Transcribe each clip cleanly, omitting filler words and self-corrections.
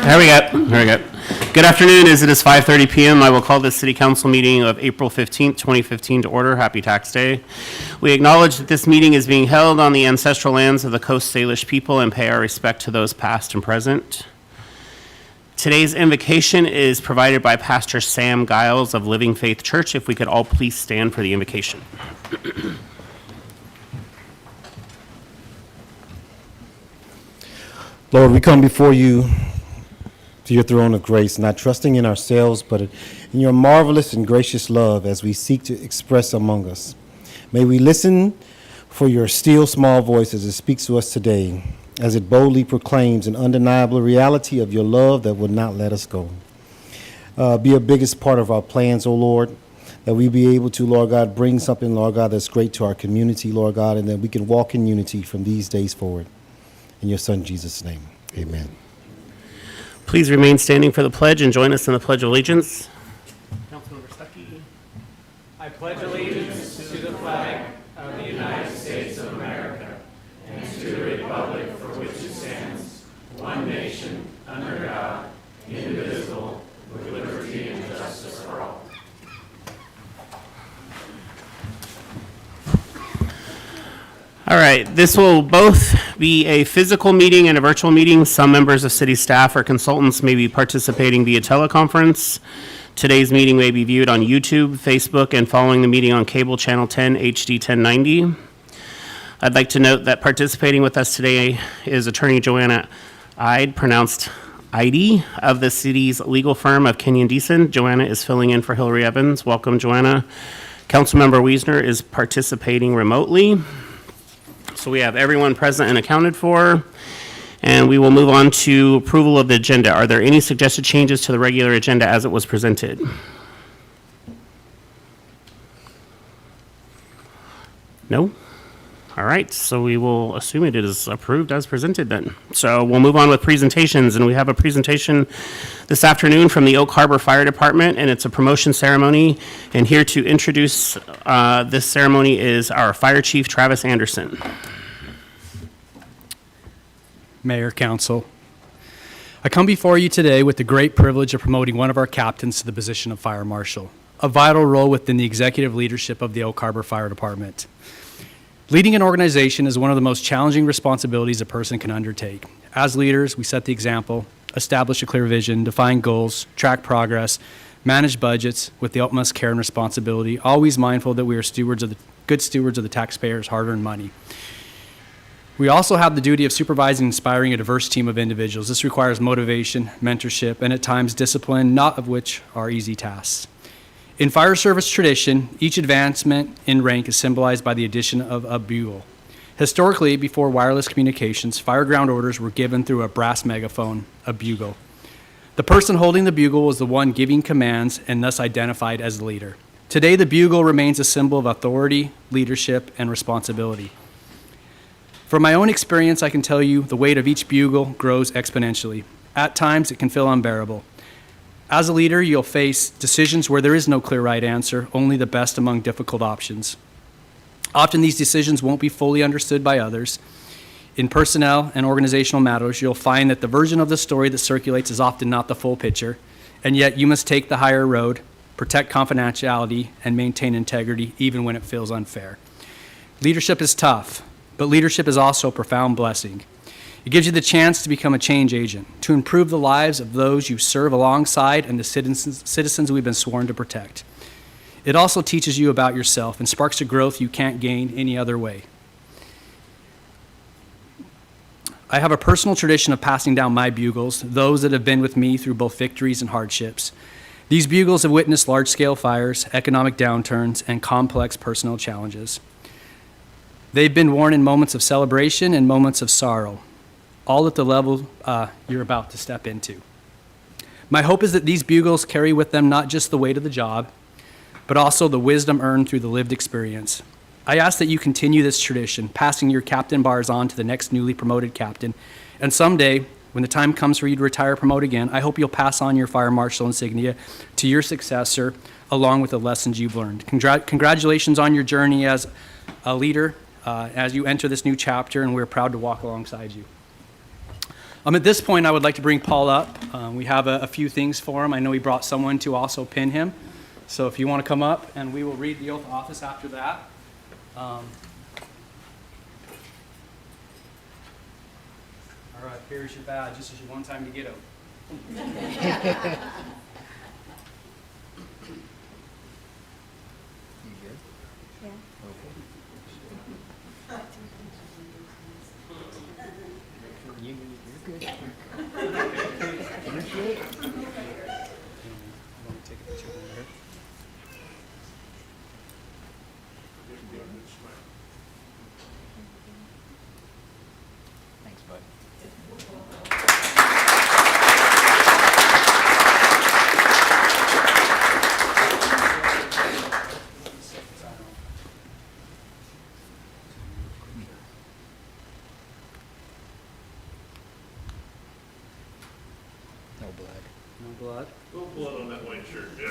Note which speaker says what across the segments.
Speaker 1: There we go. There we go. Good afternoon. As it is 5:30 p.m., I will call this City Council meeting of April 15th, 2015 to order. Happy Tax Day. We acknowledge that this meeting is being held on the ancestral lands of the Coast Salish people and pay our respect to those past and present. Today's invocation is provided by Pastor Sam Giles of Living Faith Church. If we could all please stand for the invocation.
Speaker 2: Lord, we come before you to your throne of grace, not trusting in ourselves, but in your marvelous and gracious love as we seek to express among us. May we listen for your still small voice as it speaks to us today, as it boldly proclaims an undeniable reality of your love that would not let us go. Be a biggest part of our plans, O Lord, that we be able to, Lord God, bring something, Lord God, that's great to our community, Lord God, and that we can walk in unity from these days forward. In your Son, Jesus' name, amen.
Speaker 1: Please remain standing for the pledge and join us in the Pledge of Allegiance. Councilmember Stuckey.
Speaker 3: I pledge allegiance to the flag of the United States of America and to the republic for which it stands, one nation, under God, indivisible, with liberty and justice for all.
Speaker 1: All right, this will both be a physical meeting and a virtual meeting. Some members of city staff or consultants may be participating via teleconference. Today's meeting may be viewed on YouTube, Facebook, and following the meeting on cable channel 10 HD 1090. I'd like to note that participating with us today is Attorney Joanna Ide, pronounced Ide, of the city's legal firm of Kenyon Deason. Joanna is filling in for Hillary Evans. Welcome, Joanna. Councilmember Wiesner is participating remotely. So we have everyone present and accounted for, and we will move on to approval of the agenda. Are there any suggested changes to the regular agenda as it was presented? No? All right, so we will assume it is approved as presented then. So we'll move on with presentations, and we have a presentation this afternoon from the Oak Harbor Fire Department, and it's a promotion ceremony. And here to introduce this ceremony is our Fire Chief, Travis Anderson.
Speaker 4: Mayor, Council, I come before you today with the great privilege of promoting one of our captains to the position of Fire Marshal, a vital role within the executive leadership of the Oak Harbor Fire Department. Leading an organization is one of the most challenging responsibilities a person can undertake. As leaders, we set the example, establish a clear vision, define goals, track progress, manage budgets with the utmost care and responsibility, always mindful that we are good stewards of the taxpayers' hard-earned money. We also have the duty of supervising and inspiring a diverse team of individuals. This requires motivation, mentorship, and at times discipline, not of which are easy tasks. In fire service tradition, each advancement in rank is symbolized by the addition of a bugle. Historically, before wireless communications, fire ground orders were given through a brass megaphone, a bugle. The person holding the bugle was the one giving commands and thus identified as the leader. Today, the bugle remains a symbol of authority, leadership, and responsibility. From my own experience, I can tell you the weight of each bugle grows exponentially. At times, it can feel unbearable. As a leader, you'll face decisions where there is no clear right answer, only the best among difficult options. Often these decisions won't be fully understood by others. In personnel and organizational matters, you'll find that the version of the story that circulates is often not the full picture, and yet you must take the higher road, protect confidentiality, and maintain integrity even when it feels unfair. Leadership is tough, but leadership is also a profound blessing. It gives you the chance to become a change agent, to improve the lives of those you serve alongside and the citizens we've been sworn to protect. It also teaches you about yourself and sparks a growth you can't gain any other way. I have a personal tradition of passing down my bugles, those that have been with me through both victories and hardships. These bugles have witnessed large-scale fires, economic downturns, and complex personal challenges. They've been worn in moments of celebration and moments of sorrow, all at the level you're about to step into. My hope is that these bugles carry with them not just the weight of the job, but also the wisdom earned through the lived experience. I ask that you continue this tradition, passing your captain bars on to the next newly promoted captain, and someday, when the time comes for you to retire or promote again, I hope you'll pass on your fire marshal insignia to your successor, along with the lessons you've learned. Congratulations on your journey as a leader, as you enter this new chapter, and we're proud to walk alongside you. At this point, I would like to bring Paul up. We have a few things for him. I know he brought someone to also pin him. So if you want to come up, and we will read the oath of office after that. All right, here's your badge. This is your one time to get him.
Speaker 5: Thanks, bud. No blood.
Speaker 4: No blood.
Speaker 6: No blood on that white shirt, yeah.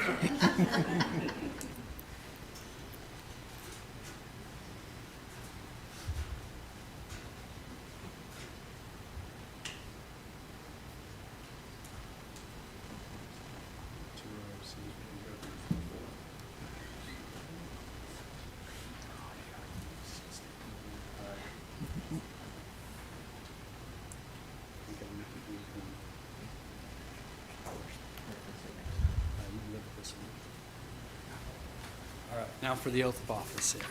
Speaker 4: All right, now for the oath of office here.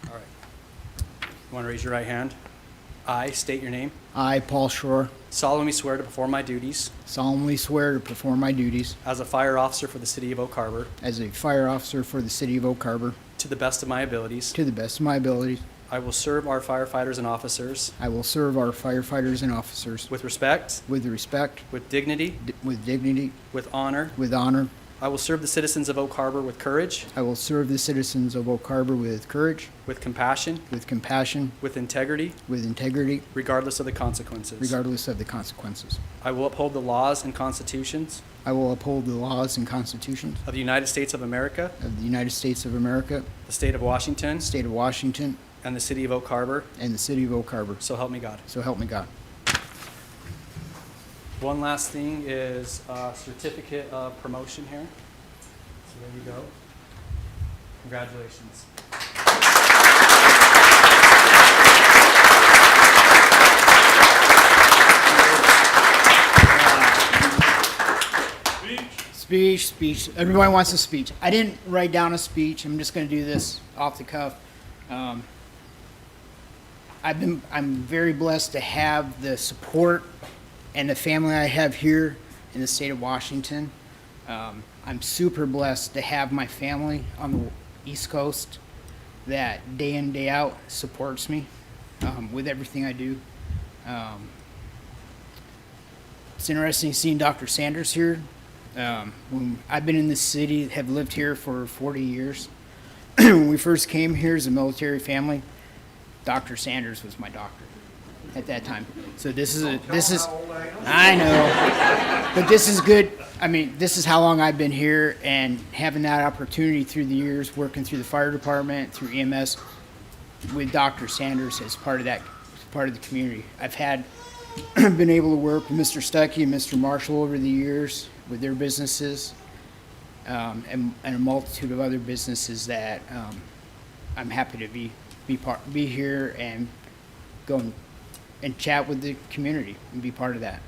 Speaker 4: All right. You want to raise your right hand? I state your name.
Speaker 5: I, Paul Schroer,
Speaker 4: Solemnly swear to perform my duties
Speaker 5: solemnly swear to perform my duties
Speaker 4: as a fire officer for the city of Oak Harbor
Speaker 5: as a fire officer for the city of Oak Harbor
Speaker 4: to the best of my abilities.
Speaker 5: to the best of my ability.
Speaker 4: I will serve our firefighters and officers
Speaker 5: I will serve our firefighters and officers
Speaker 4: with respect,
Speaker 5: with respect,
Speaker 4: with dignity,
Speaker 5: with dignity,
Speaker 4: with honor.
Speaker 5: with honor.
Speaker 4: I will serve the citizens of Oak Harbor with courage,
Speaker 5: I will serve the citizens of Oak Harbor with courage,
Speaker 4: with compassion,
Speaker 5: with compassion,
Speaker 4: with integrity,
Speaker 5: with integrity,
Speaker 4: regardless of the consequences.
Speaker 5: regardless of the consequences.
Speaker 4: I will uphold the laws and constitutions
Speaker 5: I will uphold the laws and constitutions
Speaker 4: of the United States of America,
Speaker 5: of the United States of America,
Speaker 4: the state of Washington,
Speaker 5: state of Washington,
Speaker 4: and the city of Oak Harbor.
Speaker 5: and the city of Oak Harbor.
Speaker 4: So help me God.
Speaker 5: So help me God.
Speaker 4: One last thing is a certificate of promotion here. So there you go. Congratulations.
Speaker 5: Speech. Everybody wants a speech. I didn't write down a speech. I'm just going to do this off the cuff. I'm very blessed to have the support and the family I have here in the state of Washington. I'm super blessed to have my family on the East Coast that day in, day out supports me with everything I do. It's interesting seeing Dr. Sanders here. When I've been in this city, have lived here for 40 years. When we first came here as a military family, Dr. Sanders was my doctor at that time. So I know, but this is good. I mean, this is how long I've been here, and having that opportunity through the years, working through the fire department, through EMS, with Dr. Sanders as part of the community. I've been able to work with Mr. Stuckey and Mr. Marshall over the years with their businesses, and a multitude of other businesses that I'm happy to be here and go and chat with the community and be part of that.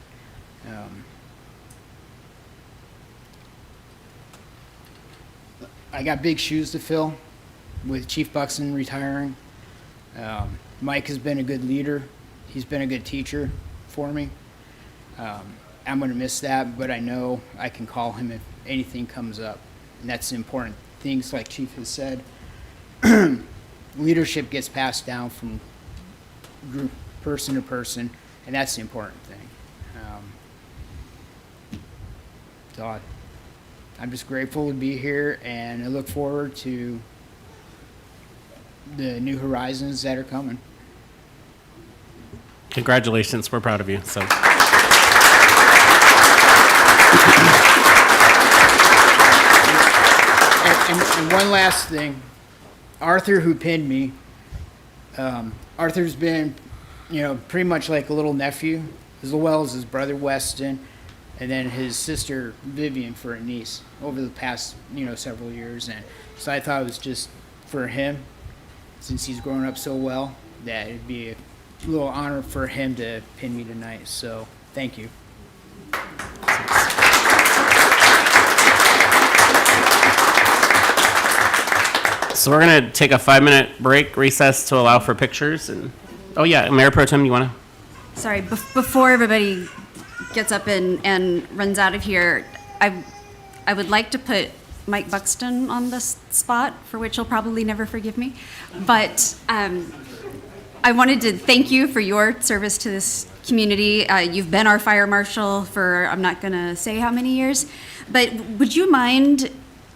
Speaker 5: I got big shoes to fill with Chief Buxton retiring. Mike has been a good leader. He's been a good teacher for me. I'm going to miss that, but I know I can call him if anything comes up. And that's important. Things like Chief has said, leadership gets passed down from group person to person, and that's the important thing. So I'm just grateful to be here, and I look forward to the new horizons that are coming.
Speaker 1: Congratulations, we're proud of you. So.
Speaker 5: And one last thing, Arthur, who pinned me, Arthur's been pretty much like a little nephew, as well as his brother Weston, and then his sister Vivian for a niece over the past, several years. And so I thought it was just for him, since he's grown up so well, that it'd be a little honor for him to pin me tonight. So thank you.
Speaker 1: So we're going to take a 5-minute break, recess to allow for pictures. And oh yeah, Mayor Pro Tem, you want to?
Speaker 7: Sorry, before everybody gets up and runs out of here, I would like to put Mike Buxton on the spot, for which he'll probably never forgive me. But I wanted to thank you for your service to this community. You've been our fire marshal for, I'm not going to say how many years, but would you mind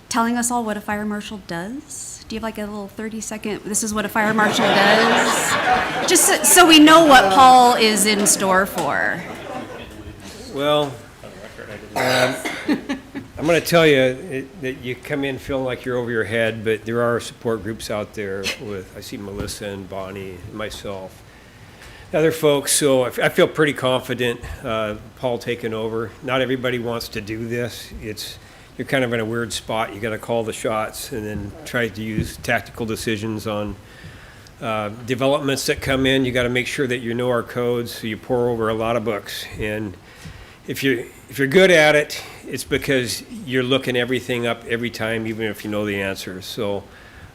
Speaker 7: telling us all what a fire marshal does? Do you have like a little 30-second, this is what a fire marshal does? Just so we know what Paul is in store for.
Speaker 8: Well, I'm going to tell you that you come in feeling like you're over your head, but there are support groups out there with, I see Melissa and Bonnie and myself, other folks, so I feel pretty confident Paul taking over. Not everybody wants to do this. You're kind of in a weird spot. You got to call the shots and then try to use tactical decisions on developments that come in. You got to make sure that you know our codes, so you pour over a lot of books. And if you're good at it, it's because you're looking everything up every time, even if you know the answers. So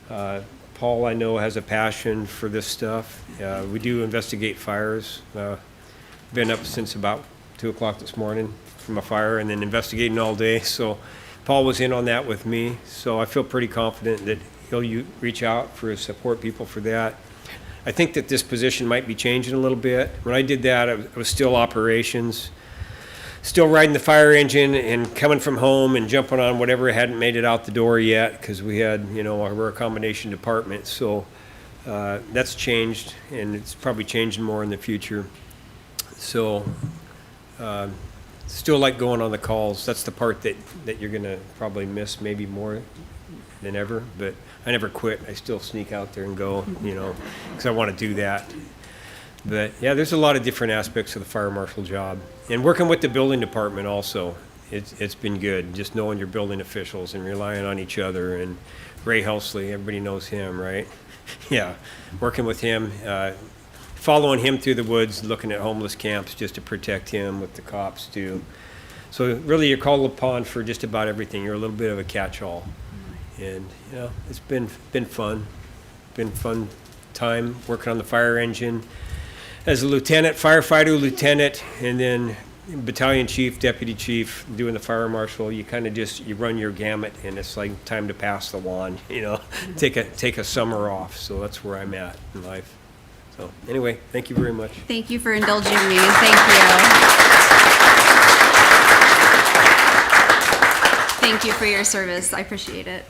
Speaker 8: Paul, I know, has a passion for this stuff. We do investigate fires. Been up since about 2 o'clock this morning from a fire and then investigating all day. So Paul was in on that with me. So I feel pretty confident that he'll reach out for support people for that. I think that this position might be changing a little bit. When I did that, I was still operations, still riding the fire engine and coming from home and jumping on whatever hadn't made it out the door yet, because we had, we're a combination department. So that's changed, and it's probably changing more in the future. So still like going on the calls. That's the part that you're going to probably miss maybe more than ever. But I never quit. I still sneak out there and go, because I want to do that. But yeah, there's a lot of different aspects of the fire marshal job. And working with the building department also, it's been good. Just knowing your building officials and relying on each other. And Ray Helsley, everybody knows him, right? Yeah, working with him, following him through the woods, looking at homeless camps just to protect him with the cops too. So really you're called upon for just about everything. You're a little bit of a catch-all. And it's been fun. Been fun time working on the fire engine. As a lieutenant, firefighter lieutenant, and then battalion chief, deputy chief, doing the fire marshal, you kind of you run your gamut, and it's like time to pass the wand, take a summer off. So that's where I'm at in life. So anyway, thank you very much.
Speaker 7: Thank you for indulging me. Thank you. Thank you for your service. I appreciate it.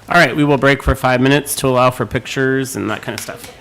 Speaker 1: All right, we will break for 5 minutes to allow for pictures and that kind of stuff.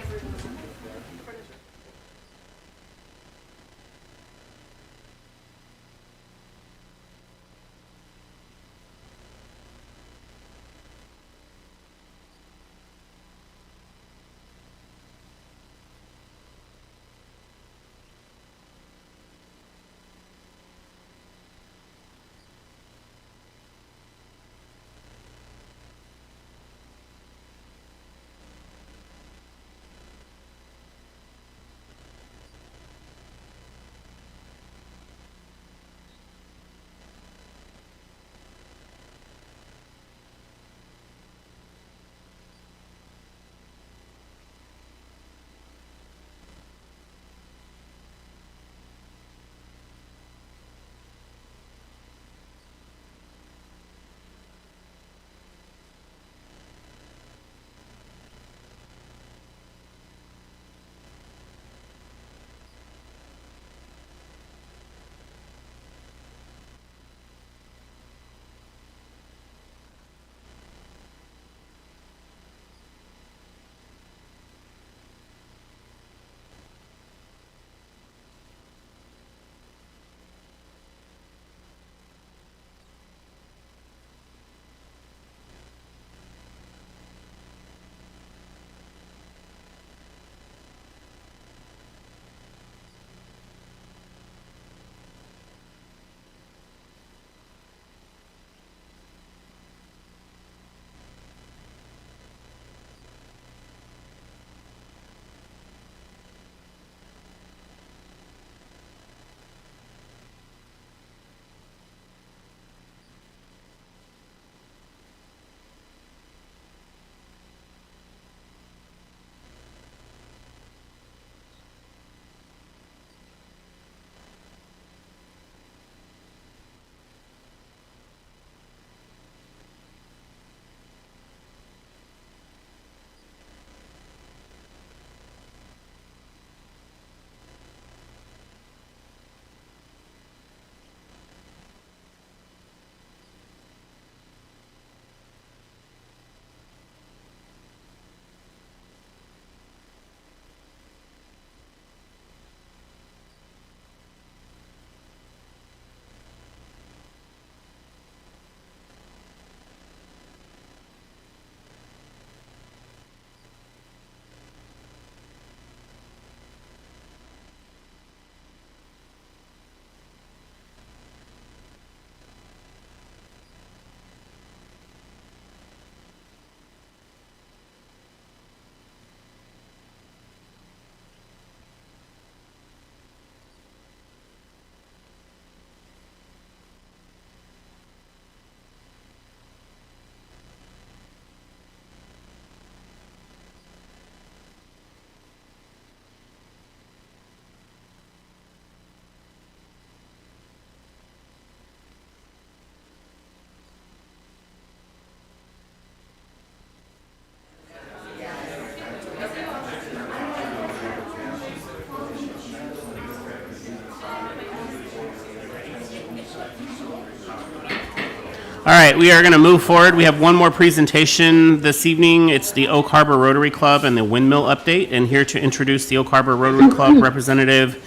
Speaker 1: All right, we are going to move forward. We have one more presentation this evening. It's the Oak Harbor Rotary Club and the Windmill update. And here to introduce the Oak Harbor Rotary Club representative,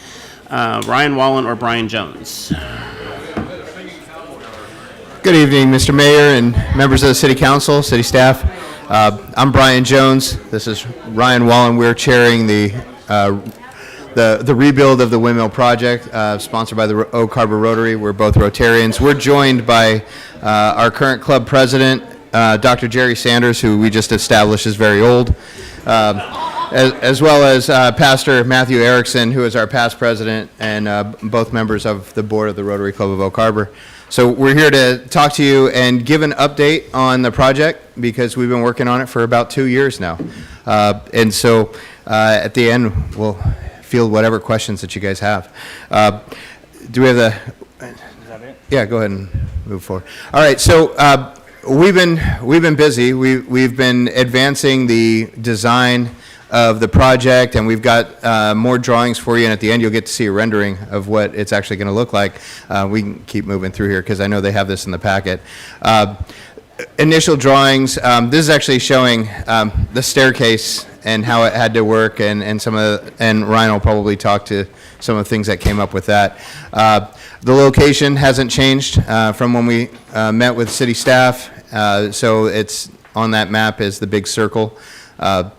Speaker 1: Ryan Wallen or Brian Jones.
Speaker 9: Good evening, Mr. Mayor and members of the City Council, City staff. I'm Brian Jones. This is Ryan Wallen. We're chairing the rebuild of the Windmill project, sponsored by the Oak Harbor Rotary. We're both Rotarians. We're joined by our current club president, Dr. Jerry Sanders, who we just established is very old, as well as Pastor Matthew Erickson, who is our past president and both members of the board of the Rotary Club of Oak Harbor. So we're here to talk to you and give an update on the project because we've been working on it for about 2 years now. And so at the end, we'll field whatever questions that you guys have. Do we have the... Is that it? Yeah, go ahead and move forward. All right, so we've been busy. We've been advancing the design of the project, and we've got more drawings for you, and at the end you'll get to see a rendering of what it's actually going to look like. We can keep moving through here because I know they have this in the packet. Initial drawings, this is actually showing the staircase and how it had to work, and some of and Ryan will probably talk to some of the things that came up with that. The location hasn't changed from when we met with city staff, so it's on that map is the big circle. And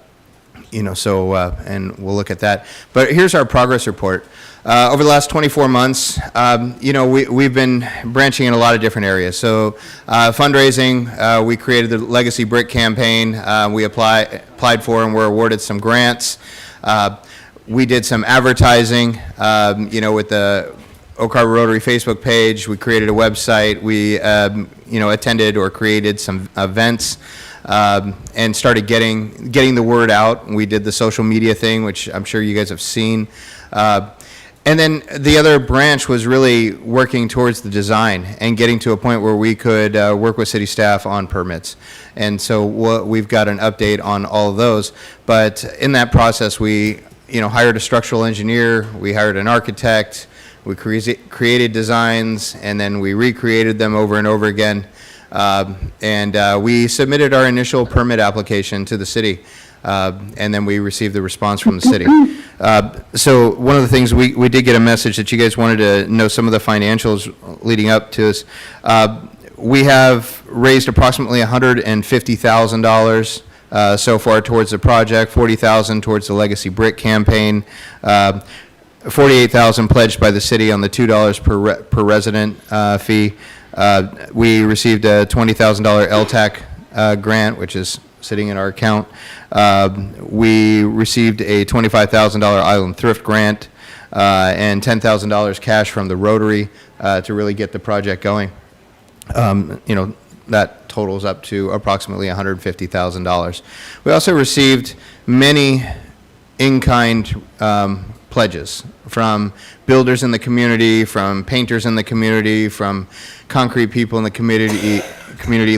Speaker 9: we'll look at that. But here's our progress report. Over the last 24 months, we've been branching in a lot of different areas. So fundraising, we created the Legacy Brick campaign. We applied for and were awarded some grants. We did some advertising, with the Oak Harbor Rotary Facebook page. We created a website. We, attended or created some events. And started getting the word out. We did the social media thing, which I'm sure you guys have seen. And then the other branch was really working towards the design and getting to a point where we could work with city staff on permits. And so we've got an update on all of those. But in that process, we hired a structural engineer, we hired an architect, we created designs, and then we recreated them over and over again. We submitted our initial permit application to the city, and then we received the response from the city. So one of the things we did get a message that you guys wanted to know some of the financials leading up to us. We have raised approximately $150,000 so far towards the project, $40,000 towards the Legacy Brick campaign, $48,000 pledged by the city on the $2 per resident fee. We received a $20,000 LTAC grant, which is sitting in our account. We received a $25,000 Island Thrift grant and $10,000 cash from the Rotary to really get the project going. That totals up to approximately $150,000. We also received many in-kind pledges from builders in the community, from painters in the community, from concrete people in the community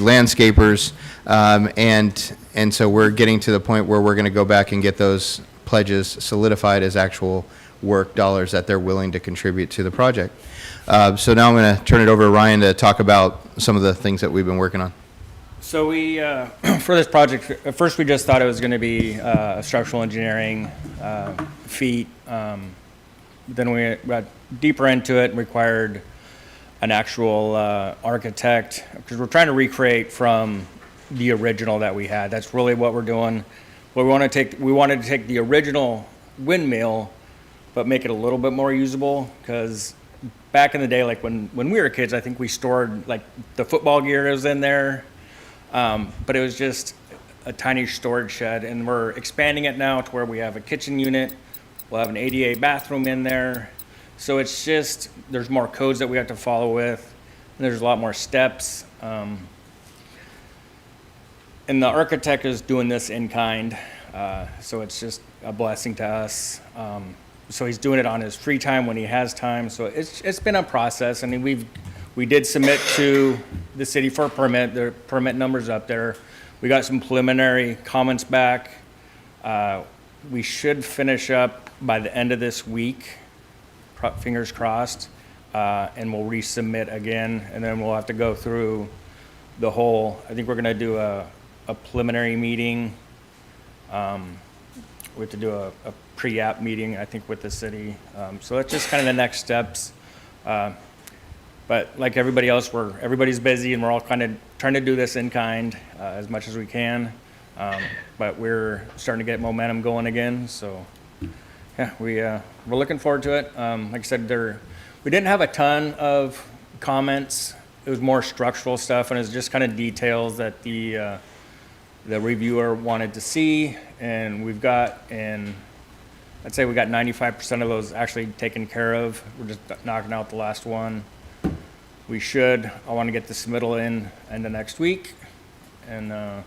Speaker 9: landscapers, and so we're getting to the point where we're going to go back and get those pledges solidified as actual work dollars that they're willing to contribute to the project. So now I'm going to turn it over to Ryan to talk about some of the things that we've been working on.
Speaker 10: So we, for this project, at first we just thought it was going to be a structural engineering feat. Then we got deeper into it and required an actual architect, because we're trying to recreate from the original that we had. That's really what we're doing. What we wanted to take the original windmill, but make it a little bit more usable, because back in the day, like when we were kids, I think we stored like the football gear was in there. But it was just a tiny storage shed, and we're expanding it now to where we have a kitchen unit. We'll have an ADA bathroom in there. So it's just, there's more codes that we have to follow with, and there's a lot more steps. And the architect is doing this in kind, so it's just a blessing to us. So he's doing it on his free time when he has time. So it's been a process. I mean, we did submit to the city for a permit. The permit number's up there. We got some preliminary comments back. We should finish up by the end of this week, fingers crossed, and we'll resubmit again, and then we'll have to go through the whole, I think we're gonna do a preliminary meeting. We have to do a pre-app meeting, I think, with the city. So that's just kind of the next steps. But like everybody else, everybody's busy and we're all kind of trying to do this in kind as much as we can. But we're starting to get momentum going again. So yeah, we're looking forward to it. Like I said, we didn't have a ton of comments. It was more structural stuff, and it was just kind of details that the reviewer wanted to see. And I'd say we got 95% of those actually taken care of. We're just knocking out the last one. I want to get the submittal in the next week. And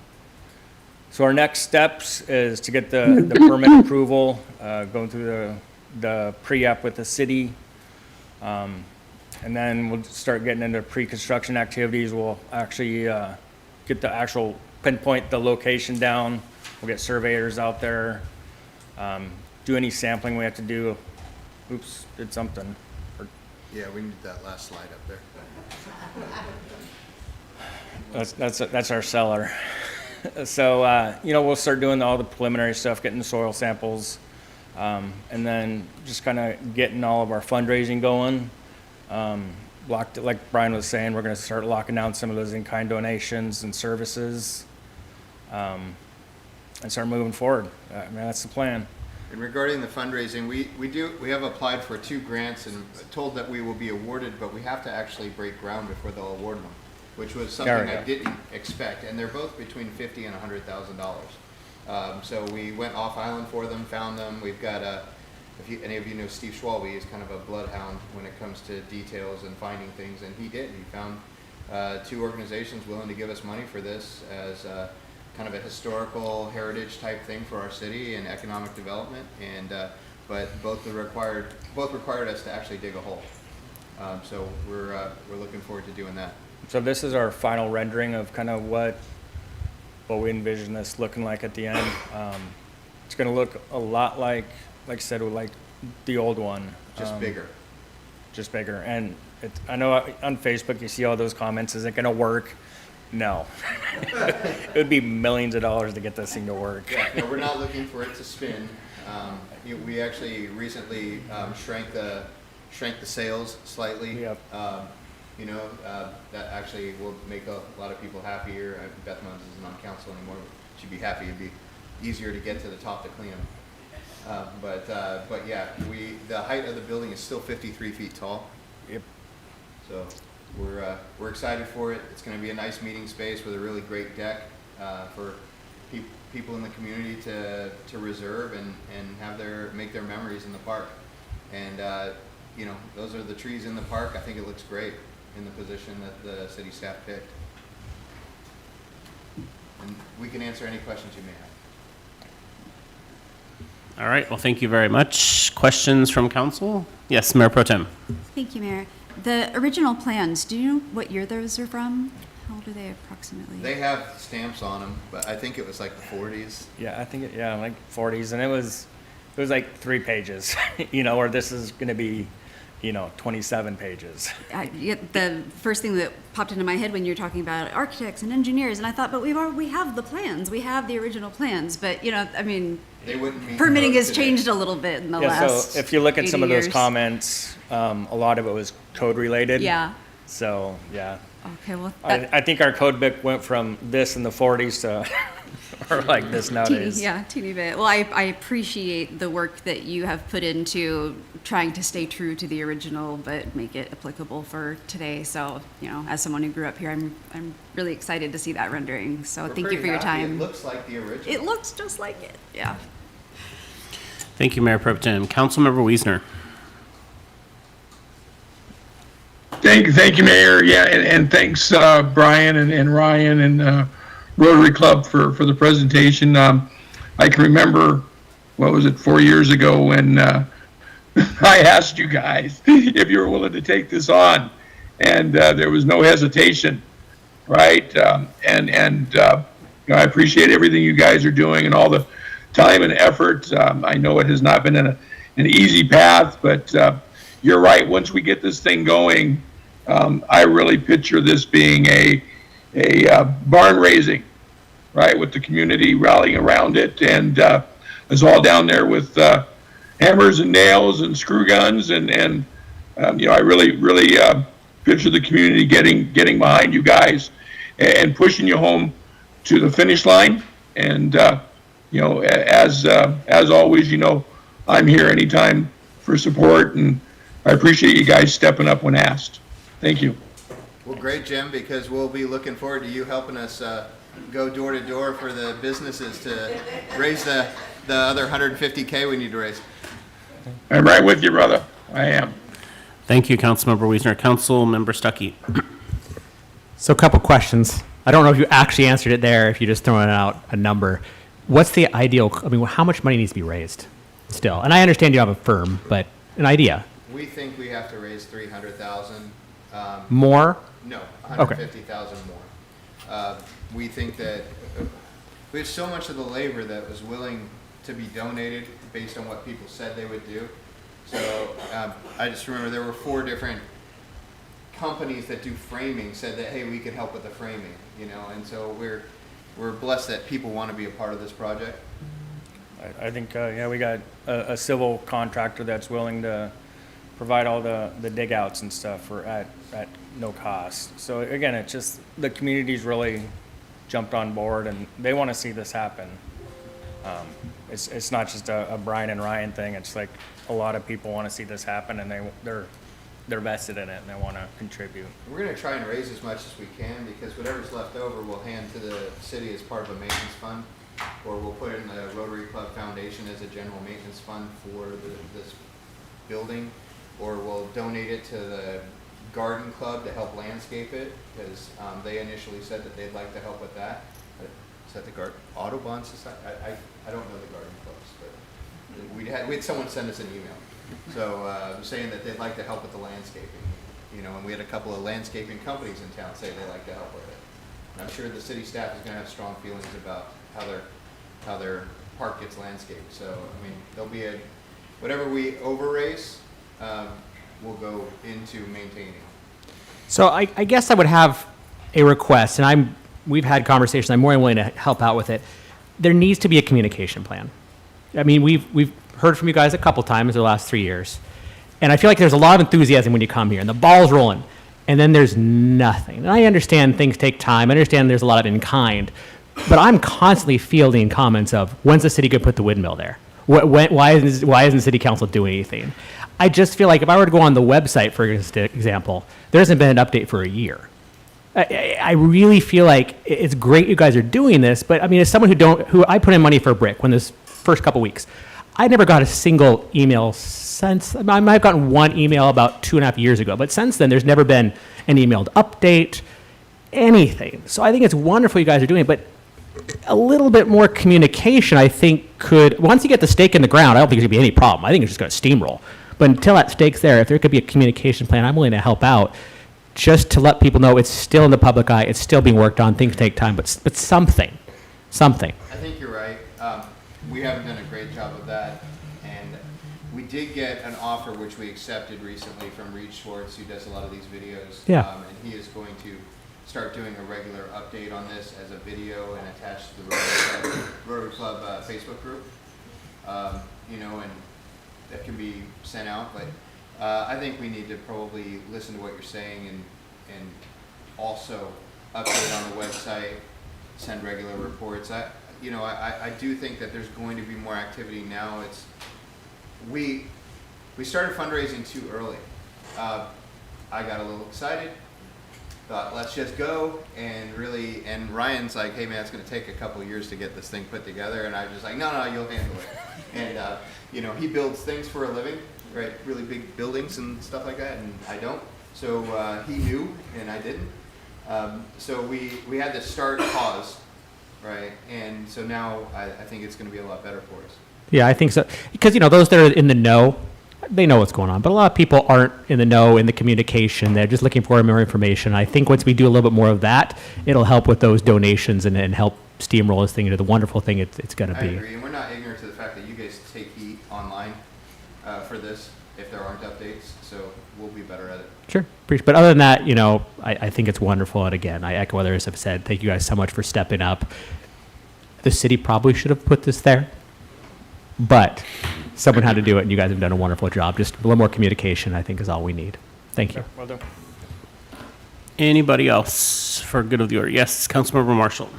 Speaker 10: so our next steps is to get the permit approval, going through the pre-app with the city. And then we'll start getting into pre-construction activities. We'll actually get the actual pinpoint the location down. We'll get surveyors out there, do any sampling we have to do. Oops, did something.
Speaker 9: Yeah, we need that last slide up there.
Speaker 10: That's our seller. So, we'll start doing all the preliminary stuff, getting the soil samples, and then just kind of getting all of our fundraising going. Like Brian was saying, we're going to start locking down some of those in-kind donations and services, and start moving forward. That's the plan.
Speaker 9: And regarding the fundraising, we have applied for 2 grants and told that we will be awarded, but we have to actually break ground before they'll award them, which was something I didn't expect. And they're both between $50,000 and $100,000. So we went off island for them, found them. We've got if any of you know Steve Schwalbe, he's kind of a bloodhound when it comes to details and finding things, and he did. He found 2 organizations willing to give us money for this as kind of a historical heritage type thing for our city and economic development, and but both required us to actually dig a hole. So we're looking forward to doing that.
Speaker 10: So this is our final rendering of kind of what we envision this looking like at the end. It's going to look a lot like I said, like the old one.
Speaker 9: Just bigger.
Speaker 10: Just bigger. And I know on Facebook you see all those comments, is it going to work? No. It would be millions of dollars to get this thing to work.
Speaker 9: Yeah, no, we're not looking for it to spin. We actually recently shrank the sails slightly.
Speaker 10: Yep.
Speaker 9: That actually will make a lot of people happier. Beth Mons isn't on council anymore. She'd be happy. It'd be easier to get to the top to clean them. But yeah, the height of the building is still 53 feet tall.
Speaker 10: Yep.
Speaker 9: So we're excited for it. It's going to be a nice meeting space with a really great deck for people in the community to reserve and make their memories in the park. And those are the trees in the park. I think it looks great in the position that the city staff picked. And we can answer any questions you may have.
Speaker 1: All right, well, thank you very much. Questions from council? Yes, Mayor Pro Tem.
Speaker 7: Thank you, Mayor. The original plans, do you know what year those are from? How old are they approximately?
Speaker 9: They have stamps on them, but I think it was like the 40s.
Speaker 10: Yeah, I think like 40s, and it was like 3 pages, or this is going to be, 27 pages.
Speaker 7: The first thing that popped into my head when you're talking about architects and engineers, and I thought, but we have the plans, we have the original plans, but
Speaker 9: They wouldn't meet
Speaker 7: permitting
Speaker 9: code
Speaker 7: has
Speaker 9: today.
Speaker 7: changed a little bit in the last.
Speaker 10: So if you look at
Speaker 7: 80
Speaker 10: some of those
Speaker 7: years.
Speaker 10: comments, a lot of it was code related.
Speaker 7: Yeah.
Speaker 10: So, yeah.
Speaker 7: Okay, well,
Speaker 10: I think our code book went from this in the 40s to or like this nowadays.
Speaker 7: teeny bit. Well, I appreciate the work that you have put into trying to stay true to the original, but make it applicable for today. So, as someone who grew up here, I'm really excited to see that rendering. So,
Speaker 9: We're
Speaker 7: thank you
Speaker 9: pretty
Speaker 7: for your
Speaker 9: happy.
Speaker 7: time.
Speaker 9: It looks like the original.
Speaker 7: It looks just like it. Yeah.
Speaker 1: Thank you, Mayor Pro Tem. Councilmember Wiesner.
Speaker 11: Thank you, Mayor. Yeah, and thanks, Brian and Ryan and Rotary Club for the presentation. I can remember, 4 years ago when I asked you guys if you were willing to take this on, and there was no hesitation, right? I appreciate everything you guys are doing and all the time and effort. I know it has not been an easy path, but you're right. Once we get this thing going, I really picture this being a a barn raising, right, with the community rallying around it, and I was all down there with hammers and nails and screw guns, and I really picture the community getting behind you guys and pushing you home to the finish line. And as always, I'm here anytime for support, and I appreciate you guys stepping up when asked. Thank you.
Speaker 9: Well, great, Jim, because we'll be looking forward to you helping us go door to door for the businesses to raise the other 150K we need to raise.
Speaker 11: I'm right with you, brother. I am.
Speaker 1: Thank you, Councilmember Wiesner. Councilmember Stuckey.
Speaker 12: So a couple questions. I don't know if you actually answered it there, if you're just throwing out a number. What's the ideal, how much money needs to be raised still? And I understand you have a firm, but an idea.
Speaker 9: We think we have to raise 300,000.
Speaker 12: More?
Speaker 9: No, 150,000 more. We think that we have so much of the labor that was willing to be donated based on what people said they would do. So I just remember there were 4 different companies that do framing said that, hey, we could help with the framing, and so we're blessed that people want to be a part of this project.
Speaker 10: I think, we got a civil contractor that's willing to provide all the dig outs and stuff at no cost. So again, it's just the community's really jumped on board and they want to see this happen. It's not just a Brian and Ryan thing. It's like a lot of people want to see this happen and they're vested in it and they want to contribute.
Speaker 9: We're going to try and raise as much as we can because whatever's left over we'll hand to the city as part of a maintenance fund, or we'll put it in the Rotary Club Foundation as a general maintenance fund for this building, or we'll donate it to the Garden Club to help landscape it because they initially said that they'd like to help with that. Is that the Audubon Society? I don't know the garden clubs, but we had someone send us an email. So saying that they'd like to help with the landscaping, and we had a couple of landscaping companies in town say they'd like to help with it. And I'm sure the city staff is going to have strong feelings about how their park gets landscaped. So there'll be whatever we over-raise will go into maintaining.
Speaker 12: So I guess I would have a request, and we've had conversations, I'm more than willing to help out with it. There needs to be a communication plan. We've heard from you guys a couple times in the last 3 years, and I feel like there's a lot of enthusiasm when you come here, and the ball's rolling, and then there's nothing. And I understand things take time. I understand there's a lot of in-kind, but I'm constantly fielding comments of, when's the city going to put the windmill there? Why isn't the city council doing anything? I just feel like if I were to go on the website, for example, there hasn't been an update for a year. I really feel like it's great you guys are doing this, but as someone who I put in money for a brick when this first couple weeks, I never got a single email since. I might have gotten one email about 2.5 years ago, but since then there's never been an emailed update, anything. So I think it's wonderful you guys are doing it, but a little bit more communication, I think, once you get the stake in the ground, I don't think there's going to be any problem. I think it's just going to steamroll. But until that stake's there, if there could be a communication plan, I'm willing to help out just to let people know it's still in the public eye, it's still being worked on, things take time, but something.
Speaker 9: I think you're right. We haven't done a great job of that, and we did get an offer which we accepted recently from Reed Schwartz, who does a lot of these videos.
Speaker 12: Yeah.
Speaker 9: And he is going to start doing a regular update on this as a video and attached to the Rotary Club Facebook group. And that can be sent out, but I think we need to probably listen to what you're saying and also update on the website, send regular reports. I do think that there's going to be more activity now. We started fundraising too early. I got a little excited, thought let's just go, and Ryan's like, hey man, it's going to take a couple of years to get this thing put together, and I was just like, no, you'll handle it. And he builds things for a living, right? Really big buildings and stuff like that, and I don't. So he knew, and I didn't. So we had to start pause, right? And so now I think it's going to be a lot better for us.
Speaker 12: Yeah, I think so. Because, those that are in the know, they know what's going on. But a lot of people aren't in the know in the communication. They're just looking for more information. I think once we do a little bit more of that, it'll help with those donations and help steamroll this thing into the wonderful thing it's going to be.
Speaker 9: I agree, and we're not ignorant to the fact that you guys take heat online for this if there aren't updates, so we'll be better at it.
Speaker 12: Sure. But other than that, you know, I think it's wonderful. And again, I echo what others have said. Thank you guys so much for stepping up. The city probably should have put this there, but someone had to do it, and you guys have done a wonderful job. Just a little more communication, I think, is all we need. Thank you.
Speaker 10: Well done.
Speaker 1: Anybody else for good of the order? Yes, Councilmember Marshall.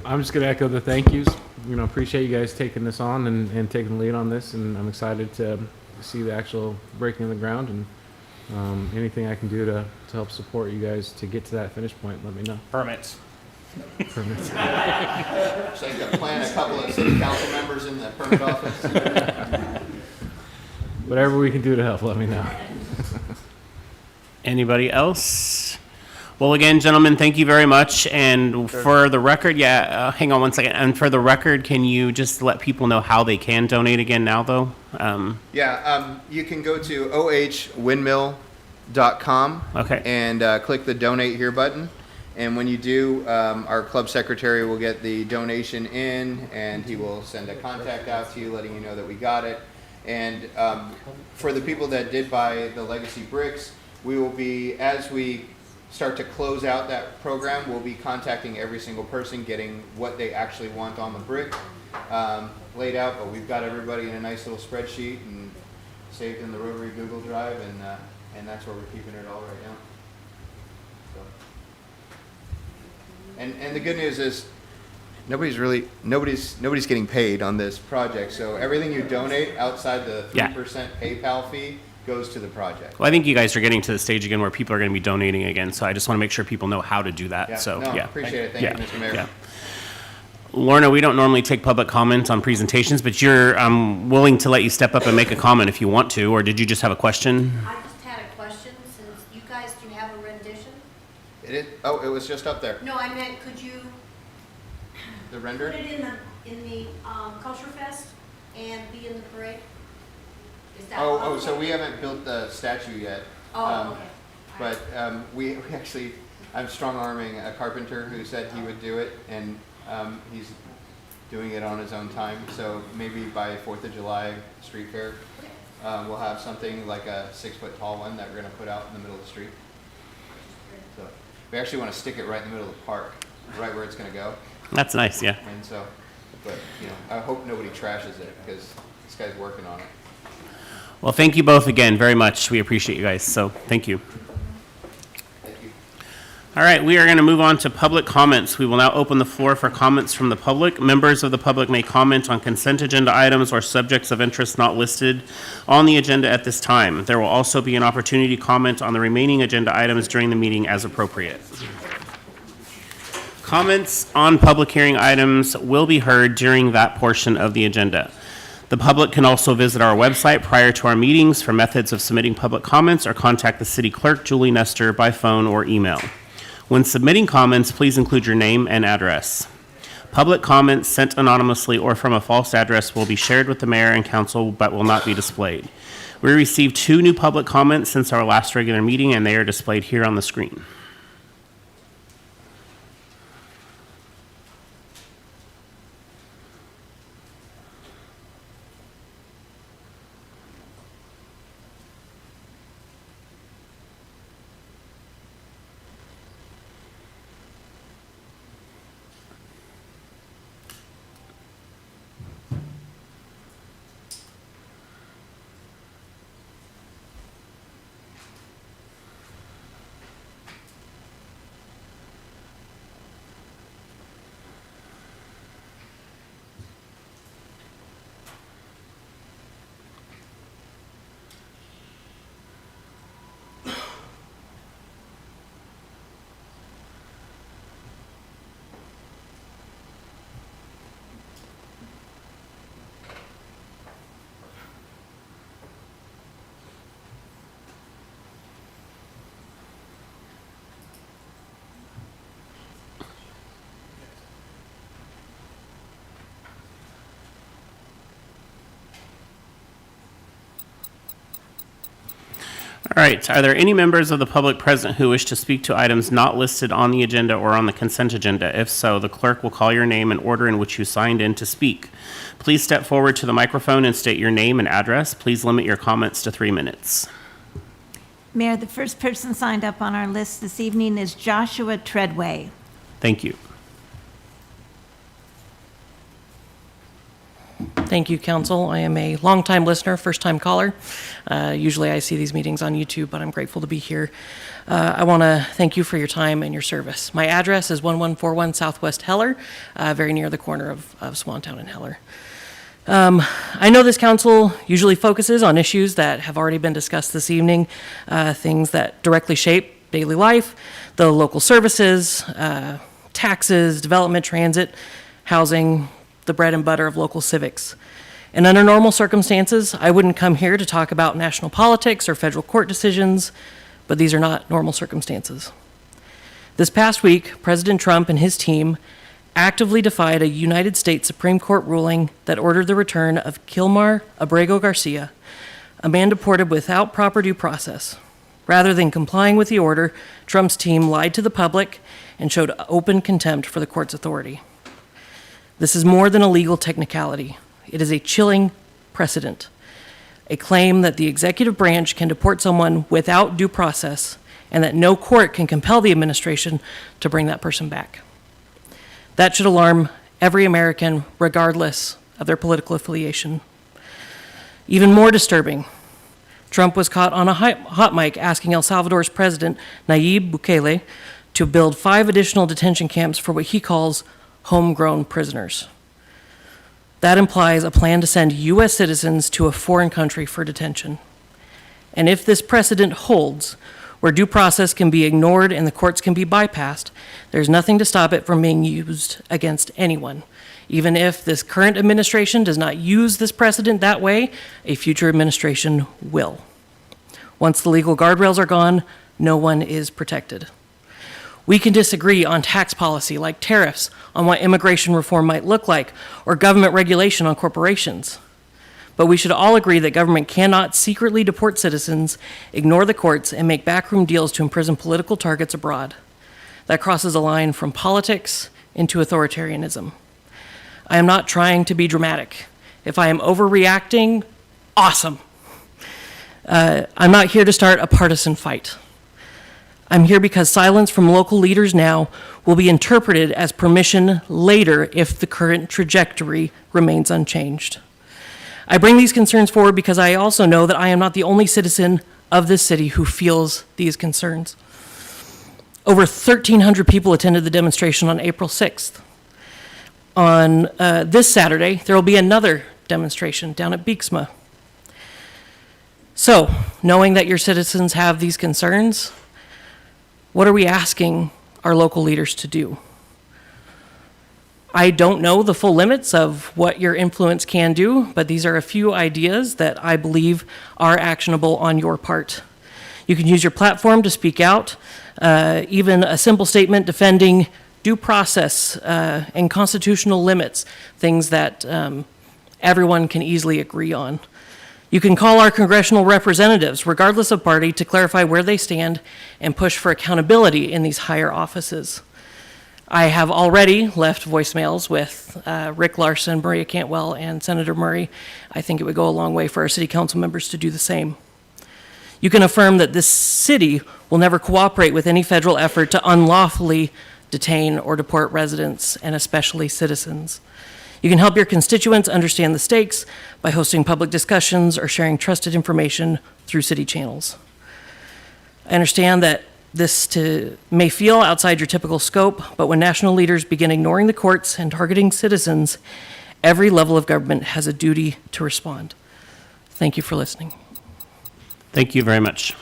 Speaker 13: I'm just going to echo the thank yous. You know, appreciate you guys taking this on and taking the lead on this, and I'm excited to see the actual breaking of the ground, and anything I can do to help support you guys to get to that finish point, let me know.
Speaker 10: Permits.
Speaker 13: Permits.
Speaker 9: So I can plan a couple of city council members in the permit office.
Speaker 13: Whatever we can do to help, let me know.
Speaker 1: Anybody else? Well, again, gentlemen, thank you very much. And for the record, hang on one second. And for the record, can you just let people know how they can donate again now, though?
Speaker 9: You can go to ohwindmill.com
Speaker 1: Okay.
Speaker 9: and click the donate here button. And when you do, our club secretary will get the donation in, and he will send a contact out to you letting you know that we got it. And for the people that did buy the legacy bricks, we will be, as we start to close out that program, we'll be contacting every single person, getting what they actually want on the brick laid out. But we've got everybody in a nice little spreadsheet and saved in the Rotary Google Drive, and that's where we're keeping it all right now. So. And the good news is nobody's getting paid on this project. So everything you donate outside the 3% PayPal fee goes to the project.
Speaker 1: Well, I think you guys are getting to the stage again where people are going to be donating again. So I just want to make sure people know how to do that.
Speaker 9: Appreciate it. Thank you, Mr. Mayor.
Speaker 1: Yeah. Lorna, we don't normally take public comment on presentations, but you're willing to let you step up and make a comment if you want to, or did you just have a question?
Speaker 14: I just had a question, since you guys do have a rendition.
Speaker 9: It was just up there.
Speaker 14: No, I meant, could you
Speaker 9: The render?
Speaker 14: put it in the Culture Fest and be in the parade? Is that
Speaker 9: So we haven't built the statue yet.
Speaker 14: Oh, okay.
Speaker 9: But we actually, I'm strong-arming a carpenter who said he would do it, and he's doing it on his own time. So maybe by 4th of July street fair, we'll have something like a 6-foot-tall one that we're going to put out in the middle of the street. So we actually want to stick it right in the middle of the park, right where it's going to go.
Speaker 1: That's nice, yeah.
Speaker 9: And so, but I hope nobody trashes it, because this guy's working on it.
Speaker 1: Well, thank you both again very much. We appreciate you guys. So thank you.
Speaker 9: Thank you.
Speaker 1: All right, we are going to move on to public comments. We will now open the floor for comments from the public. Members of the public may comment on consent agenda items or subjects of interest not listed on the agenda at this time. There will also be an opportunity to comment on the remaining agenda items during the meeting as appropriate. Comments on public hearing items will be heard during that portion of the agenda. The public can also visit our website prior to our meetings for methods of submitting public comments, or contact the city clerk, Julie Nestor, by phone or email. When submitting comments, please include your name and address. Public comments sent anonymously or from a false address will be shared with the mayor and council but will not be displayed. We received 2 new public comments since our last regular meeting, and they are displayed here on the screen. All right, are there any members of the public present who wish to speak to items not listed on the agenda or on the consent agenda? If so, the clerk will call your name and order in which you signed in to speak. Please step forward to the microphone and state your name and address. Please limit your comments to 3 minutes.
Speaker 15: Mayor, the first person signed up on our list this evening is Joshua Treadway.
Speaker 1: Thank you.
Speaker 16: Thank you, Council. I am a longtime listener, first-time caller. Usually I see these meetings on YouTube, but I'm grateful to be here. I want to thank you for your time and your service. My address is 1141 Southwest Heller, very near the corner of Swantown and Heller. I know this council usually focuses on issues that have already been discussed this evening, things that directly shape daily life, the local services, taxes, development, transit, housing, the bread and butter of local civics. And under normal circumstances, I wouldn't come here to talk about national politics or federal court decisions, but these are not normal circumstances. This past week, President Trump and his team actively defied a United States Supreme Court ruling that ordered the return of Kilmar Abrego Garcia, a man deported without proper due process. Rather than complying with the order, Trump's team lied to the public and showed open contempt for the court's authority. This is more than a legal technicality. It is a chilling precedent, a claim that the executive branch can deport someone without due process and that no court can compel the administration to bring that person back. That should alarm every American, regardless of their political affiliation. Even more disturbing, Trump was caught on a hot mic asking El Salvador's president, Nayib Bukele, to build 5 additional detention camps for what he calls homegrown prisoners. That implies a plan to send U.S. citizens to a foreign country for detention. And if this precedent holds, where due process can be ignored and the courts can be bypassed, there's nothing to stop it from being used against anyone. Even if this current administration does not use this precedent that way, a future administration will. Once the legal guardrails are gone, no one is protected. We can disagree on tax policy, like tariffs, on what immigration reform might look like, or government regulation on corporations. But we should all agree that government cannot secretly deport citizens, ignore the courts, and make backroom deals to imprison political targets abroad. That crosses a line from politics into authoritarianism. I am not trying to be dramatic. If I am overreacting, awesome. I'm not here to start a partisan fight. I'm here because silence from local leaders now will be interpreted as permission later if the current trajectory remains unchanged. I bring these concerns forward because I also know that I am not the only citizen of this city who feels these concerns. Over 1,300 people attended the demonstration on April 6th. On this Saturday, there will be another demonstration down at Beeksma. So, knowing that your citizens have these concerns, what are we asking our local leaders to do? I don't know the full limits of what your influence can do, but these are a few ideas that I believe are actionable on your part. You can use your platform to speak out, even a simple statement defending due process and constitutional limits, things that everyone can easily agree on. You can call our congressional representatives, regardless of party, to clarify where they stand and push for accountability in these higher offices. I have already left voicemails with Rick Larson, Maria Cantwell, and Senator Murray. I think it would go a long way for our city council members to do the same. You can affirm that this city will never cooperate with any federal effort to unlawfully detain or deport residents, and especially citizens. You can help your constituents understand the stakes by hosting public discussions or sharing trusted information through city channels. I understand that this may feel outside your typical scope, but when national leaders begin ignoring the courts and targeting citizens, every level of government has a duty to respond. Thank you for listening.
Speaker 1: Thank you very much.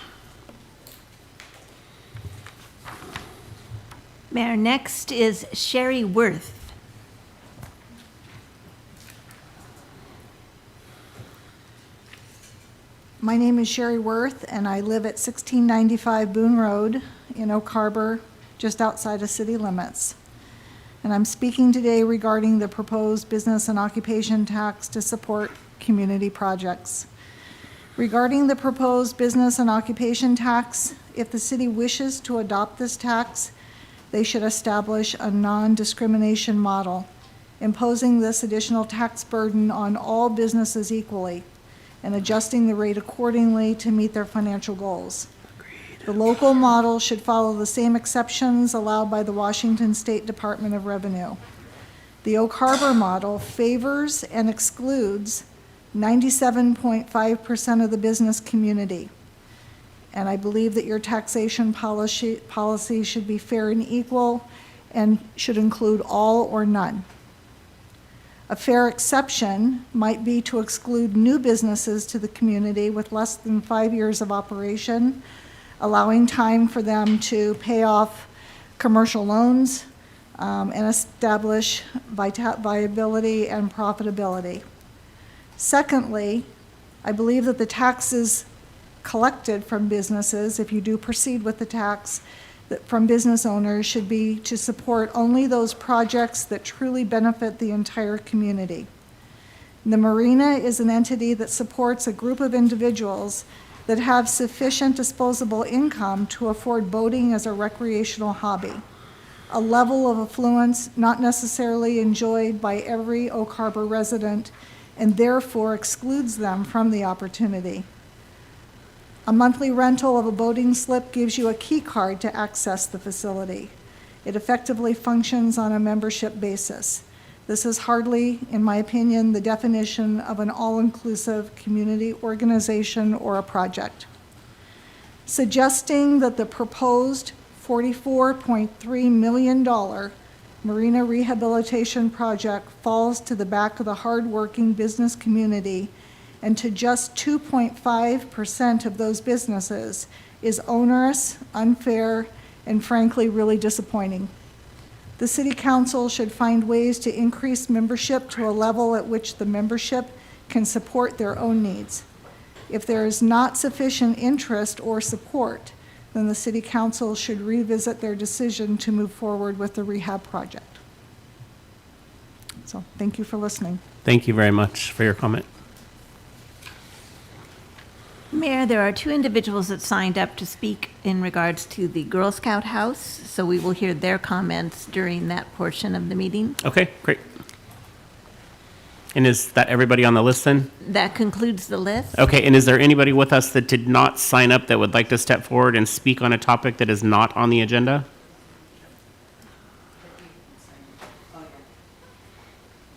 Speaker 15: Mayor, next is Sherry Worth.
Speaker 17: My name is Sherry Worth, and I live at 1695 Boone Road in Oak Harbor, just outside of city limits. And I'm speaking today regarding the proposed business and occupation tax to support community projects. Regarding the proposed business and occupation tax, if the city wishes to adopt this tax, they should establish a non-discrimination model, imposing this additional tax burden on all businesses equally, and adjusting the rate accordingly to meet their financial goals. The local model should follow the same exceptions allowed by the Washington State Department of Revenue. The Oak Harbor model favors and excludes 97.5% of the business community. And I believe that your taxation policy should be fair and equal and should include all or none. A fair exception might be to exclude new businesses to the community with less than 5 years of operation, allowing time for them to pay off commercial loans and establish viability and profitability. Secondly, I believe that the taxes collected from businesses, if you do proceed with the tax, that from business owners should be to support only those projects that truly benefit the entire community. The marina is an entity that supports a group of individuals that have sufficient disposable income to afford boating as a recreational hobby, a level of affluence not necessarily enjoyed by every Oak Harbor resident, and therefore excludes them from the opportunity. A monthly rental of a boating slip gives you a key card to access the facility. It effectively functions on a membership basis. This is hardly, in my opinion, the definition of an all-inclusive community organization or a project. Suggesting that the proposed $44.3 million marina rehabilitation project falls to the back of the hardworking business community and to just 2.5% of those businesses is onerous, unfair, and frankly, really disappointing. The City Council should find ways to increase membership to a level at which the membership can support their own needs. If there is not sufficient interest or support, then the City Council should revisit their decision to move forward with the rehab project. So, thank you for listening.
Speaker 1: Thank you very much for your comment.
Speaker 15: Mayor, there are two individuals that signed up to speak in regards to the Girl Scout house, so we will hear their comments during that portion of the meeting.
Speaker 1: Okay, great. And is that everybody on the list then?
Speaker 15: That concludes the list.
Speaker 1: Okay, and is there anybody with us that did not sign up that would like to step forward and speak on a topic that is not on the agenda?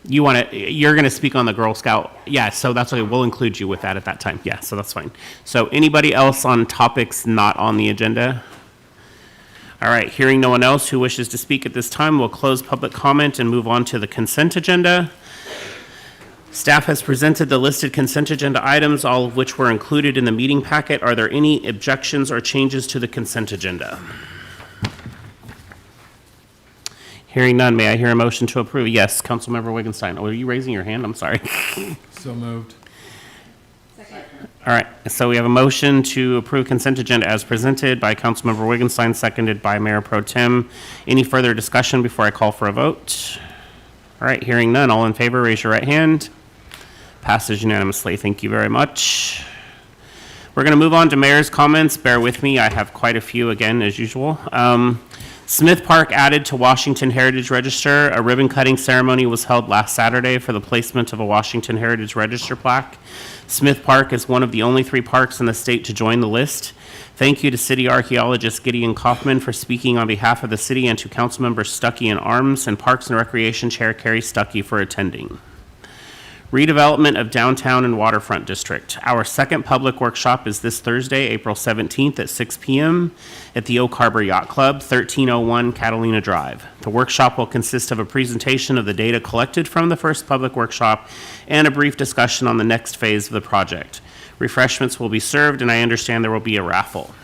Speaker 1: You're going to speak on the Girl Scout? Yeah, so that's okay. We'll include you with that at that time. Yeah, so that's fine. So anybody else on topics not on the agenda? All right, hearing no one else who wishes to speak at this time, we'll close public comment and move on to the consent agenda. Staff has presented the listed consent agenda items, all of which were included in the meeting packet. Are there any objections or changes to the consent agenda? Hearing none, may I hear a motion to approve? Yes, Councilmember Wittgenstein. Oh, are you raising your hand? I'm sorry.
Speaker 13: So moved.
Speaker 1: All right, so we have a motion to approve consent agenda as presented by Councilmember Wittgenstein, seconded by Mayor Pro Tem. Any further discussion before I call for a vote? All right, hearing none, all in favor, raise your right hand. Passes unanimously. Thank you very much. We're going to move on to mayor's comments. Bear with me, I have quite a few again, as usual. Smith Park added to Washington Heritage Register. A ribbon cutting ceremony was held last Saturday for the placement of a Washington Heritage Register plaque. Smith Park is one of the only 3 parks in the state to join the list. Thank you to City Archaeologist Gideon Kaufman for speaking on behalf of the city, and to Councilmembers Stuckey and Arms, and Parks and Recreation Chair Carrie Stuckey for attending. Redevelopment of Downtown and Waterfront District. Our second public workshop is this Thursday, April 17th at 6 p.m. at the Oak Harbor Yacht Club, 1301 Catalina Drive. The workshop will consist of a presentation of the data collected from the first public workshop and a brief discussion on the next phase of the project. Refreshments will be served, and I understand there will be a raffle.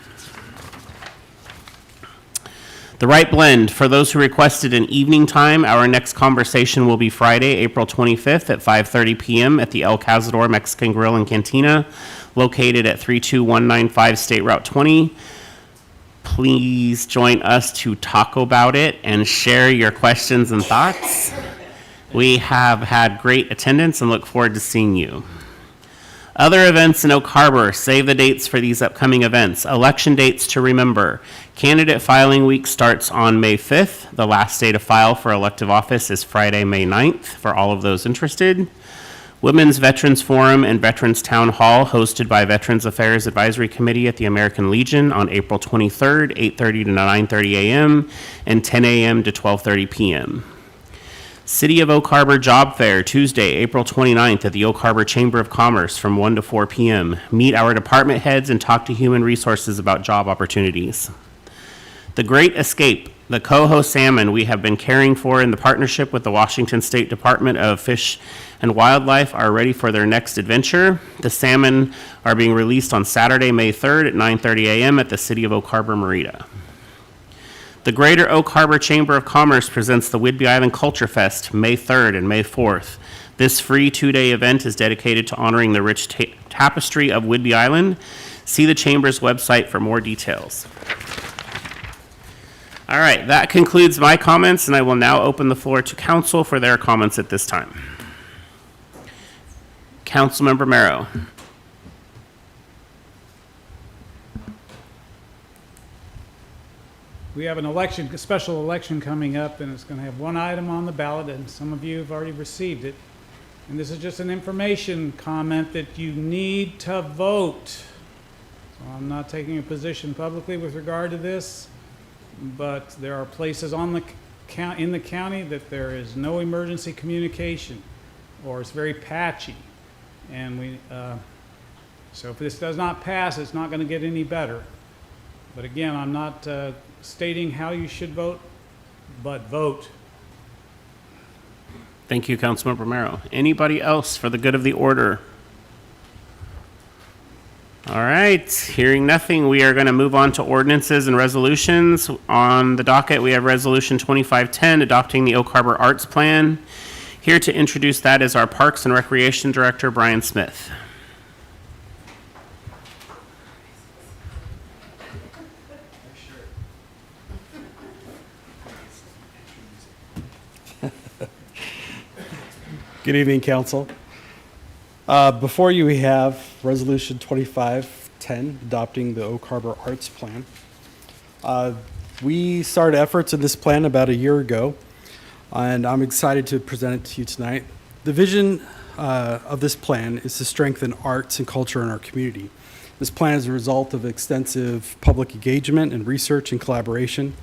Speaker 1: The Wright Blend. For those who requested an evening time, our next conversation will be Friday, April 25th at 5:30 p.m. at the El Cazador Mexican Grill and Cantina, located at 32195 State Route 20. Please join us to talk about it and share your questions and thoughts. We have had great attendance and look forward to seeing you. Other events in Oak Harbor. Save the dates for these upcoming events. Election dates to remember. Candidate filing week starts on May 5th. The last day to file for elective office is Friday, May 9th, for all of those interested. Women's Veterans Forum and Veterans Town Hall hosted by Veterans Affairs Advisory Committee at the American Legion on April 23rd, 8:30 to 9:30 a.m. and 10 a.m. to 12:30 p.m. City of Oak Harbor Job Fair, Tuesday, April 29th at the Oak Harbor Chamber of Commerce from 1 to 4 p.m. Meet our department heads and talk to human resources about job opportunities. The Great Escape, the coho salmon we have been caring for in the partnership with the Washington State Department of Fish and Wildlife are ready for their next adventure. The salmon are being released on Saturday, May 3rd at 9:30 a.m. at the City of Oak Harbor Marina. The Greater Oak Harbor Chamber of Commerce presents the Whidbey Island Culture Fest, May 3rd and May 4th. This free two-day event is dedicated to honoring the rich tapestry of Whidbey Island. See the Chamber's website for more details. All right, that concludes my comments, and I will now open the floor to council for their comments at this time. Councilmember Merrow.
Speaker 3: We have an election, a special election coming up, and it's going to have one item on the ballot, and some of you have already received it. And this is just an information comment that you need to vote. So I'm not taking a position publicly with regard to this, but there are places in the county that there is no emergency communication, or it's very patchy. And so if this does not pass, it's not going to get any better. But again, I'm not stating how you should vote, but vote.
Speaker 1: Thank you, Councilmember Merrow. Anybody else for the good of the order? All right, hearing nothing, we are going to move on to ordinances and resolutions. On the docket, we have Resolution 2510, adopting the Oak Harbor Arts Plan. Here to introduce that is our Parks and Recreation Director, Brian Smith.
Speaker 18: Good evening, Council. Before you, we have Resolution 2510, adopting the Oak Harbor Arts Plan. We started efforts in this plan about a year ago, and I'm excited to present it to you tonight. The vision of this plan is to strengthen arts and culture in our community. This plan is a result of extensive public engagement and research and collaboration,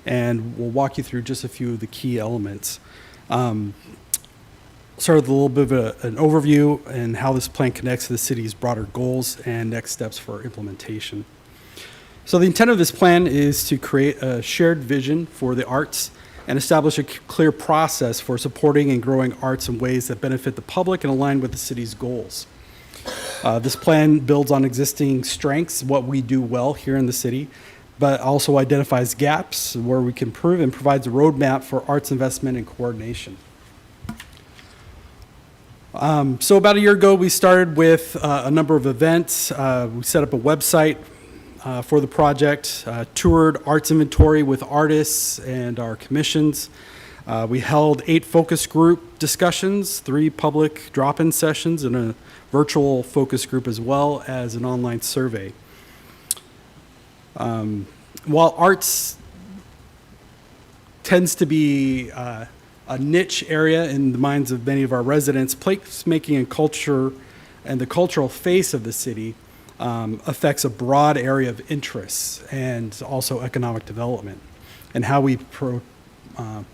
Speaker 18: and we'll walk you through just a few of the key elements. Start with a little bit of an overview and how this plan connects to the city's broader goals and next steps for implementation. So the intent of this plan is to create a shared vision for the arts and establish a clear process for supporting and growing arts in ways that benefit the public and align with the city's goals. This plan builds on existing strengths, what we do well here in the city, but also identifies gaps where we can improve and provides a roadmap for arts investment and coordination. So about a year ago, we started with a number of events. We set up a website for the project, toured arts inventory with artists and our commissions. We held 8 focus group discussions, 3 public drop-in sessions, and a virtual focus group, as well as an online survey. While arts tends to be a niche area in the minds of many of our residents, placemaking and culture and the cultural face of the city affects a broad area of interests and also economic development and how we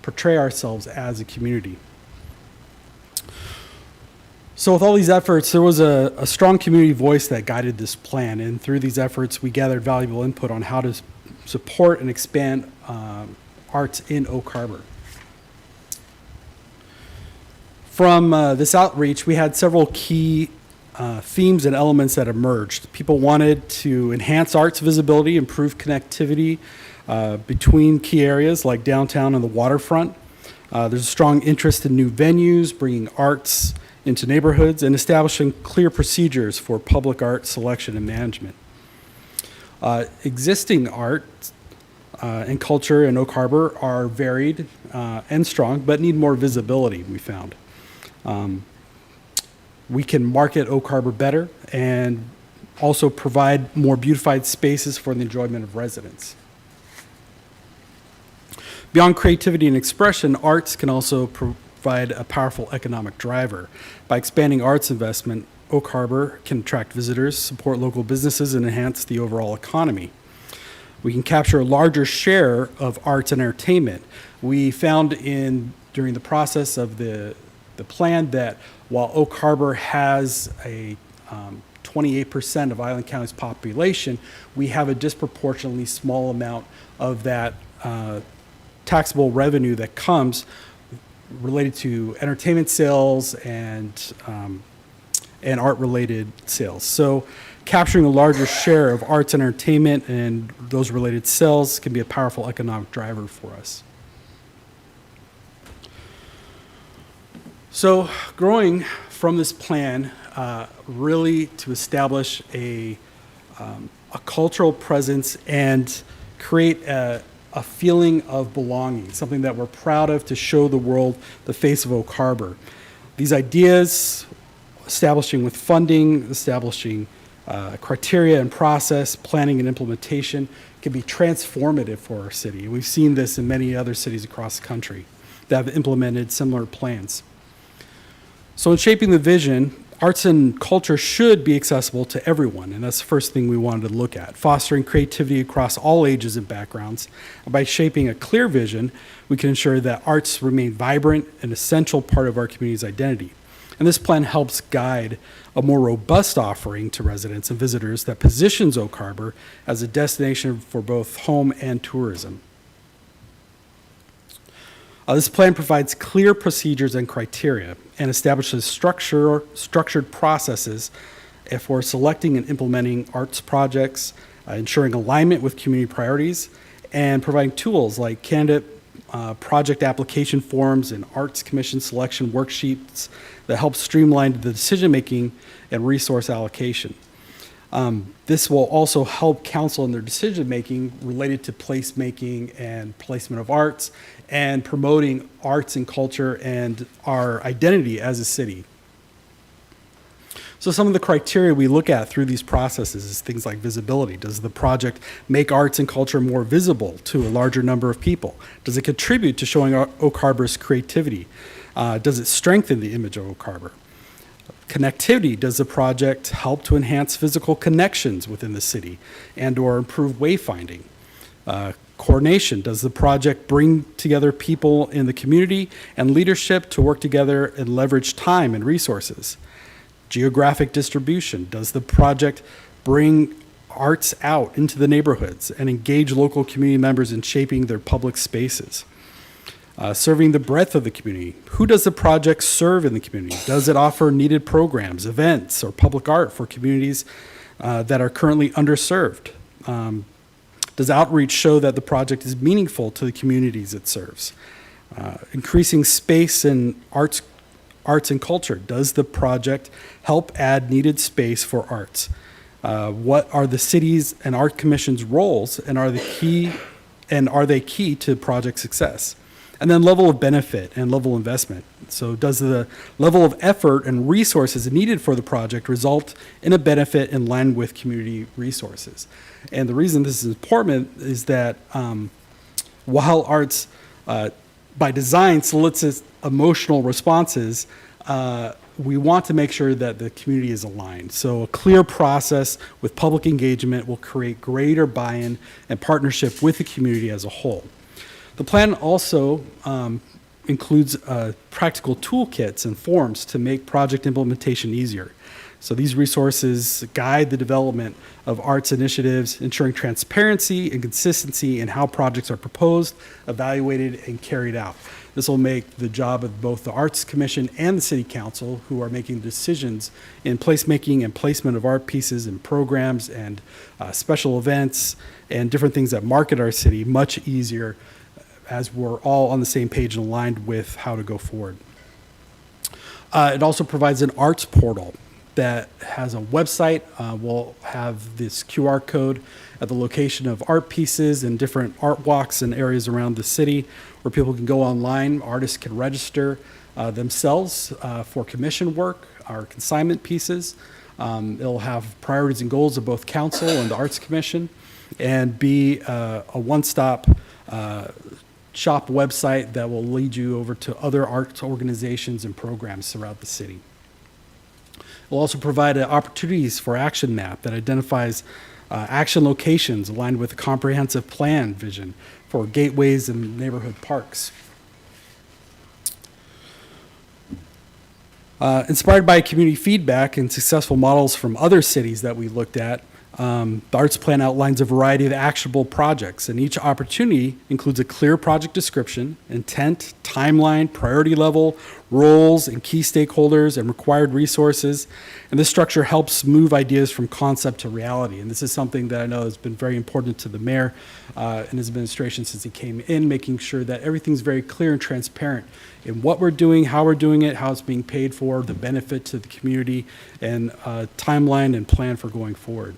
Speaker 18: portray ourselves as a community. So with all these efforts, there was a strong community voice that guided this plan, and through these efforts, we gathered valuable input on how to support and expand arts in Oak Harbor. From this outreach, we had several key themes and elements that emerged. People wanted to enhance arts visibility, improve connectivity between key areas like downtown and the waterfront. There's a strong interest in new venues, bringing arts into neighborhoods, and establishing clear procedures for public art selection and management. Existing art and culture in Oak Harbor are varied and strong, but need more visibility, we found. We can market Oak Harbor better and also provide more beautified spaces for the enjoyment of residents. Beyond creativity and expression, arts can also provide a powerful economic driver. By expanding arts investment, Oak Harbor can attract visitors, support local businesses, and enhance the overall economy. We can capture a larger share of arts and entertainment. We found during the process of the plan that while Oak Harbor has a 28% of Island County's population, we have a disproportionately small amount of that taxable revenue that comes related to entertainment sales and art-related sales. So capturing a larger share of arts and entertainment and those related sales can be a powerful economic driver for us. So growing from this plan, really to establish a cultural presence and create a feeling of belonging, something that we're proud of to show the world the face of Oak Harbor. These ideas, establishing with funding, establishing criteria and process, planning and implementation, can be transformative for our city. We've seen this in many other cities across the country that have implemented similar plans. So in shaping the vision, arts and culture should be accessible to everyone, and that's the first thing we wanted to look at, fostering creativity across all ages and backgrounds. And by shaping a clear vision, we can ensure that arts remain vibrant, an essential part of our community's identity. And this plan helps guide a more robust offering to residents and visitors that positions Oak Harbor as a destination for both home and tourism. This plan provides clear procedures and criteria and establishes structured processes for selecting and implementing arts projects, ensuring alignment with community priorities, and providing tools like candidate project application forms and arts commission selection worksheets that help streamline the decision-making and resource allocation. This will also help council in their decision-making related to placemaking and placement of arts and promoting arts and culture and our identity as a city. So some of the criteria we look at through these processes is things like visibility. Does the project make arts and culture more visible to a larger number of people? Does it contribute to showing Oak Harbor's creativity? Does it strengthen the image of Oak Harbor? Connectivity, does the project help to enhance physical connections within the city and or improve wayfinding? Coordination, does the project bring together people in the community and leadership to work together and leverage time and resources? Geographic distribution, does the project bring arts out into the neighborhoods and engage local community members in shaping their public spaces? Serving the breadth of the community. Who does the project serve in the community? Does it offer needed programs, events, or public art for communities that are currently underserved? Does outreach show that the project is meaningful to the communities it serves? Increasing space in arts and culture. Does the project help add needed space for arts? What are the city's and art commission's roles, and are they key to project success? And then level of benefit and level of investment. So does the level of effort and resources needed for the project result in a benefit in line with community resources? And the reason this is important is that while arts by design solicits emotional responses, we want to make sure that the community is aligned. So a clear process with public engagement will create greater buy-in and partnership with the community as a whole. The plan also includes practical toolkits and forms to make project implementation easier. So these resources guide the development of arts initiatives, ensuring transparency and consistency in how projects are proposed, evaluated, and carried out. This will make the job of both the Arts Commission and the City Council, who are making decisions in placemaking and placement of art pieces and programs and special events and different things that market our city, much easier as we're all on the same page and aligned with how to go forward. It also provides an arts portal that has a website. We'll have this QR code at the location of art pieces and different art walks and areas around the city where people can go online. Artists can register themselves for commission work or consignment pieces. It'll have priorities and goals of both council and the Arts Commission and be a one-stop shop website that will lead you over to other arts organizations and programs throughout the city. We'll also provide opportunities for action map that identifies action locations aligned with a comprehensive plan vision for gateways and neighborhood parks. Inspired by community feedback and successful models from other cities that we looked at, the Arts Plan outlines a variety of actionable projects, and each opportunity includes a clear project description, intent, timeline, priority level, roles, and key stakeholders, and required resources. And this structure helps move ideas from concept to reality. And this is something that I know has been very important to the mayor and his administration since he came in, making sure that everything's very clear and transparent in what we're doing, how we're doing it, how it's being paid for, the benefit to the community, and timeline and plan for going forward.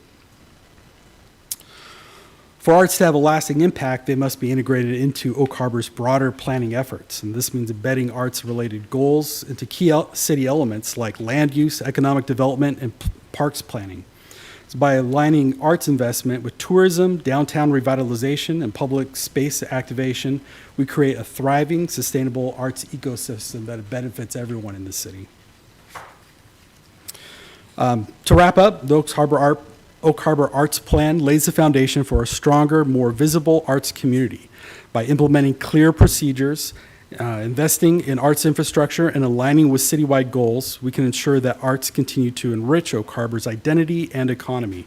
Speaker 18: For arts to have a lasting impact, they must be integrated into Oak Harbor's broader planning efforts. And this means embedding arts-related goals into key city elements like land use, economic development, and parks planning. So by aligning arts investment with tourism, downtown revitalization, and public space activation, we create a thriving, sustainable arts ecosystem that benefits everyone in the city. To wrap up, the Oak Harbor Arts Plan lays the foundation for a stronger, more visible arts community. By implementing clear procedures, investing in arts infrastructure, and aligning with citywide goals, we can ensure that arts continue to enrich Oak Harbor's identity and economy.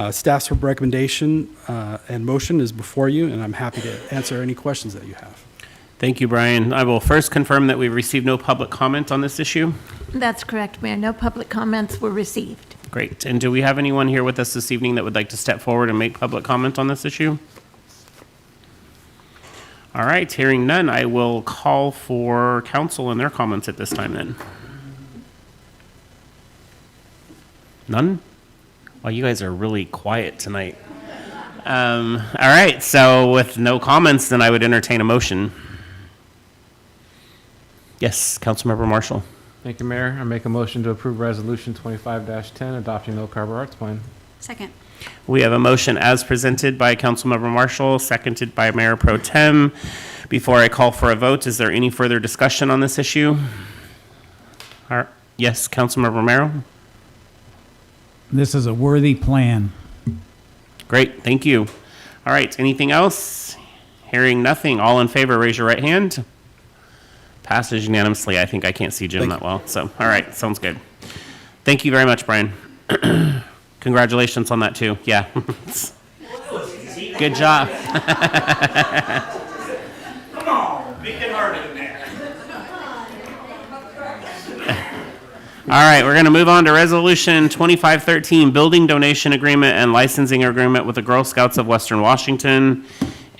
Speaker 18: Staff's recommendation and motion is before you, and I'm happy to answer any questions that you have.
Speaker 1: Thank you, Brian. I will first confirm that we've received no public comment on this issue.
Speaker 15: That's correct, Mayor. No public comments were received.
Speaker 1: Great. And do we have anyone here with us this evening that would like to step forward and make public comment on this issue? All right, hearing none, I will call for council and their comments at this time then. None? Well, you guys are really quiet tonight. All right, so with no comments, then I would entertain a motion. Yes, Councilmember Marshall.
Speaker 13: Thank you, Mayor. I make a motion to approve Resolution 25-10, adopting the Oak Harbor Arts Plan.
Speaker 7: Second.
Speaker 1: We have a motion as presented by Councilmember Marshall, seconded by Mayor Pro Tem. Before I call for a vote, is there any further discussion on this issue? Yes, Councilmember Romero?
Speaker 19: This is a worthy plan.
Speaker 1: Great, thank you. All right, anything else? Hearing nothing, all in favor, raise your right hand. Passes unanimously. I think I can't see Jim that well, so, all right, sounds good. Thank you very much, Brian. Congratulations on that, too. Yeah. Good job.
Speaker 3: Come on, make it harder than that.
Speaker 1: All right, we're going to move on to Resolution 2513, Building Donation Agreement and Licensing Agreement with the Girl Scouts of Western Washington.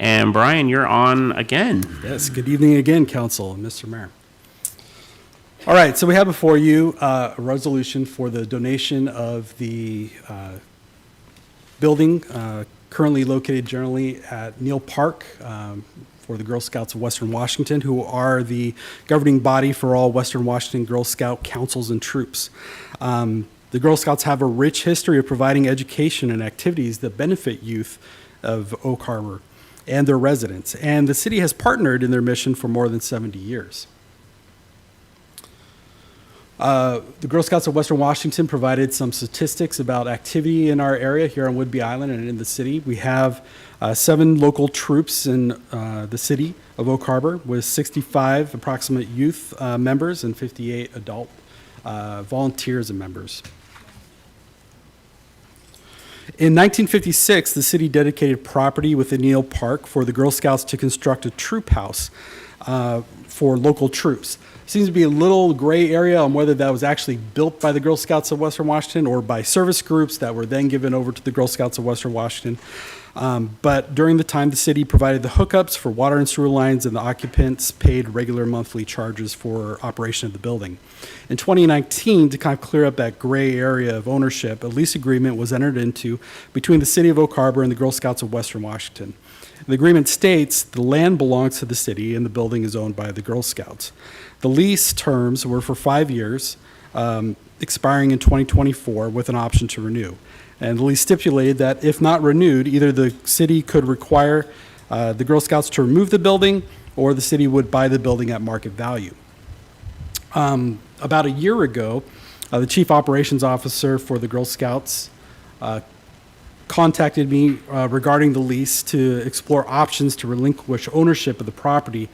Speaker 1: And Brian, you're on again.
Speaker 18: Yes, good evening again, Council and Mr. Mayor. All right, so we have before you a resolution for the donation of the building currently located generally at Neal Park for the Girl Scouts of Western Washington, who are the governing body for all Western Washington Girl Scout councils and troops. The Girl Scouts have a rich history of providing education and activities that benefit youth of Oak Harbor and their residents, and the city has partnered in their mission for more than 70 years. The Girl Scouts of Western Washington provided some statistics about activity in our area here on Whidbey Island and in the city. We have 7 local troops in the city of Oak Harbor with 65 approximate youth members and 58 adult volunteers and members. In 1956, the city dedicated property within Neal Park for the Girl Scouts to construct a troop house for local troops. Seems to be a little gray area on whether that was actually built by the Girl Scouts of Western Washington or by service groups that were then given over to the Girl Scouts of Western Washington. But during the time, the city provided the hookups for water and sewer lines, and the occupants paid regular monthly charges for operation of the building. In 2019, to kind of clear up that gray area of ownership, a lease agreement was entered into between the city of Oak Harbor and the Girl Scouts of Western Washington. The agreement states the land belongs to the city and the building is owned by the Girl Scouts. The lease terms were for 5 years, expiring in 2024 with an option to renew. And the lease stipulated that if not renewed, either the city could require the Girl Scouts to remove the building, or the city would buy the building at market value. About a year ago, the chief operations officer for the Girl Scouts contacted me regarding the lease to explore options to relinquish ownership of the property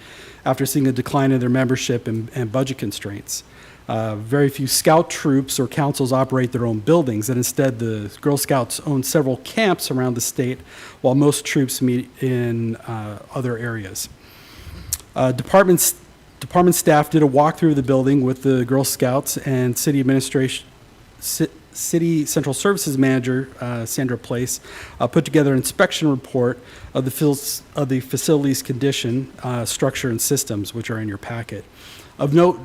Speaker 18: after seeing a decline in their membership and budget constraints. Very few scout troops or councils operate their own buildings, and instead the Girl Scouts own several camps around the state, while most troops meet in other areas. Department staff did a walkthrough of the building with the Girl Scouts, and city administration, City Central Services Manager, Sandra Place, put together an inspection report of the facility's condition, structure, and systems, which are in your packet. Of note,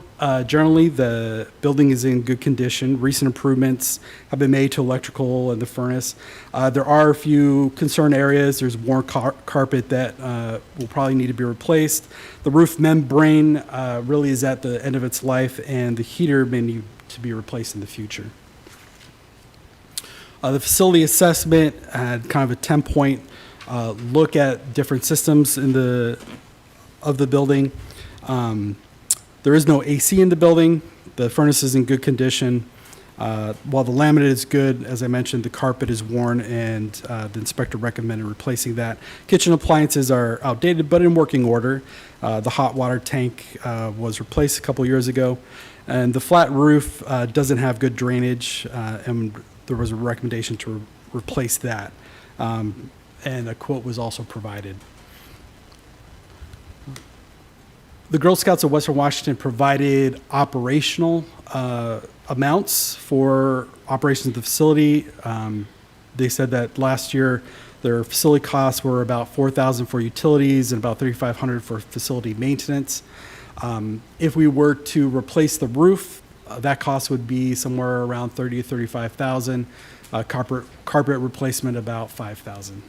Speaker 18: generally, the building is in good condition. Recent improvements have been made to electrical and the furnace. There are a few concern areas. There's worn carpet that will probably need to be replaced. The roof membrane really is at the end of its life, and the heater may need to be replaced in the future. The facility assessment had kind of a 10-point look at different systems of the building. There is no AC in the building. The furnace is in good condition. While the laminate is good, as I mentioned, the carpet is worn, and the inspector recommended replacing that. Kitchen appliances are outdated but in working order. The hot water tank was replaced a couple years ago, and the flat roof doesn't have good drainage, and there was a recommendation to replace that, and a quote was also provided. The Girl Scouts of Western Washington provided operational amounts for operations of the facility. They said that last year their facility costs were about $4,000 for utilities and about $3,500 for facility maintenance. If we were to replace the roof, that cost would be somewhere around $30,000 to $35,000. Carpet replacement about $5,000.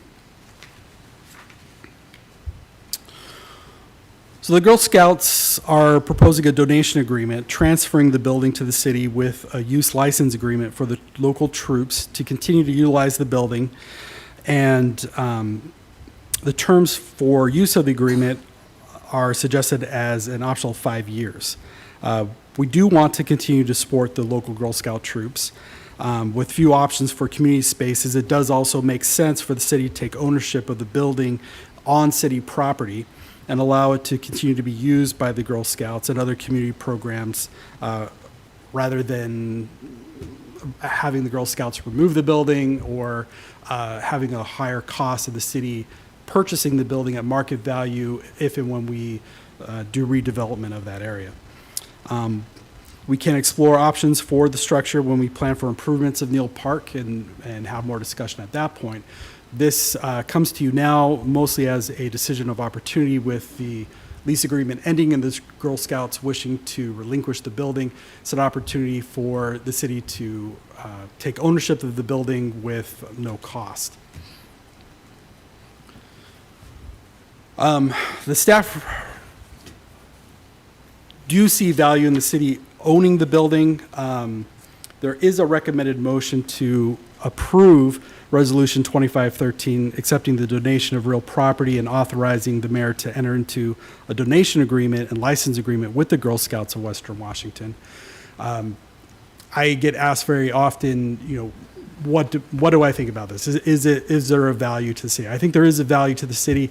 Speaker 18: So the Girl Scouts are proposing a donation agreement, transferring the building to the city with a use license agreement for the local troops to continue to utilize the building. And the terms for use of the agreement are suggested as an optional 5 years. We do want to continue to support the local Girl Scout troops. With few options for community spaces, it does also make sense for the city to take ownership of the building on city property and allow it to continue to be used by the Girl Scouts and other community programs, rather than having the Girl Scouts remove the building or having a higher cost of the city purchasing the building at market value if and when we do redevelopment of that area. We can explore options for the structure when we plan for improvements of Neal Park and have more discussion at that point. This comes to you now mostly as a decision of opportunity with the lease agreement ending and the Girl Scouts wishing to relinquish the building. It's an opportunity for the city to take ownership of the building with no cost. The staff do see value in the city owning the building. There is a recommended motion to approve Resolution 2513, accepting the donation of real property and authorizing the mayor to enter into a donation agreement and license agreement with the Girl Scouts of Western Washington. I get asked very often, what do I think about this? Is there a value to the city? I think there is a value to the city.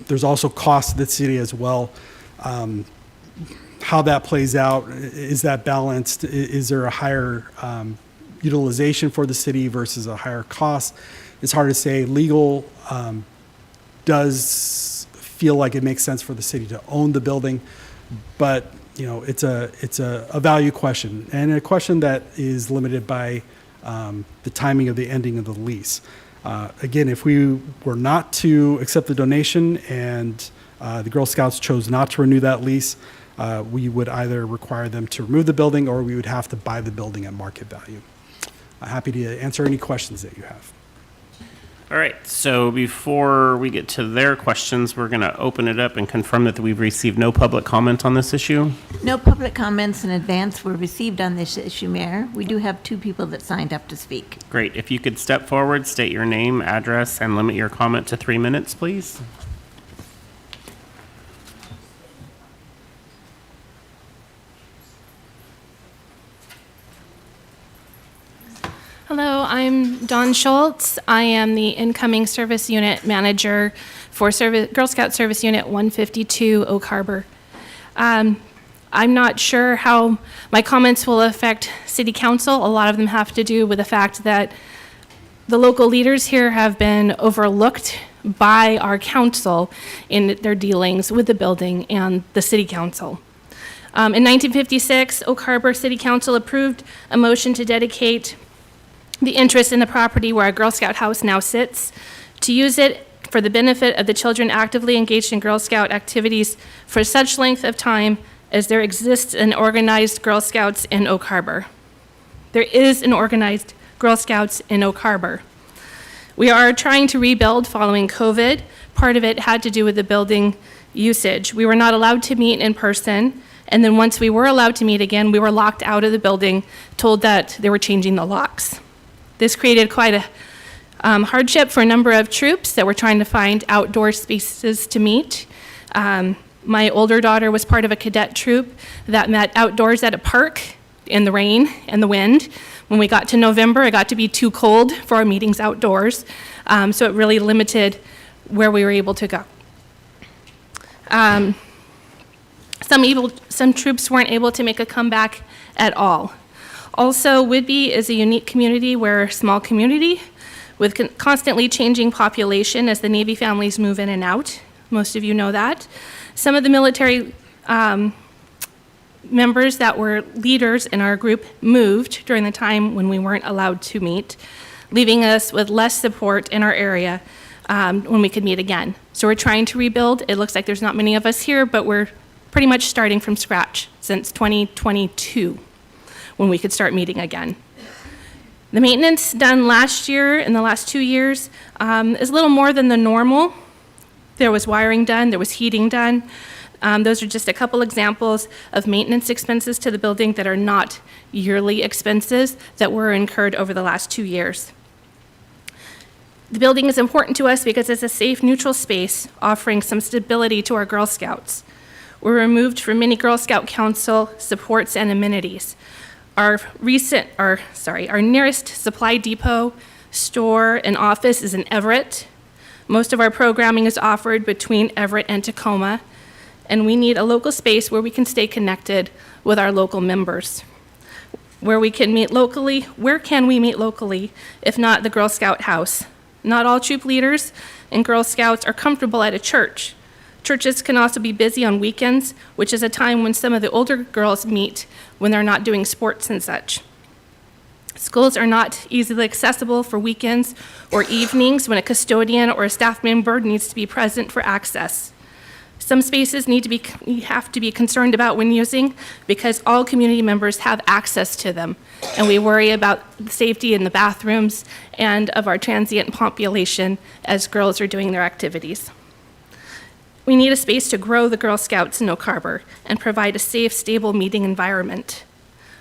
Speaker 18: There's also cost to the city as well. How that plays out, is that balanced? Is there a higher utilization for the city versus a higher cost? It's hard to say. Legal does feel like it makes sense for the city to own the building, but it's a value question, and a question that is limited by the timing of the ending of the lease. Again, if we were not to accept the donation and the Girl Scouts chose not to renew that lease, we would either require them to remove the building or we would have to buy the building at market value. I'm happy to answer any questions that you have.
Speaker 1: All right, so before we get to their questions, we're going to open it up and confirm that we've received no public comment on this issue.
Speaker 15: No public comments in advance were received on this issue, Mayor. We do have 2 people that signed up to speak.
Speaker 1: Great. If you could step forward, state your name, address, and limit your comment to 3 minutes, please.
Speaker 20: Hello, I'm Dawn Schultz. I am the incoming service unit manager for Girl Scout Service Unit 152 Oak Harbor. I'm not sure how my comments will affect City Council. A lot of them have to do with the fact that the local leaders here have been overlooked by our council in their dealings with the building and the City Council. In 1956, Oak Harbor City Council approved a motion to dedicate the interest in the property where our Girl Scout house now sits, to use it for the benefit of the children actively engaged in Girl Scout activities for such length of time as there exists an organized Girl Scouts in Oak Harbor. There is an organized Girl Scouts in Oak Harbor. We are trying to rebuild following COVID. Part of it had to do with the building usage. We were not allowed to meet in person, and then once we were allowed to meet again, we were locked out of the building, told that they were changing the locks. This created quite a hardship for a number of troops that were trying to find outdoor spaces to meet. My older daughter was part of a cadet troop that met outdoors at a park in the rain and the wind. When we got to November, it got to be too cold for our meetings outdoors, so it really limited where we were able to go. Some troops weren't able to make a comeback at all. Also, Whidbey is a unique community. We're a small community with constantly changing population as the Navy families move in and out. Most of you know that. Some of the military members that were leaders in our group moved during the time when we weren't allowed to meet, leaving us with less support in our area when we could meet again. So we're trying to rebuild. It looks like there's not many of us here, but we're pretty much starting from scratch since 2022. When we could start meeting again. The maintenance done last year, in the last 2 years, is a little more than the normal. There was wiring done, there was heating done. Those are just a couple examples of maintenance expenses to the building that are not yearly expenses that were incurred over the last 2 years. The building is important to us because it's a safe, neutral space offering some stability to our Girl Scouts. We're removed from many Girl Scout Council supports and amenities. Our nearest supply depot, store, and office is in Everett. Most of our programming is offered between Everett and Tacoma, and we need a local space where we can stay connected with our local members. Where can we meet locally if not the Girl Scout house? Not all troop leaders and Girl Scouts are comfortable at a church. Churches can also be busy on weekends, which is a time when some of the older girls meet when they're not doing sports and such. Schools are not easily accessible for weekends or evenings when a custodian or a staff member needs to be present for access. Some spaces we have to be concerned about when using because all community members have access to them, and we worry about the safety in the bathrooms and of our transient population as girls are doing their activities. We need a space to grow the Girl Scouts in Oak Harbor and provide a safe, stable meeting environment.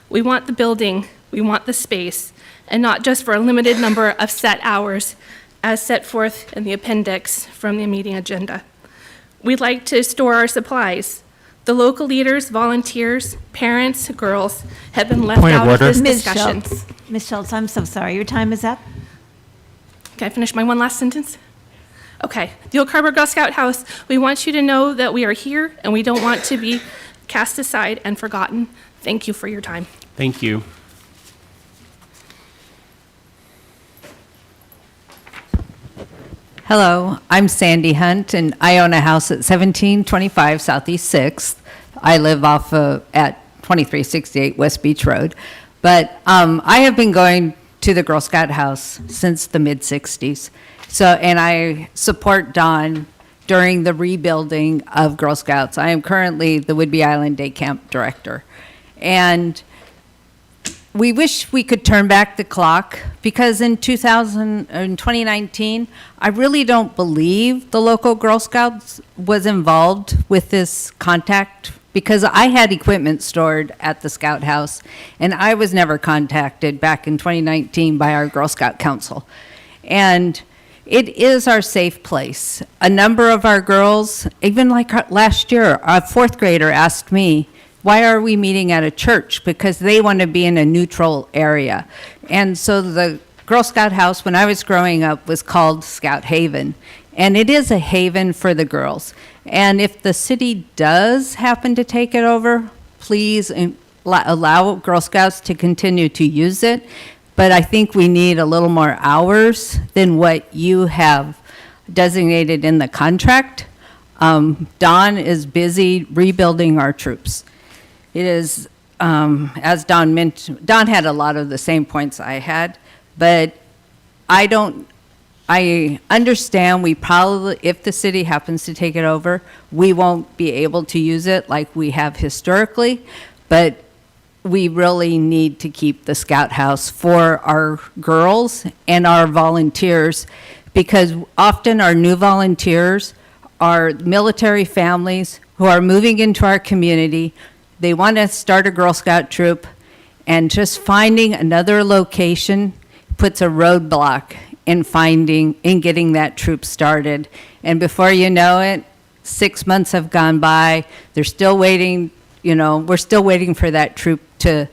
Speaker 20: We want the building, we want the space, and not just for a limited number of set hours as set forth in the appendix from the meeting agenda. We'd like to store our supplies. The local leaders, volunteers, parents, girls have been left out of this discussion.
Speaker 15: Ms. Schultz, I'm so sorry. Your time is up.
Speaker 20: Can I finish my one last sentence? Okay, the Oak Harbor Girl Scout House, we want you to know that we are here and we don't want to be cast aside and forgotten. Thank you for your time.
Speaker 1: Thank you.
Speaker 21: Hello, I'm Sandy Hunt, and I own a house at 1725 Southeast 6th. I live off at 2368 West Beach Road. But I have been going to the Girl Scout house since the mid-'60s. And I support Dawn during the rebuilding of Girl Scouts. I am currently the Whidbey Island Day Camp Director. And we wish we could turn back the clock because in 2019, I really don't believe the local Girl Scouts was involved with this contact because I had equipment stored at the Scout House and I was never contacted back in 2019 by our Girl Scout Council. And it is our safe place. A number of our girls, even like last year, a fourth grader asked me, why are we meeting at a church? Because they want to be in a neutral area. And so the Girl Scout house, when I was growing up, was called Scout Haven. And it is a haven for the girls. And if the city does happen to take it over, please allow Girl Scouts to continue to use it. But I think we need a little more hours than what you have designated in the contract. Don is busy rebuilding our troops. It is, as Don mentioned, Don had a lot of the same points I had, but I understand we probably, if the city happens to take it over, we won't be able to use it like we have historically, but we really need to keep the Scout House for our girls and our volunteers, because often our new volunteers are military families who are moving into our community. They want to start a Girl Scout troop, and just finding another location puts a roadblock in getting that troop started. And before you know it, 6 months have gone by. They're still waiting, we're still waiting for that troop to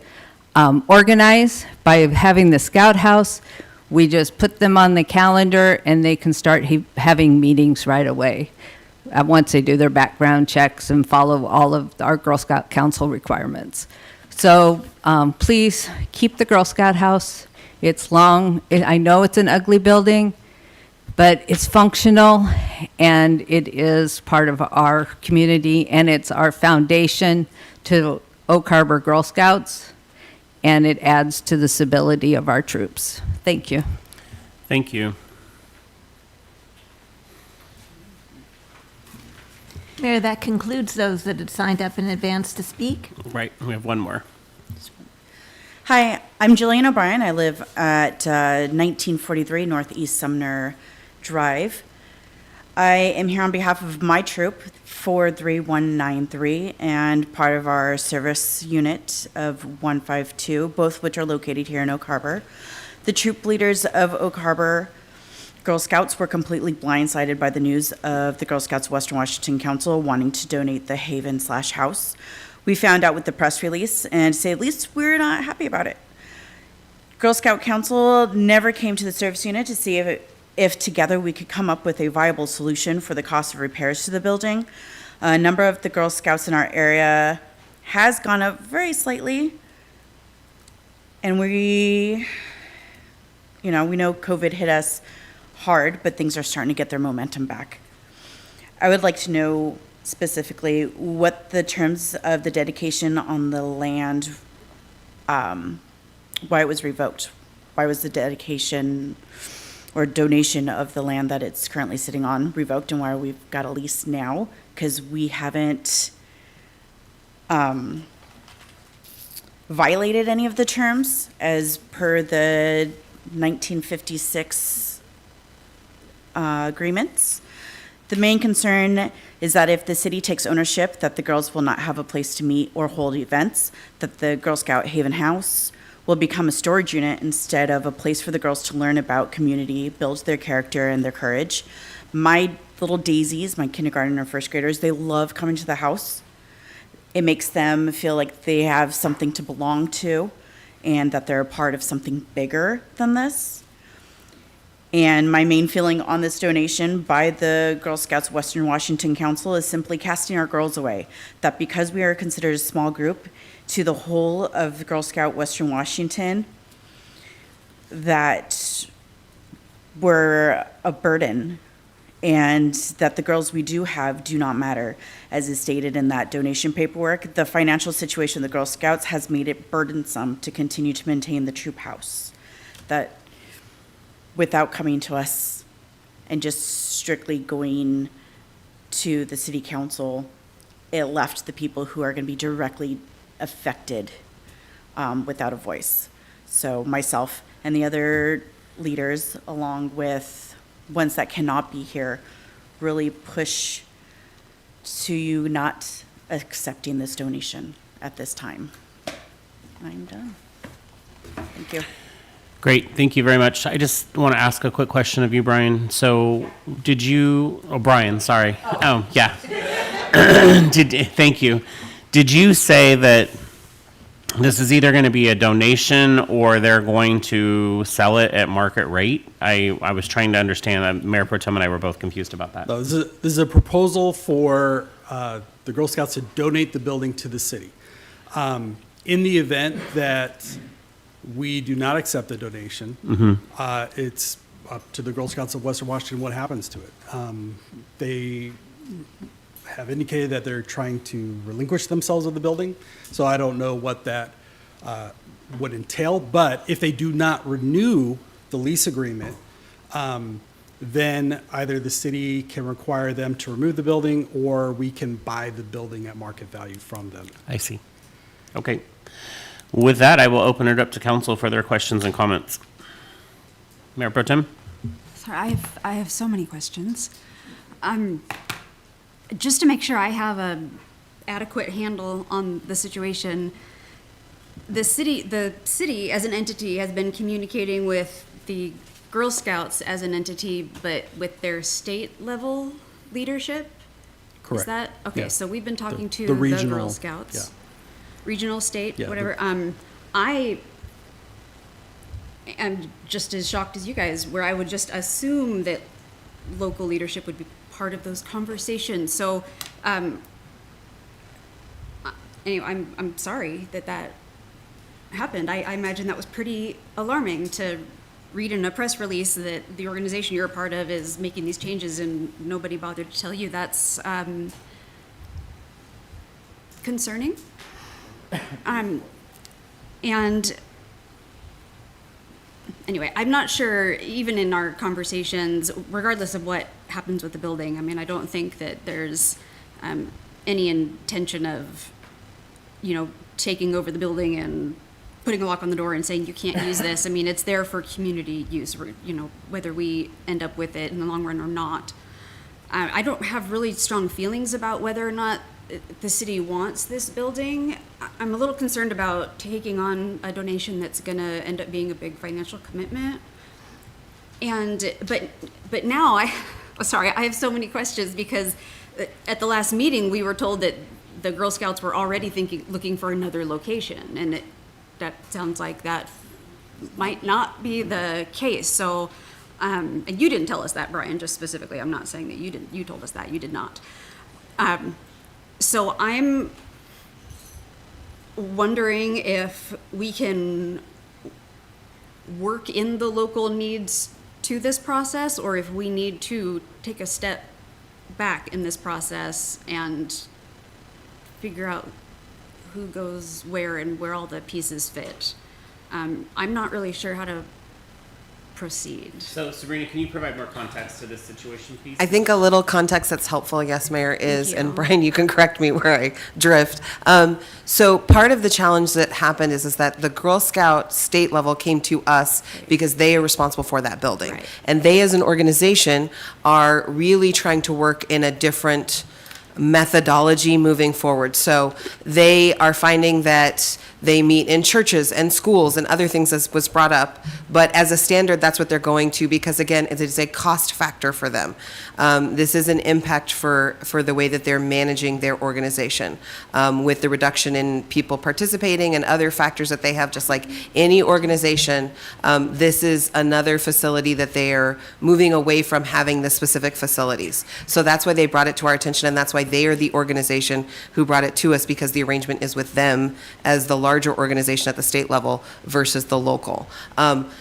Speaker 21: organize. By having the Scout House, we just put them on the calendar and they can start having meetings right away once they do their background checks and follow all of our Girl Scout Council requirements. So please keep the Girl Scout House. It's long. I know it's an ugly building, but it's functional and it is part of our community, and it's our foundation to Oak Harbor Girl Scouts, and it adds to the stability of our troops. Thank you.
Speaker 1: Thank you.
Speaker 15: Mayor, that concludes those that had signed up in advance to speak.
Speaker 1: Right, we have one more.
Speaker 2: Hi, I'm Jillian O'Brien. I live at 1943 Northeast Sumner Drive. I am here on behalf of my troop, 43193, and part of our service unit of 152, both which are located here in Oak Harbor. The troop leaders of Oak Harbor Girl Scouts were completely blindsided by the news of the Girl Scouts Western Washington Council wanting to donate the Haven/house. We found out with the press release, and to say at least we're not happy about it. Girl Scout Council never came to the service unit to see if together we could come up with a viable solution for the cost of repairs to the building. A number of the Girl Scouts in our area has gone up very slightly, and we know COVID hit us hard, but things are starting to get their momentum back. I would like to know specifically what the terms of the dedication on the land, why it was revoked. Why was the dedication or donation of the land that it's currently sitting on revoked, and why we've got a lease now? Because we haven't violated any of the terms as per the 1956 agreements. The main concern is that if the city takes ownership, that the girls will not have a place to meet or hold events, that the Girl Scout Haven House will become a storage unit instead of a place for the girls to learn about community, build their character and their courage. My little daisies, my kindergarten or first graders, they love coming to the house. It makes them feel like they have something to belong to and that they're a part of something bigger than this. And my main feeling on this donation by the Girl Scouts Western Washington Council is simply casting our girls away. That because we are considered a small group to the whole of the Girl Scout Western Washington, that we're a burden, and that the girls we do have do not matter. As is stated in that donation paperwork, the financial situation of the Girl Scouts has made it burdensome to continue to maintain the troop house. That without coming to us and just strictly going to the city council, it left the people who are going to be directly affected without a voice. So myself and the other leaders, along with ones that cannot be here, really push to you not accepting this donation at this time. I'm done. Thank you.
Speaker 1: Great, thank you very much. I just want to ask a quick question of you, Brian. So Brian, sorry. Oh, yeah. Thank you. Did you say that this is either going to be a donation or they're going to sell it at market rate? I was trying to understand that. Mayor Pro Tem and I were both confused about that.
Speaker 18: No, this is a proposal for the Girl Scouts to donate the building to the city. In the event that we do not accept the donation, it's up to the Girl Scouts of Western Washington what happens to it. They have indicated that they're trying to relinquish themselves of the building, so I don't know what that would entail. But if they do not renew the lease agreement, then either the city can require them to remove the building, or we can buy the building at market value from them.
Speaker 1: I see. Okay. With that, I will open it up to council for their questions and comments. Mayor Pro Tem?
Speaker 7: Sorry, I have so many questions. Just to make sure I have a adequate handle on the situation, the city as an entity has been communicating with the Girl Scouts as an entity, but with their state level leadership?
Speaker 18: Correct.
Speaker 7: Is that, okay,
Speaker 18: Yeah.
Speaker 7: so we've been talking to
Speaker 18: the
Speaker 7: the
Speaker 18: regional,
Speaker 7: Girl Scouts.
Speaker 18: yeah.
Speaker 7: Regional, state,
Speaker 18: Yeah,
Speaker 7: whatever. I am just as shocked as you guys, where I would just assume that local leadership would be part of those conversations. So, anyway, I'm sorry that happened. I imagine that was pretty alarming to read in a press release that the organization you're a part of is making these changes and nobody bothered to tell you. That's concerning. And anyway, I'm not sure, even in our conversations, regardless of what happens with the building, I mean, I don't think that there's any intention of, taking over the building and putting a lock on the door and saying you can't use this. I mean, it's there for community use, whether we end up with it in the long run or not. I don't have really strong feelings about whether or not the city wants this building. I'm a little concerned about taking on a donation that's going to end up being a big financial commitment. But now I have so many questions, because at the last meeting we were told that the Girl Scouts were already looking for another location, and that sounds like that might not be the case. So, and you didn't tell us that, Brian, just specifically. I'm not saying that you didn't. You told us that. You did not. So I'm wondering if we can work in the local needs to this process, or if we need to take a step back in this process and figure out who goes where and where all the pieces fit. I'm not really sure how to proceed.
Speaker 1: So, Sabrina, can you provide more context to this situation, please?
Speaker 6: I think a little context that's helpful, yes, Mayor, is,
Speaker 7: you.
Speaker 6: and Brian, you can correct me where I drift. So part of the challenge that happened is that the Girl Scout state level came to us because they are responsible for that building.
Speaker 7: Right.
Speaker 6: And they, as an organization, are really trying to work in a different methodology moving forward. So they are finding that they meet in churches and schools and other things, as was brought up. But as a standard, that's what they're going to, because again, it is a cost factor for them. This is an impact for the way that they're managing their organization, with the reduction in people participating and other factors that they have, just like any organization. This is another facility that they are moving away from having the specific facilities. So that's why they brought it to our attention, and that's why they are the organization who brought it to us, because the arrangement is with them as the larger organization at the state level versus the local.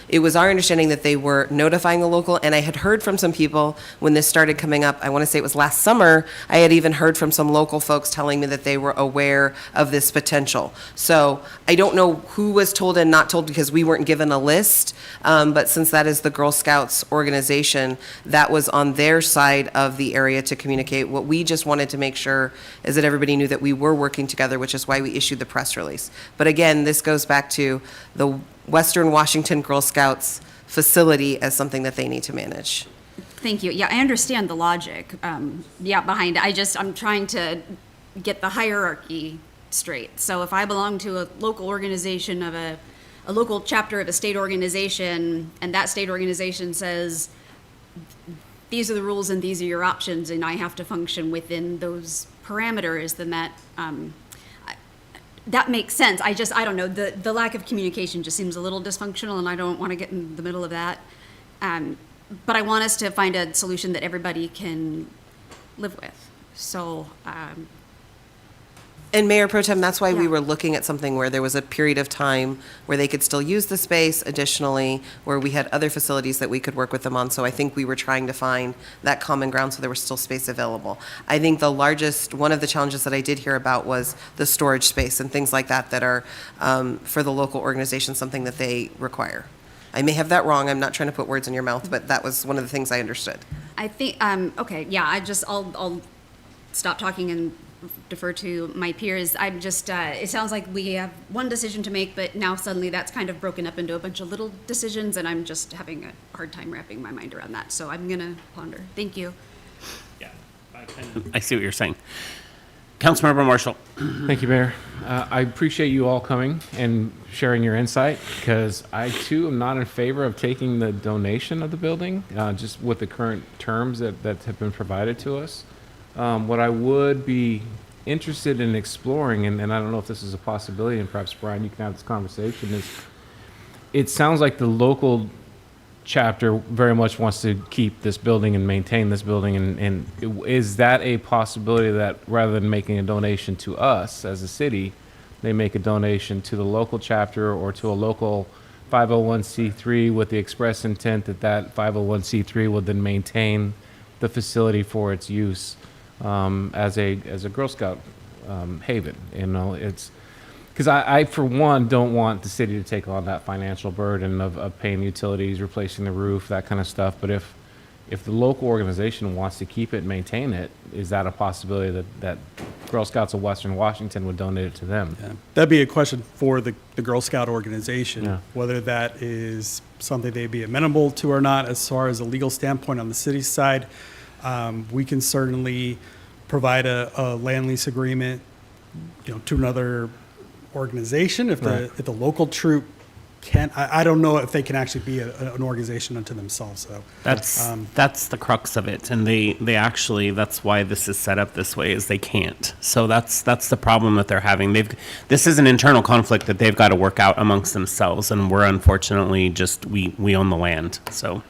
Speaker 6: It was our understanding that they were notifying the local, and I had heard from some people when this started coming up, I want to say it was last summer, I had even heard from some local folks telling me that they were aware of this potential. So I don't know who was told and not told, because we weren't given a list, but since that is the Girl Scouts organization, that was on their side of the area to communicate. What we just wanted to make sure is that everybody knew that we were working together, which is why we issued the press release. But again, this goes back to the Western Washington Girl Scouts facility as something that they need to manage.
Speaker 7: Thank you. Yeah, I understand the logic, behind it. I'm trying to get the hierarchy straight. So if I belong to a local organization of a local chapter of a state organization, and that state organization says, these are the rules and these are your options, and I have to function within those parameters, then that, that makes sense. I don't know, the lack of communication just seems a little dysfunctional, and I don't want to get in the middle of that. But I want us to find a solution that everybody can live with. So,
Speaker 6: And Mayor Pro Tem, that's why we
Speaker 7: Yeah.
Speaker 6: were looking at something where there was a period of time where they could still use the space additionally, where we had other facilities that we could work with them on. So I think we were trying to find that common ground so there was still space available. I think one of the challenges that I did hear about was the storage space and things like that that are, for the local organization, something that they require. I may have that wrong. I'm not trying to put words in your mouth, but that was one of the things I understood.
Speaker 7: I think, okay, yeah, I'll stop talking and defer to my peers. I'm just, it sounds like we have one decision to make, but now suddenly that's kind of broken up into a bunch of little decisions, and I'm just having a hard time wrapping my mind around that. So I'm gonna ponder. Thank you.
Speaker 1: Yeah, I see what you're saying. Councilmember Marshall.
Speaker 13: Thank you, Mayor. I appreciate you all coming and sharing your insight, because I too am not in favor of taking the donation of the building, just with the current terms that have been provided to us. What I would be interested in exploring, and I don't know if this is a possibility, and perhaps Brian, you can have this conversation, is it sounds like the local chapter very much wants to keep this building and maintain this building, and is that a possibility that rather than making a donation to us as a city, they make a donation to the local chapter or to a local 501c3 with the express intent that that 501c3 will then maintain the facility for its use as a Girl Scout haven. You know, it's because I for one don't want the city to take on that financial burden of paying utilities, replacing the roof, that kind of stuff. But if the local organization wants to keep it and maintain it, is that a possibility that Girl Scouts of Western Washington would donate it to them?
Speaker 18: Yeah. That'd be a question for the Girl Scout organization,
Speaker 13: Yeah.
Speaker 18: whether that is something they'd be amenable to or not. As far as a legal standpoint on the city's side, we can certainly provide a land lease agreement, to another organization if the local troop can't. I don't know if they can actually be an organization unto themselves. So
Speaker 1: That's the crux of it, and they actually, that's why this is set up this way, is they can't. So that's the problem that they're having. This is an internal conflict that they've got to work out amongst themselves, and we're unfortunately just we own the land.
Speaker 13: So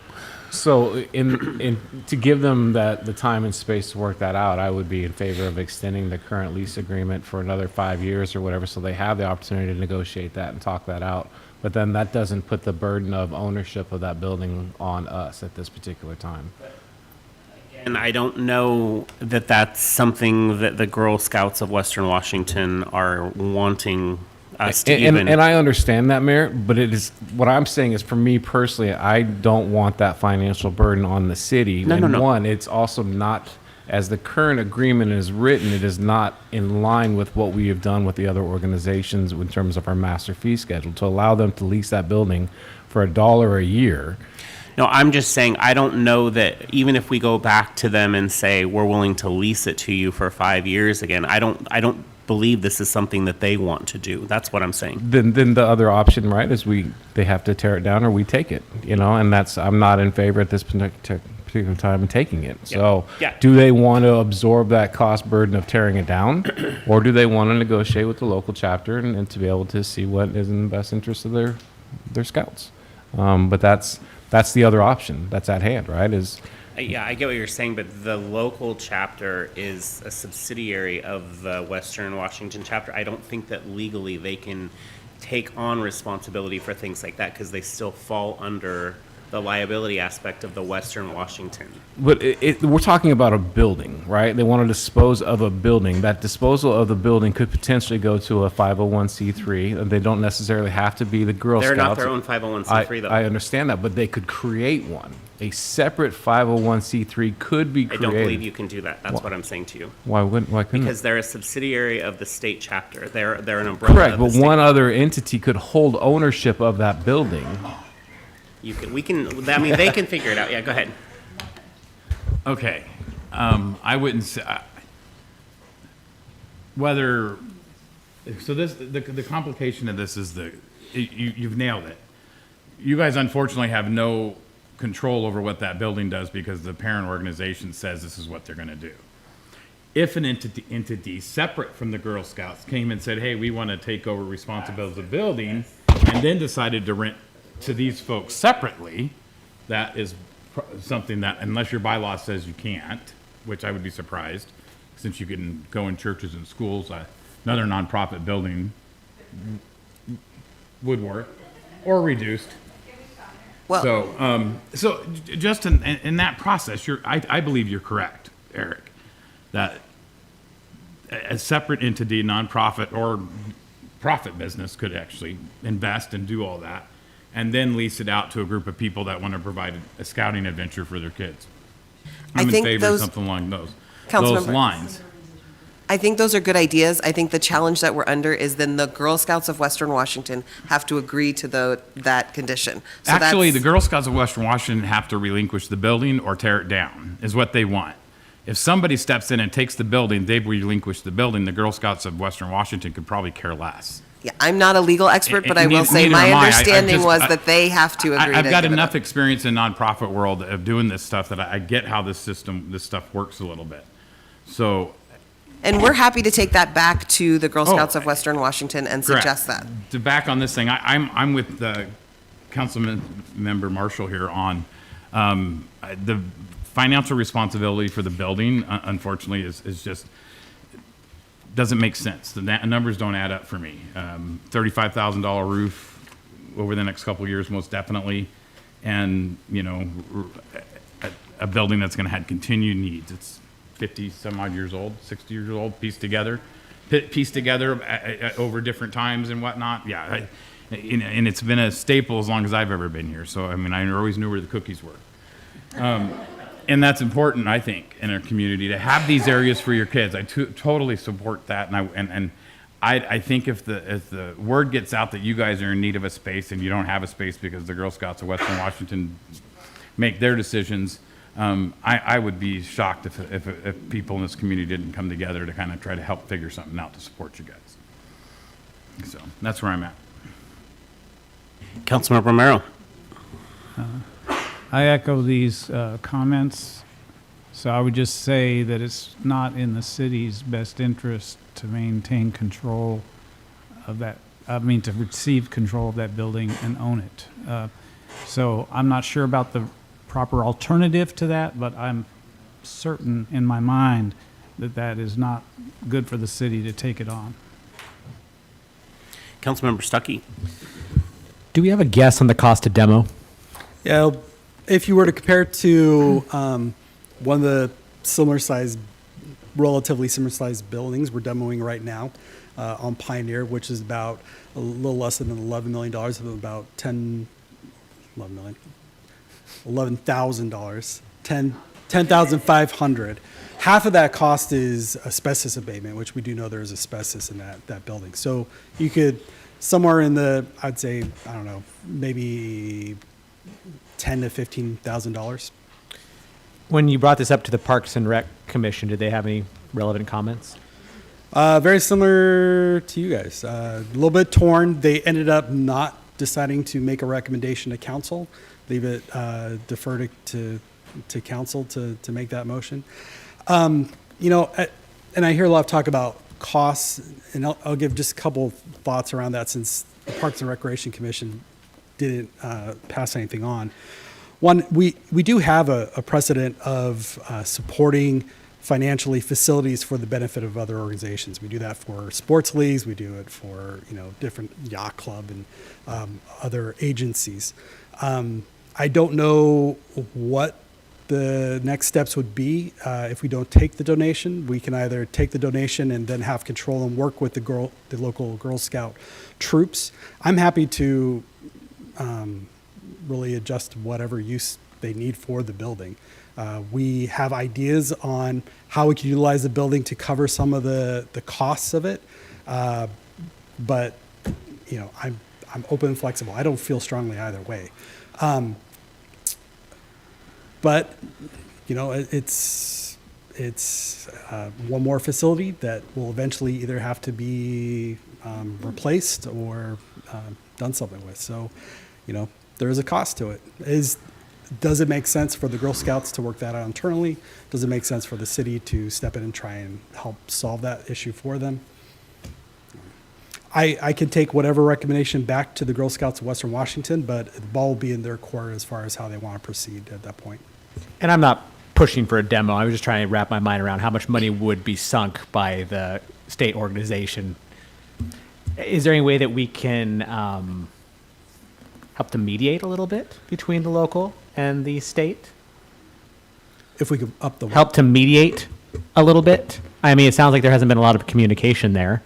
Speaker 13: in to give them the time and space to work that out, I would be in favor of extending the current lease agreement for another 5 years or whatever, so they have the opportunity to negotiate that and talk that out. But then that doesn't put the burden of ownership of that building on us at this particular time.
Speaker 1: And I don't know that that's something that the Girl Scouts of Western Washington are wanting us to even.
Speaker 13: And I understand that, Mayor, but it is what I'm saying is, for me personally, I don't want that financial burden on the city.
Speaker 1: No.
Speaker 13: One, it's also not, as the current agreement is written, it is not in line with what we have done with the other organizations in terms of our master fee schedule to allow them to lease that building for $1 a year.
Speaker 1: No, I'm just saying, I don't know that even if we go back to them and say, we're willing to lease it to you for 5 years again, I don't believe this is something that they want to do. That's what I'm saying.
Speaker 13: Then the other option, right, is they have to tear it down or we take it, and I'm not in favor at this particular time of taking it. So
Speaker 1: Yeah.
Speaker 13: do they want to absorb that cost burden of tearing it down, or do they want to negotiate with the local chapter and to be able to see what is in the best interest of their scouts? But that's the other option that's at hand, right?
Speaker 1: Yeah, I get what you're saying, but the local chapter is a subsidiary of the Western Washington chapter. I don't think that legally they can take on responsibility for things like that because they still fall under the liability aspect of the Western Washington.
Speaker 13: But we're talking about a building, right? They want to dispose of a building. That disposal of the building could potentially go to a 501c3. They don't necessarily have to be the Girl Scouts.
Speaker 1: They're not their own 501c3, though.
Speaker 13: I understand that, but they could create one. A separate 501c3 could be created.
Speaker 1: I don't believe you can do that. That's what I'm saying to you.
Speaker 13: Why couldn't?
Speaker 1: Because they're a subsidiary of the state chapter. They're an umbrella.
Speaker 13: Correct,
Speaker 1: of the
Speaker 13: but
Speaker 1: state.
Speaker 13: one other entity could hold ownership of that building.
Speaker 1: They can figure it out. Yeah, go ahead.
Speaker 4: Okay. I wouldn't say whether. So the complication of this is you've nailed it. You guys unfortunately have no control over what that building does because the parent organization says this is what they're going to do. if an entity separate from the Girl Scouts came and said, hey, we want to take over responsibility of the building, and then decided to rent to these folks separately, that is something that, unless your bylaw says you can't, which I would be surprised, since you can go in churches and schools, another nonprofit building would work, or reduced.
Speaker 6: Well,
Speaker 4: So just in that process, I believe you're correct, Eric, that a separate entity, nonprofit or profit business could actually invest and do all that, and then lease it out to a group of people that want to provide a scouting adventure for their kids. I'm in favor of something along those lines.
Speaker 6: I think those are good ideas. I think the challenge that we're under is then the Girl Scouts of Western Washington have to agree to that condition. So
Speaker 4: Actually, the
Speaker 6: that's-
Speaker 4: Girl Scouts of Western Washington have to relinquish the building or tear it down, is what they want. If somebody steps in and takes the building, they've relinquished the building. The Girl Scouts of Western Washington could probably care less.
Speaker 6: Yeah, I'm not a legal expert, but I will say
Speaker 4: Neither
Speaker 6: my
Speaker 4: am I.
Speaker 6: understanding was that they have to agree.
Speaker 4: I've
Speaker 6: to
Speaker 4: got
Speaker 6: give it
Speaker 4: enough
Speaker 6: up.
Speaker 4: experience in nonprofit world of doing this stuff that I get how this stuff works a little bit. So.
Speaker 6: And we're happy to take that back to the Girl
Speaker 4: Oh,
Speaker 6: Scouts of Western Washington and
Speaker 4: Correct.
Speaker 6: suggest that.
Speaker 4: To back on this thing, I'm with Councilmember Marshall here on the financial responsibility for the building. Unfortunately, is just doesn't make sense. The numbers don't add up for me. $35,000 roof over the next couple of years, most definitely, and a building that's going to have continued needs. It's 50 some odd years old, 60 years old, pieced together over different times and whatnot. Yeah, and it's been a staple as long as I've ever been here. So I mean, I always knew where the cookies were. And that's important, I think, in our community to have these areas for your kids. I totally support that, and I think if the word gets out that you guys are in need of a space and you don't have a space because the Girl Scouts of Western Washington make their decisions, I would be shocked if people in this community didn't come together to kind of try to help figure something out to support you guys. So that's where I'm at.
Speaker 1: Councilmember Romero.
Speaker 19: I echo these comments. So I would just say that it's not in the city's best interest to maintain control of that, to receive control of that building and own it. So I'm not sure about the proper alternative to that, but I'm certain in my mind that that is not good for the city to take it on.
Speaker 1: Councilmember Stuckey.
Speaker 12: Do we have a guess on the cost of demo?
Speaker 18: Yeah, if you were to compare it to one of the relatively similar sized buildings we're demoing right now on Pioneer, which is about a little less than $11 million, of about $11,000, $10,500. Half of that cost is asbestos abatement, which we do know there is asbestos in that building. So you could, somewhere in the, I'd say, I don't know, maybe $10,000 to $15,000.
Speaker 12: When you brought this up to the Parks and Rec Commission, did they have any relevant comments?
Speaker 18: Very similar to you guys. A little bit torn. They ended up not deciding to make a recommendation to council, leave it, defer it to council to make that motion. And I hear a lot of talk about costs, and I'll give just a couple thoughts around that since the Parks and Recreation Commission didn't pass anything on. One, we do have a precedent of supporting financially facilities for the benefit of other organizations. We do that for sports leagues. We do it for different yacht club and other agencies. I don't know what the next steps would be if we don't take the donation. We can either take the donation and then have control and work with the local Girl Scout troops. I'm happy to really adjust whatever use they need for the building. We have ideas on how we can utilize the building to cover some of the costs of it, but I'm open and flexible. I don't feel strongly either way. But it's one more facility that will eventually either have to be replaced or done something with. So, there is a cost to it. does it make sense for the Girl Scouts to work that out internally? Does it make sense for the city to step in and try and help solve that issue for them? I can take whatever recommendation back to the Girl Scouts of Western Washington, but the ball will be in their court as far as how they want to proceed at that point.
Speaker 12: And I'm not pushing for a demo. I was just trying to wrap my mind around how much money would be sunk by the state organization. Is there any way that we can help to mediate a little bit between the local and the state?
Speaker 18: If we could up the
Speaker 12: help to mediate a little bit. I mean, it sounds like there hasn't been a lot of communication there.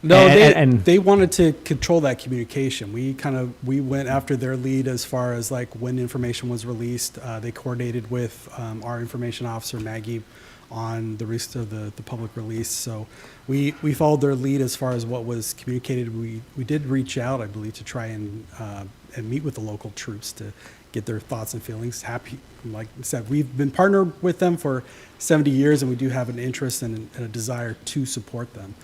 Speaker 18: No,
Speaker 12: And
Speaker 18: they wanted to control that communication. We went after their lead as far as like when information was released. They coordinated with our information officer, Maggie, on the rest of the public release. So we followed their lead as far as what was communicated. We did reach out, I believe, to try and meet with the local troops to get their thoughts and feelings. Happy, like I said, we've been partnered with them for 70 years, and we do have an interest and a desire to support them.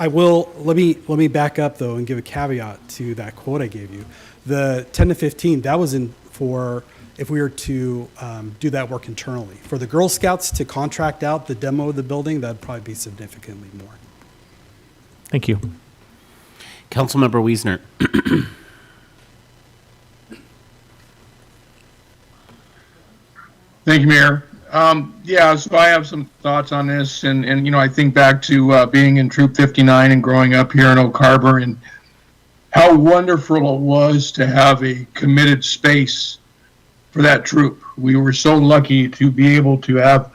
Speaker 18: Let me back up though and give a caveat to that quote I gave you. The 10 to 15, that was in for if we were to do that work internally. For the Girl Scouts to contract out the demo of the building, that'd probably be significantly more.
Speaker 12: Thank you.
Speaker 1: Councilmember Wiesner.
Speaker 11: Thank you, Mayor. So I have some thoughts on this, and I think back to being in Troop 59 and growing up here in Oak Harbor, and how wonderful it was to have a committed space for that troop. We were so lucky to be able to have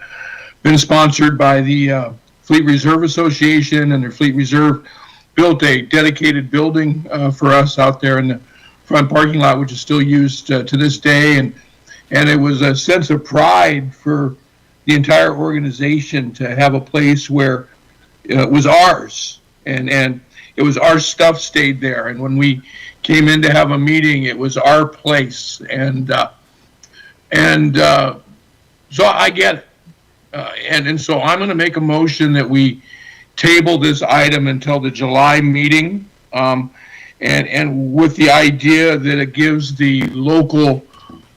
Speaker 11: been sponsored by the Fleet Reserve Association, and their Fleet Reserve built a dedicated building for us out there in the front parking lot, which is still used to this day, and it was a sense of pride for the entire organization to have a place where it was ours, and it was our stuff stayed there. And when we came in to have a meeting, it was our place. And so I get it. And so I'm going to make a motion that we table this item until the July meeting, and with the idea that it gives the local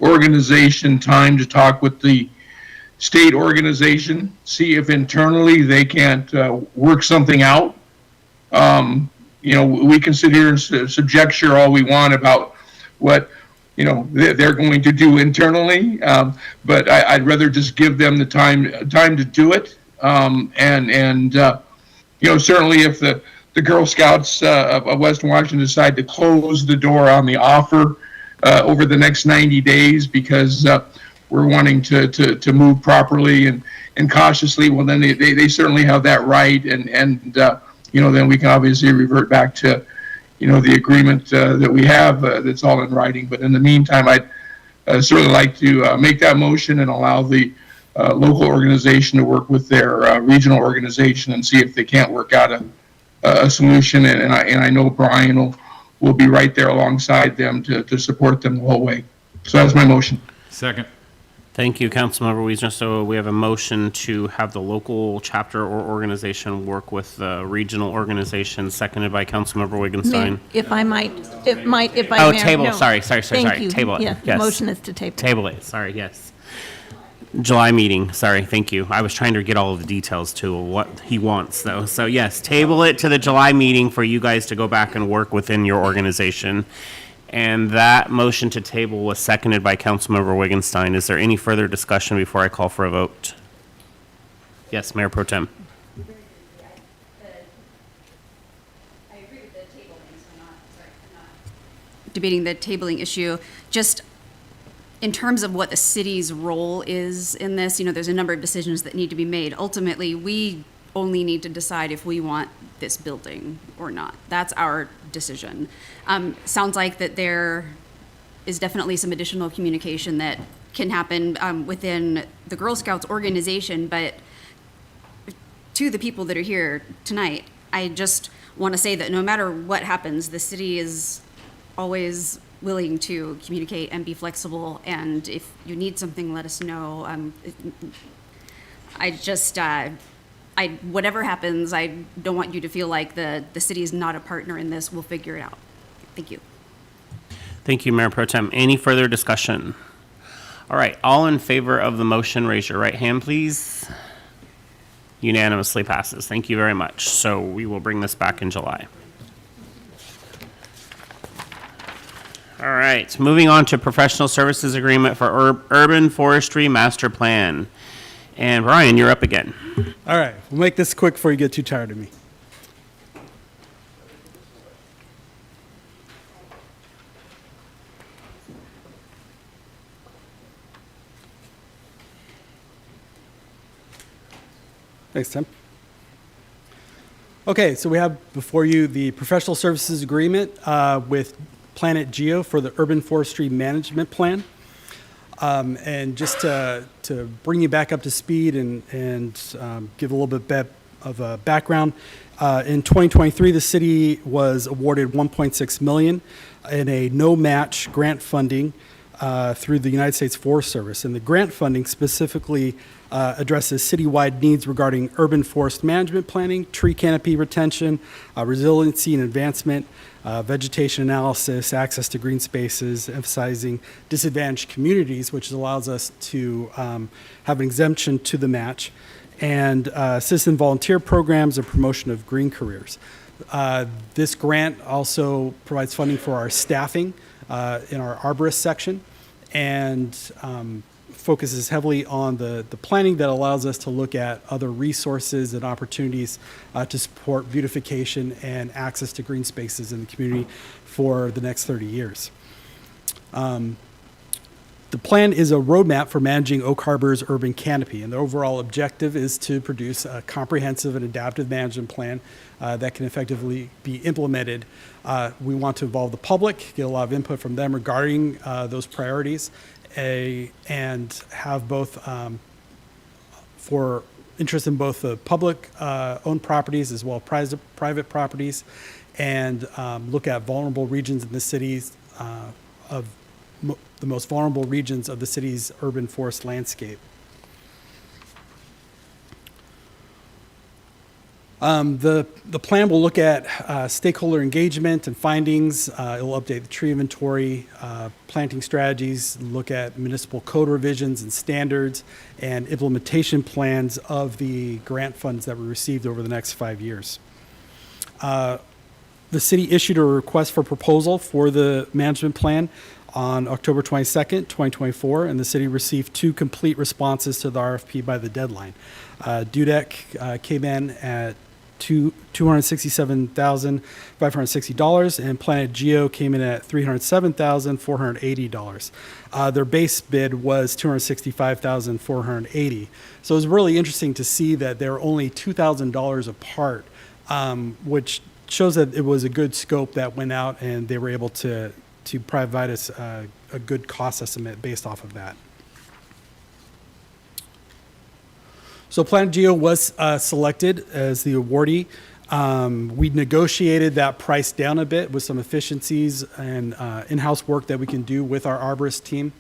Speaker 11: organization time to talk with the state organization, see if internally they can't work something out. We can sit here and subjecture all we want about what they're going to do internally, but I'd rather just give them the time to do it. Certainly if the Girl Scouts of Western Washington decide to close the door on the offer over the next 90 days because we're wanting to move properly and cautiously, well, then they certainly have that right, and then we can obviously revert back to the agreement that we have that's all in writing. But in the meantime, I'd certainly like to make that motion and allow the local organization to work with their regional organization and see if they can't work out a solution. And I know Brian will be right there alongside them to support them the whole way. So that's my motion.
Speaker 4: Second.
Speaker 1: Thank you, Councilmember Wiesner. So we have a motion to have the local chapter or organization work with the regional organization, seconded by Councilmember Wittgenstein.
Speaker 15: Mayor, if I might, if I
Speaker 1: Oh,
Speaker 15: may.
Speaker 1: table,
Speaker 15: no.
Speaker 1: sorry.
Speaker 15: Thank you.
Speaker 1: Table it.
Speaker 15: Yeah, the
Speaker 1: Yes.
Speaker 15: motion is to table.
Speaker 1: Table it, sorry, yes. July meeting, sorry, thank you. I was trying to get all of the details to what he wants, though. So yes, table it to the July meeting for you guys to go back and work within your organization. And that motion to table was seconded by Councilmember Wittgenstein. Is there any further discussion before I call for a vote? Yes, Mayor Pro Tem.
Speaker 7: I agree with the tabling, so I'm not debating the tabling issue. Just in terms of what the city's role is in this, there's a number of decisions that need to be made. Ultimately, we only need to decide if we want this building or not. That's our decision. Sounds like that there is definitely some additional communication that can happen within the Girl Scouts organization, but to the people that are here tonight, I just want to say that no matter what happens, the city is always willing to communicate and be flexible, and if you need something, let us know. Whatever happens, I don't want you to feel like the city is not a partner in this. We'll figure it out. Thank you.
Speaker 1: Thank you, Mayor Pro Tem. Any further discussion? All right, all in favor of the motion, raise your right hand, please. Unanimously passes. Thank you very much. So we will bring this back in July. All right, moving on to professional services agreement for urban forestry master plan. And Brian, you're up again.
Speaker 18: All right, we'll make this quick before you get too tired of me. Thanks, Tim. Okay, so we have before you the professional services agreement with Planet Geo for the urban forestry management plan. And just to bring you back up to speed and give a little bit of a background, in 2023, the city was awarded $1.6 million in a no-match grant funding through the United States Forest Service. And the grant funding specifically addresses citywide needs regarding urban forest management planning, tree canopy retention, resiliency and advancement, vegetation analysis, access to green spaces, emphasizing disadvantaged communities, which allows us to have an exemption to the match, and citizen volunteer programs and promotion of green careers. This grant also provides funding for our staffing in our arborist section, and focuses heavily on the planning that allows us to look at other resources and opportunities to support beautification and access to green spaces in the community for the next 30 years. The plan is a roadmap for managing Oak Harbor's urban canopy, and the overall objective is to produce a comprehensive and adaptive management plan that can effectively be implemented. We want to involve the public, get a lot of input from them regarding those priorities, and have both for interest in both the public owned properties as well as private properties, and look at vulnerable regions in the cities the most vulnerable regions of the city's urban forest landscape. The plan will look at stakeholder engagement and findings. It will update the tree inventory, planting strategies, look at municipal code revisions and standards, and implementation plans of the grant funds that we received over the next 5 years. The city issued a request for proposal for the management plan on October 22nd, 2024, and the city received 2 complete responses to the RFP by the deadline. DUDEC came in at $267,560, and Planet Geo came in at $307,480. Their base bid was $265,480. So it was really interesting to see that they're only $2,000 apart, which shows that it was a good scope that went out, and they were able to provide us a good cost estimate based off of that. So Planet Geo was selected as the awardee. We negotiated that price down a bit with some efficiencies and in-house work that we can do with our arborist team.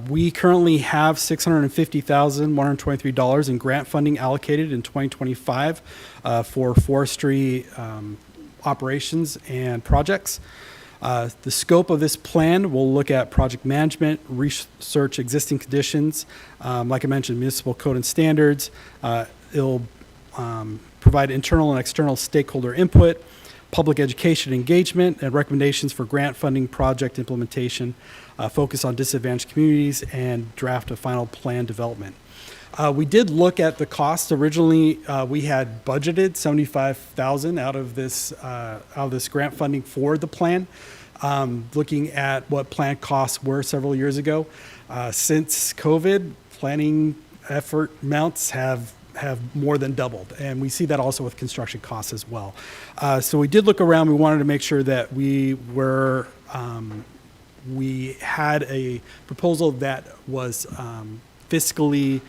Speaker 18: We currently have $650,123 in grant funding allocated in 2025 for forestry operations and projects. The scope of this plan will look at project management, research existing conditions, like I mentioned, municipal code and standards. It'll provide internal and external stakeholder input, public education engagement, and recommendations for grant funding, project implementation, focus on disadvantaged communities, and draft a final plan development. We did look at the cost. Originally, we had budgeted $75,000 out of this grant funding for the plan. Looking at what plan costs were several years ago, since COVID, planning effort amounts have more than doubled, and we see that also with construction costs as well. So we did look around. We wanted to make sure that we had a proposal that was fiscally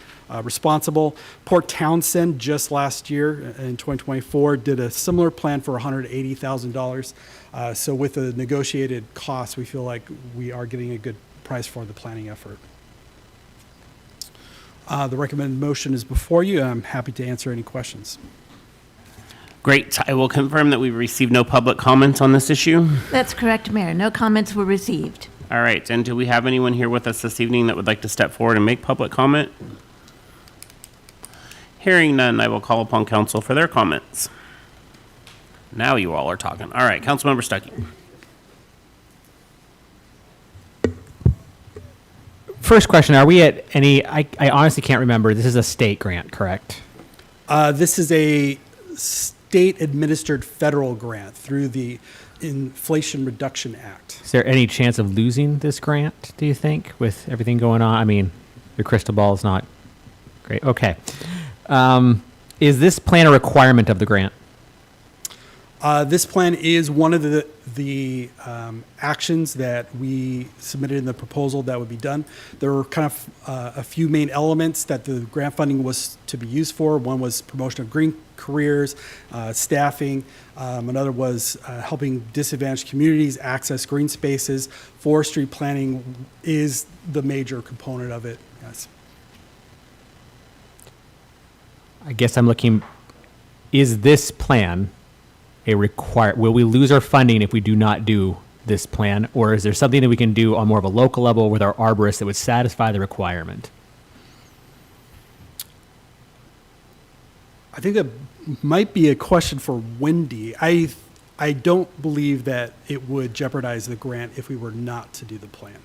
Speaker 18: responsible. Port Townsend just last year in 2024 did a similar plan for $180,000. So with the negotiated costs, we feel like we are getting a good price for the planning effort. The recommended motion is before you. I'm happy to answer any questions.
Speaker 1: Great. I will confirm that we've received no public comments on this issue.
Speaker 15: That's correct, Mayor. No comments were received.
Speaker 1: All right, and do we have anyone here with us this evening that would like to step forward and make public comment? Hearing none, I will call upon council for their comments. Now you all are talking. All right, Councilmember Stuckey.
Speaker 12: First question, are we at any, I honestly can't remember, this is a state grant, correct?
Speaker 18: This is a state-administered federal grant through the Inflation Reduction Act.
Speaker 12: Is there any chance of losing this grant, do you think, with everything going on? I mean, your crystal ball is not great. Okay. Is this plan a requirement of the grant?
Speaker 18: This plan is one of the actions that we submitted in the proposal that would be done. There were kind of a few main elements that the grant funding was to be used for. One was promotion of green careers, staffing. Another was helping disadvantaged communities access green spaces. Forestry planning is the major component of it, yes.
Speaker 12: I guess I'm looking, is this plan will we lose our funding if we do not do this plan? Or is there something that we can do on more of a local level with our arborists that would satisfy the requirement?
Speaker 18: I think that might be a question for Wendy. I don't believe that it would jeopardize the grant if we were not to do the plan.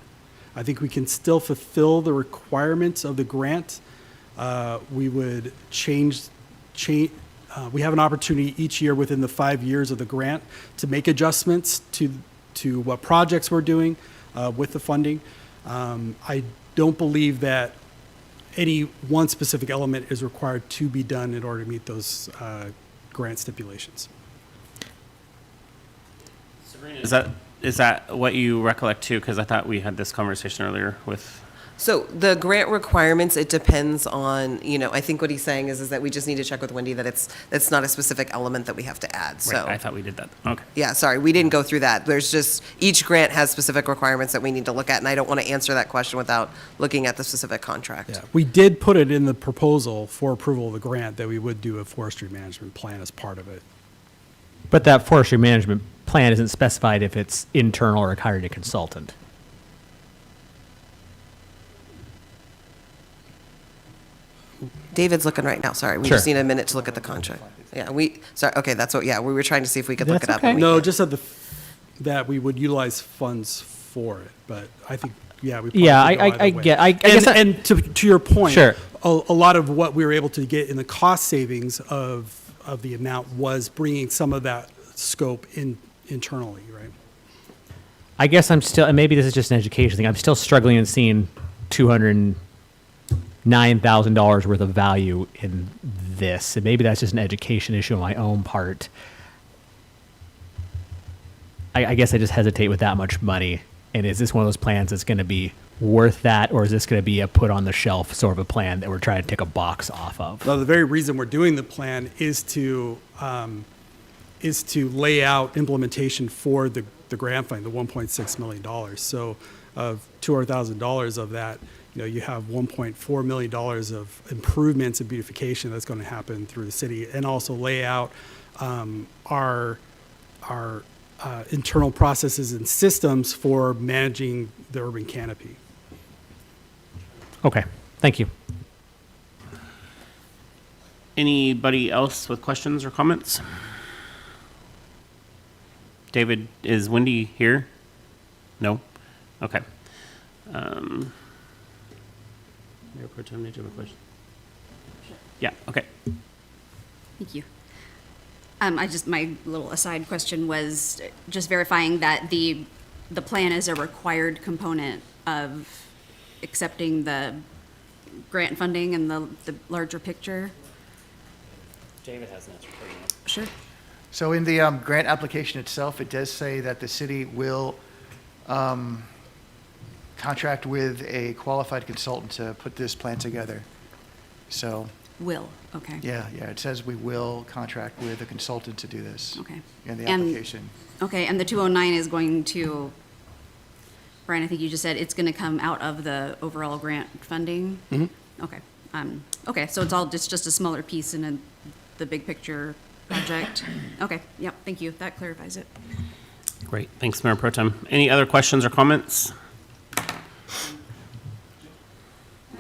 Speaker 18: I think we can still fulfill the requirements of the grant. We would change. We have an opportunity each year within the 5 years of the grant to make adjustments to what projects we're doing with the funding. I don't believe that any one specific element is required to be done in order to meet those grant stipulations.
Speaker 1: Sabrina, is that what you recollect too? Because I thought we had this conversation earlier with.
Speaker 6: So the grant requirements, it depends on, I think what he's saying is that we just need to check with Wendy that it's not a specific element that we have to add, so.
Speaker 1: Right, I thought we did that. Okay.
Speaker 6: Yeah, sorry, we didn't go through that. There's just, each grant has specific requirements that we need to look at, and I don't want to answer that question without looking at the specific contract.
Speaker 18: Yeah, we did put it in the proposal for approval of the grant that we would do a forestry management plan as part of it.
Speaker 12: But that forestry management plan isn't specified if it's internal or hired a consultant.
Speaker 6: David's looking right now, sorry. We
Speaker 12: Sure.
Speaker 6: just need a minute to look at the contract. Yeah, sorry, okay, that's what, we were trying to see if we could look
Speaker 12: That's
Speaker 6: it up.
Speaker 12: okay.
Speaker 6: and we
Speaker 18: No,
Speaker 6: can't.
Speaker 18: just that we would utilize funds for it, but I think, yeah, we probably
Speaker 12: Yeah,
Speaker 18: could go either
Speaker 12: I
Speaker 18: way.
Speaker 12: get, I guess.
Speaker 18: And to your point,
Speaker 12: Sure.
Speaker 18: a lot of what we were able to get in the cost savings of the amount was bringing some of that scope internally, right?
Speaker 12: I guess I'm still, and maybe this is just an education thing, I'm still struggling in seeing $209,000 worth of value in this. And maybe that's just an education issue on my own part. I guess I just hesitate with that much money. And is this one of those plans that's going to be worth that, or is this going to be a put on the shelf sort of a plan that we're trying to take a box off of?
Speaker 18: Well, the very reason we're doing the plan is to lay out implementation for the grant funding, the $1.6 million. So of $200,000 of that, you have $1.4 million of improvements and beautification that's going to happen through the city, and also lay out our internal processes and systems for managing the urban canopy.
Speaker 12: Okay, thank you.
Speaker 1: Anybody else with questions or comments? David, is Wendy here? No? Okay. Mayor Pro Tem, did you have a question? Yeah, okay.
Speaker 7: Thank you. My little aside question was just verifying that the plan is a required component of accepting the grant funding and the larger picture.
Speaker 1: David has an answer for you.
Speaker 7: Sure.
Speaker 5: So in the grant application itself, it does say that the city will contract with a qualified consultant to put this plan together. So.
Speaker 7: Will, okay.
Speaker 5: Yeah, it says we will contract with a consultant to do this.
Speaker 7: Okay.
Speaker 5: In the application.
Speaker 7: Okay, and the 209 is going to, Brian, I think you just said it's going to come out of the overall grant funding?
Speaker 18: Mm-hmm.
Speaker 7: Okay. Okay, so it's all just a smaller piece in the big picture project? Okay, yep, thank you. That clarifies it.
Speaker 1: Great. Thanks, Mayor Pro Tem. Any other questions or comments?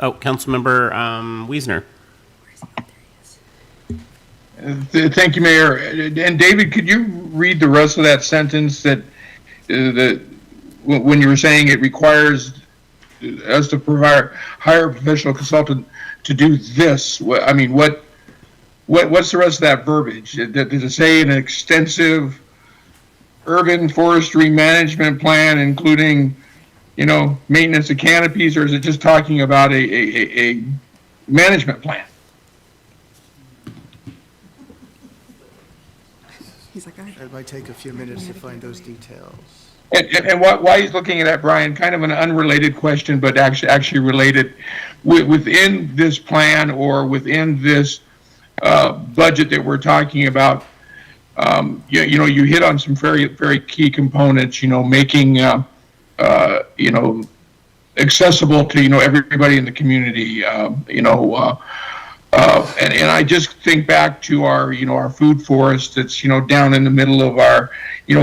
Speaker 1: Oh, Councilmember Wiesner.
Speaker 11: Thank you, Mayor. And David, could you read the rest of that sentence that when you were saying it requires us to hire a professional consultant to do this? I mean, what's the rest of that verbiage? Does it say an extensive urban forestry management plan, including, maintenance of canopies, or is it just talking about a management plan?
Speaker 5: He's like, it might take a few minutes to find those details.
Speaker 11: And why he's looking at that, Brian, kind of an unrelated question, but actually related. Within this plan or within this budget that we're talking about, you hit on some very, very key components, making, accessible to, everybody in the community, and I just think back to our food forest that's, down in the middle of our,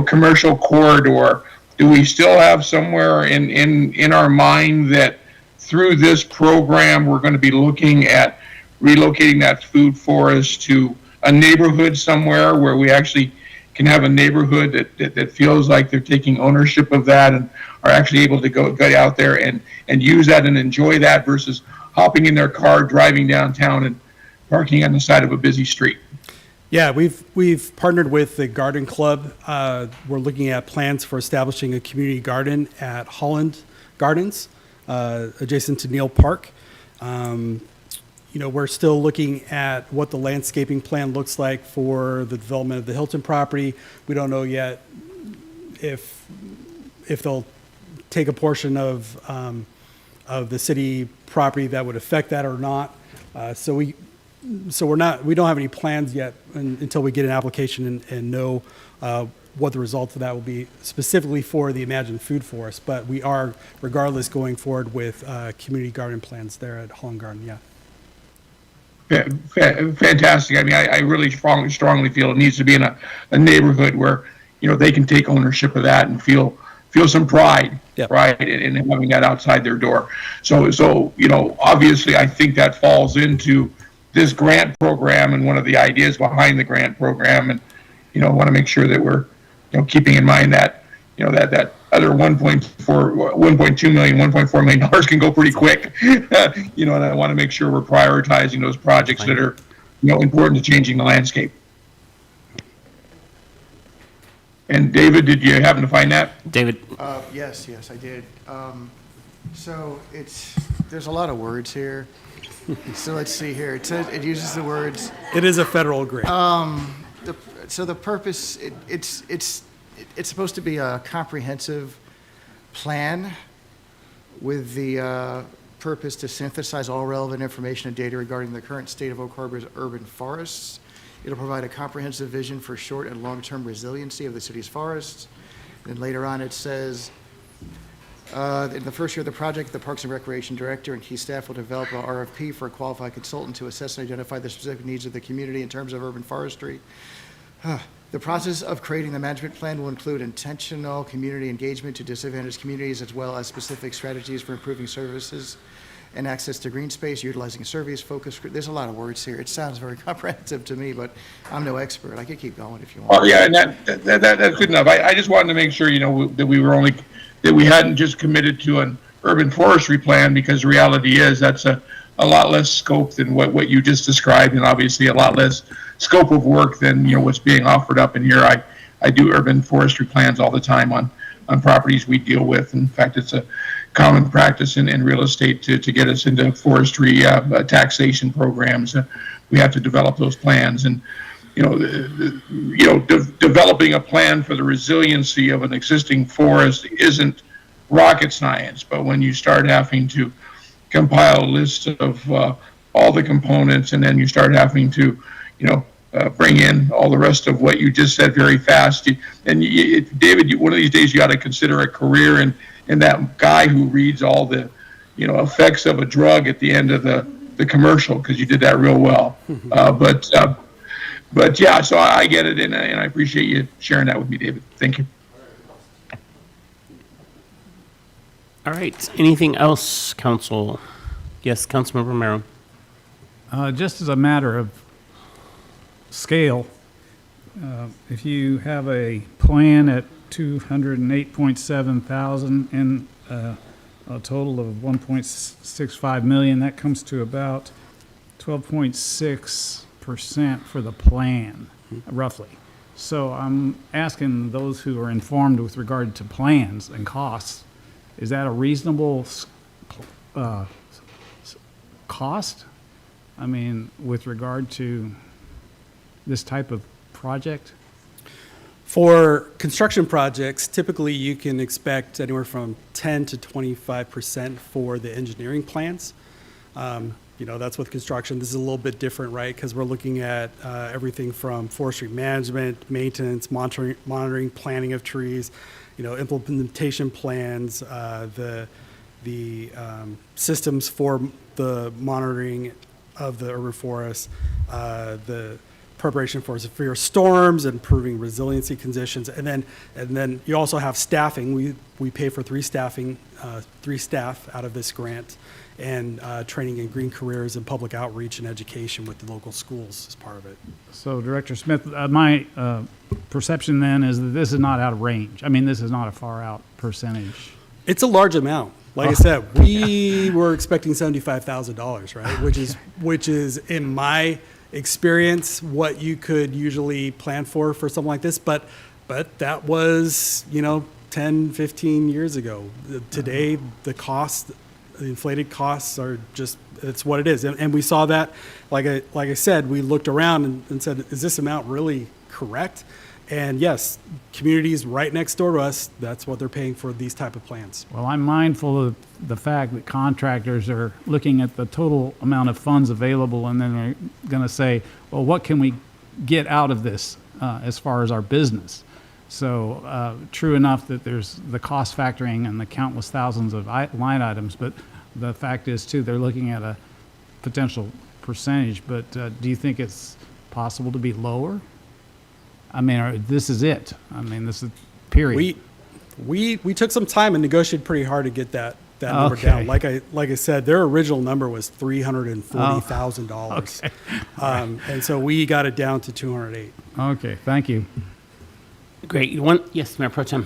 Speaker 11: commercial corridor. Do we still have somewhere in our mind that through this program, we're going to be looking at relocating that food forest to a neighborhood somewhere where we actually can have a neighborhood that feels like they're taking ownership of that and are actually able to go out there and use that and enjoy that versus hopping in their car, driving downtown and parking on the side of a busy street?
Speaker 18: Yeah, we've partnered with the Garden Club. We're looking at plans for establishing a community garden at Holland Gardens, adjacent to Neal Park. We're still looking at what the landscaping plan looks like for the development of the Hilton property. We don't know yet if they'll take a portion of the city property that would affect that or not. So we don't have any plans yet until we get an application and know what the results of that will be specifically for the Imagined Food Forest. But we are, regardless, going forward with community garden plans there at Holland Garden. Yeah.
Speaker 11: Fantastic. I mean, I really strongly feel it needs to be in a neighborhood where, they can take ownership of that and feel some pride,
Speaker 18: yep,
Speaker 11: right, in having that outside their door. So, obviously, I think that falls into this grant program and one of the ideas behind the grant program, and want to make sure that we're keeping in mind that that other 1.2 million, $1.4 million can go pretty quick. And I want to make sure we're prioritizing those projects that are important to changing the landscape. And David, did you happen to find that?
Speaker 1: David?
Speaker 5: Yes, I did. So there's a lot of words here. So let's see here. It uses the words.
Speaker 18: It is a federal grant.
Speaker 5: So the purpose, it's supposed to be a comprehensive plan with the purpose to synthesize all relevant information and data regarding the current state of Oak Harbor's urban forests. It'll provide a comprehensive vision for short and long-term resiliency of the city's forests. And later on it says, in the first year of the project, the Parks and Recreation Director and key staff will develop an RFP for a qualified consultant to assess and identify the specific needs of the community in terms of urban forestry. The process of creating the management plan will include intentional community engagement to disadvantaged communities, as well as specific strategies for improving services and access to green space, utilizing surveys, focus group. There's a lot of words here. It sounds very comprehensive to me, but I'm no expert. I could keep going if you want.
Speaker 11: Oh, yeah, and that's good enough. I just wanted to make sure, that we hadn't just committed to an urban forestry plan, because the reality is that's a lot less scope than what you just described, and obviously a lot less scope of work than what's being offered up in here. I do urban forestry plans all the time on properties we deal with. In fact, it's a common practice in real estate to get us into forestry taxation programs. We have to develop those plans, and developing a plan for the resiliency of an existing forest isn't rocket science. But when you start having to compile a list of all the components, and then you start having to, bring in all the rest of what you just said very fast. David, one of these days you got to consider a career in that guy who reads all the, effects of a drug at the end of the commercial, because you did that real well. But yeah, so I get it, and I appreciate you sharing that with me, David. Thank you.
Speaker 1: All right. Anything else, council? Yes, Councilmember Romero.
Speaker 19: Just as a matter of scale, if you have a plan at 208.7 thousand and a total of 1.65 million, that comes to about 12.6% for the plan, roughly. So I'm asking those who are informed with regard to plans and costs, is that a reasonable cost? I mean, with regard to this type of project?
Speaker 18: For construction projects, typically you can expect anywhere from 10 to 25% for the engineering plans. That's with construction. This is a little bit different, right? Because we're looking at everything from forestry management, maintenance, monitoring, planting of trees, implementation plans, the systems for the monitoring of the urban forests, the preparation for severe storms, improving resiliency conditions, and then you also have staffing. We pay for three staff out of this grant, and training in green careers and public outreach and education with the local schools as part of it.
Speaker 19: So, Director Smith, my perception then is that this is not out of range. I mean, this is not a far out percentage.
Speaker 18: It's a large amount. Like I said, we were expecting $75,000, right? Which is in my experience what you could usually plan for something like this. But that was 10, 15 years ago. Today, the inflated costs are just, it's what it is. And we saw that, like I said, we looked around and said, is this amount really correct? And yes, communities right next door to us, that's what they're paying for these type of plans.
Speaker 19: Well, I'm mindful of the fact that contractors are looking at the total amount of funds available, and then they're going to say, well, what can we get out of this as far as our business? So true enough that there's the cost factoring and the countless thousands of line items, but the fact is, too, they're looking at a potential percentage. But do you think it's possible to be lower? I mean, this is it. I mean, this is period.
Speaker 18: We took some time and negotiated pretty hard to get that number down. Like I said, their original number was $340,000. And so we got it down to 208.
Speaker 19: Okay, thank you.
Speaker 1: Great. Yes, Mayor Pro Tem.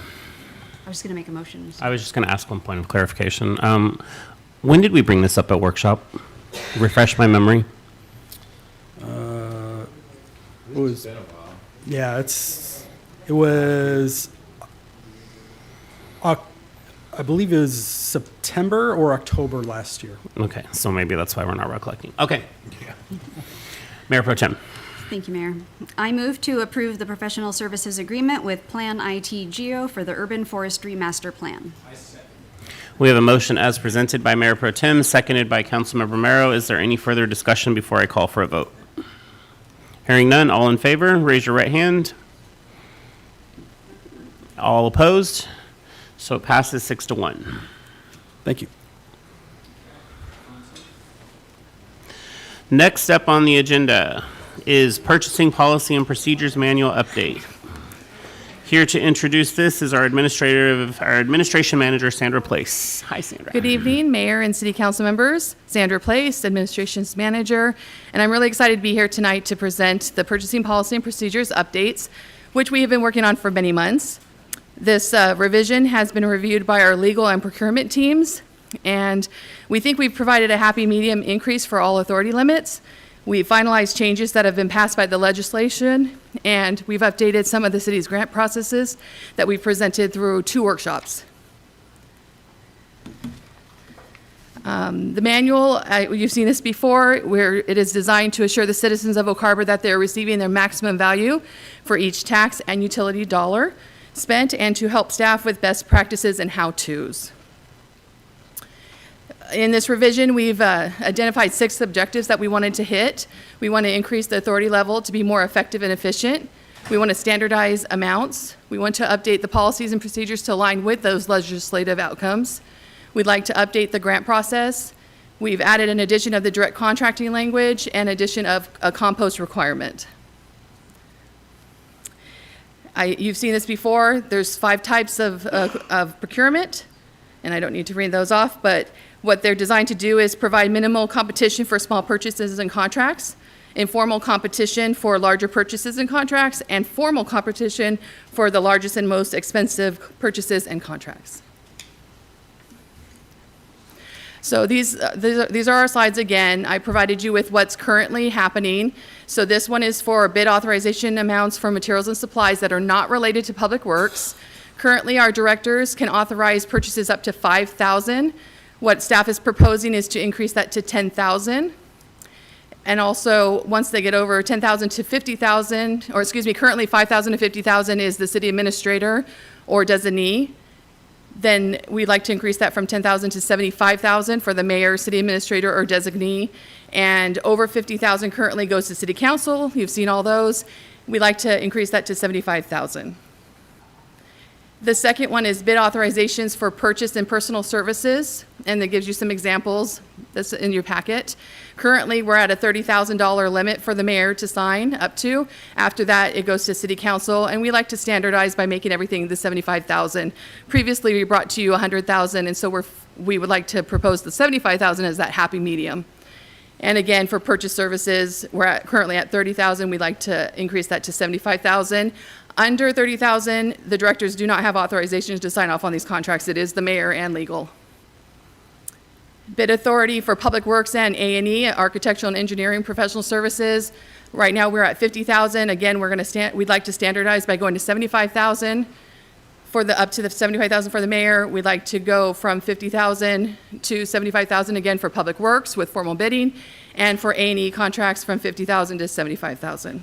Speaker 7: I was going to make a motion.
Speaker 1: I was just going to ask one point of clarification. When did we bring this up at workshop? Refresh my memory.
Speaker 18: It was. Yeah, it was, I believe it was September or October last year.
Speaker 1: Okay, so maybe that's why we're not recollecting. Okay. Yeah. Mayor Pro Tem.
Speaker 7: Thank you, Mayor. I move to approve the professional services agreement with Plan IT Geo for the Urban Forestry Master Plan.
Speaker 1: We have a motion as presented by Mayor Pro Tem, seconded by Councilmember Romero. Is there any further discussion before I call for a vote? Hearing none, all in favor, raise your right hand. All opposed? So it passes 6-1.
Speaker 18: Thank you.
Speaker 1: Next up on the agenda is Purchasing Policy and Procedures Manual Update. Here to introduce this is our Administration Manager, Sandra Place. Hi, Sandra.
Speaker 8: Good evening, Mayor and City Council members. Sandra Place, Administration's Manager, and I'm really excited to be here tonight to present the Purchasing Policy and Procedures updates, which we have been working on for many months. This revision has been reviewed by our legal and procurement teams, and we think we've provided a happy medium increase for all authority limits. We've finalized changes that have been passed by the legislation, and we've updated some of the city's grant processes that we presented through 2 workshops. The manual, you've seen this before, where it is designed to assure the citizens of Oak Harbor that they're receiving their maximum value for each tax and utility dollar spent, and to help staff with best practices and how-tos. In this revision, we've identified 6 objectives that we wanted to hit. We want to increase the authority level to be more effective and efficient. We want to standardize amounts. We want to update the policies and procedures to align with those legislative outcomes. We'd like to update the grant process. We've added an addition of the direct contracting language and addition of a compost requirement. You've seen this before. There's 5 types of procurement. and I don't need to read those off, but what they're designed to do is provide minimal competition for small purchases and contracts, informal competition for larger purchases and contracts, and formal competition for the largest and most expensive purchases and contracts. So these are our slides again. I provided you with what's currently happening. So this one is for bid authorization amounts for materials and supplies that are not related to public works. Currently, our directors can authorize purchases up to $5,000. What staff is proposing is to increase that to $10,000. And also, once they get over $10,000 to $50,000, or excuse me, currently $5,000 to $50,000 is the city administrator or designee. Then we'd like to increase that from $10,000 to $75,000 for the mayor, city administrator, or designee. And over $50,000 currently goes to city council. You've seen all those. We'd like to increase that to $75,000. The second one is bid authorizations for purchase and personal services, and that gives you some examples. That's in your packet. Currently, we're at a $30,000 limit for the mayor to sign up to. After that, it goes to city council, and we like to standardize by making everything the $75,000. Previously, we brought to you $100,000, and so we would like to propose the $75,000 as that happy medium. And again, for purchase services, we're currently at $30,000. We'd like to increase that to $75,000. Under $30,000, the directors do not have authorizations to sign off on these contracts. It is the mayor and legal. Bid authority for public works and A&E, architectural and engineering professional services. Right now, we're at $50,000. Again, we'd like to standardize by going to $75,000 for up to the $75,000 for the mayor. We'd like to go from $50,000 to $75,000 again for public works with formal bidding, and for A&E contracts from $50,000 to $75,000.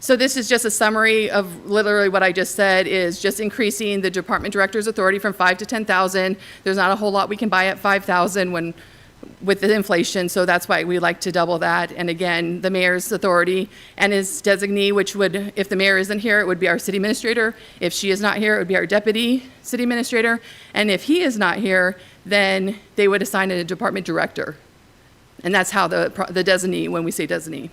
Speaker 8: So this is just a summary of literally what I just said, is just increasing the department director's authority from $5,000 to $10,000. There's not a whole lot we can buy at $5,000 with the inflation, so that's why we like to double that. And again, the mayor's authority and his designee, which would, if the mayor isn't here, it would be our city administrator. If she is not here, it would be our deputy city administrator. And if he is not here, then they would assign a department director. And that's how the designee, when we say designee.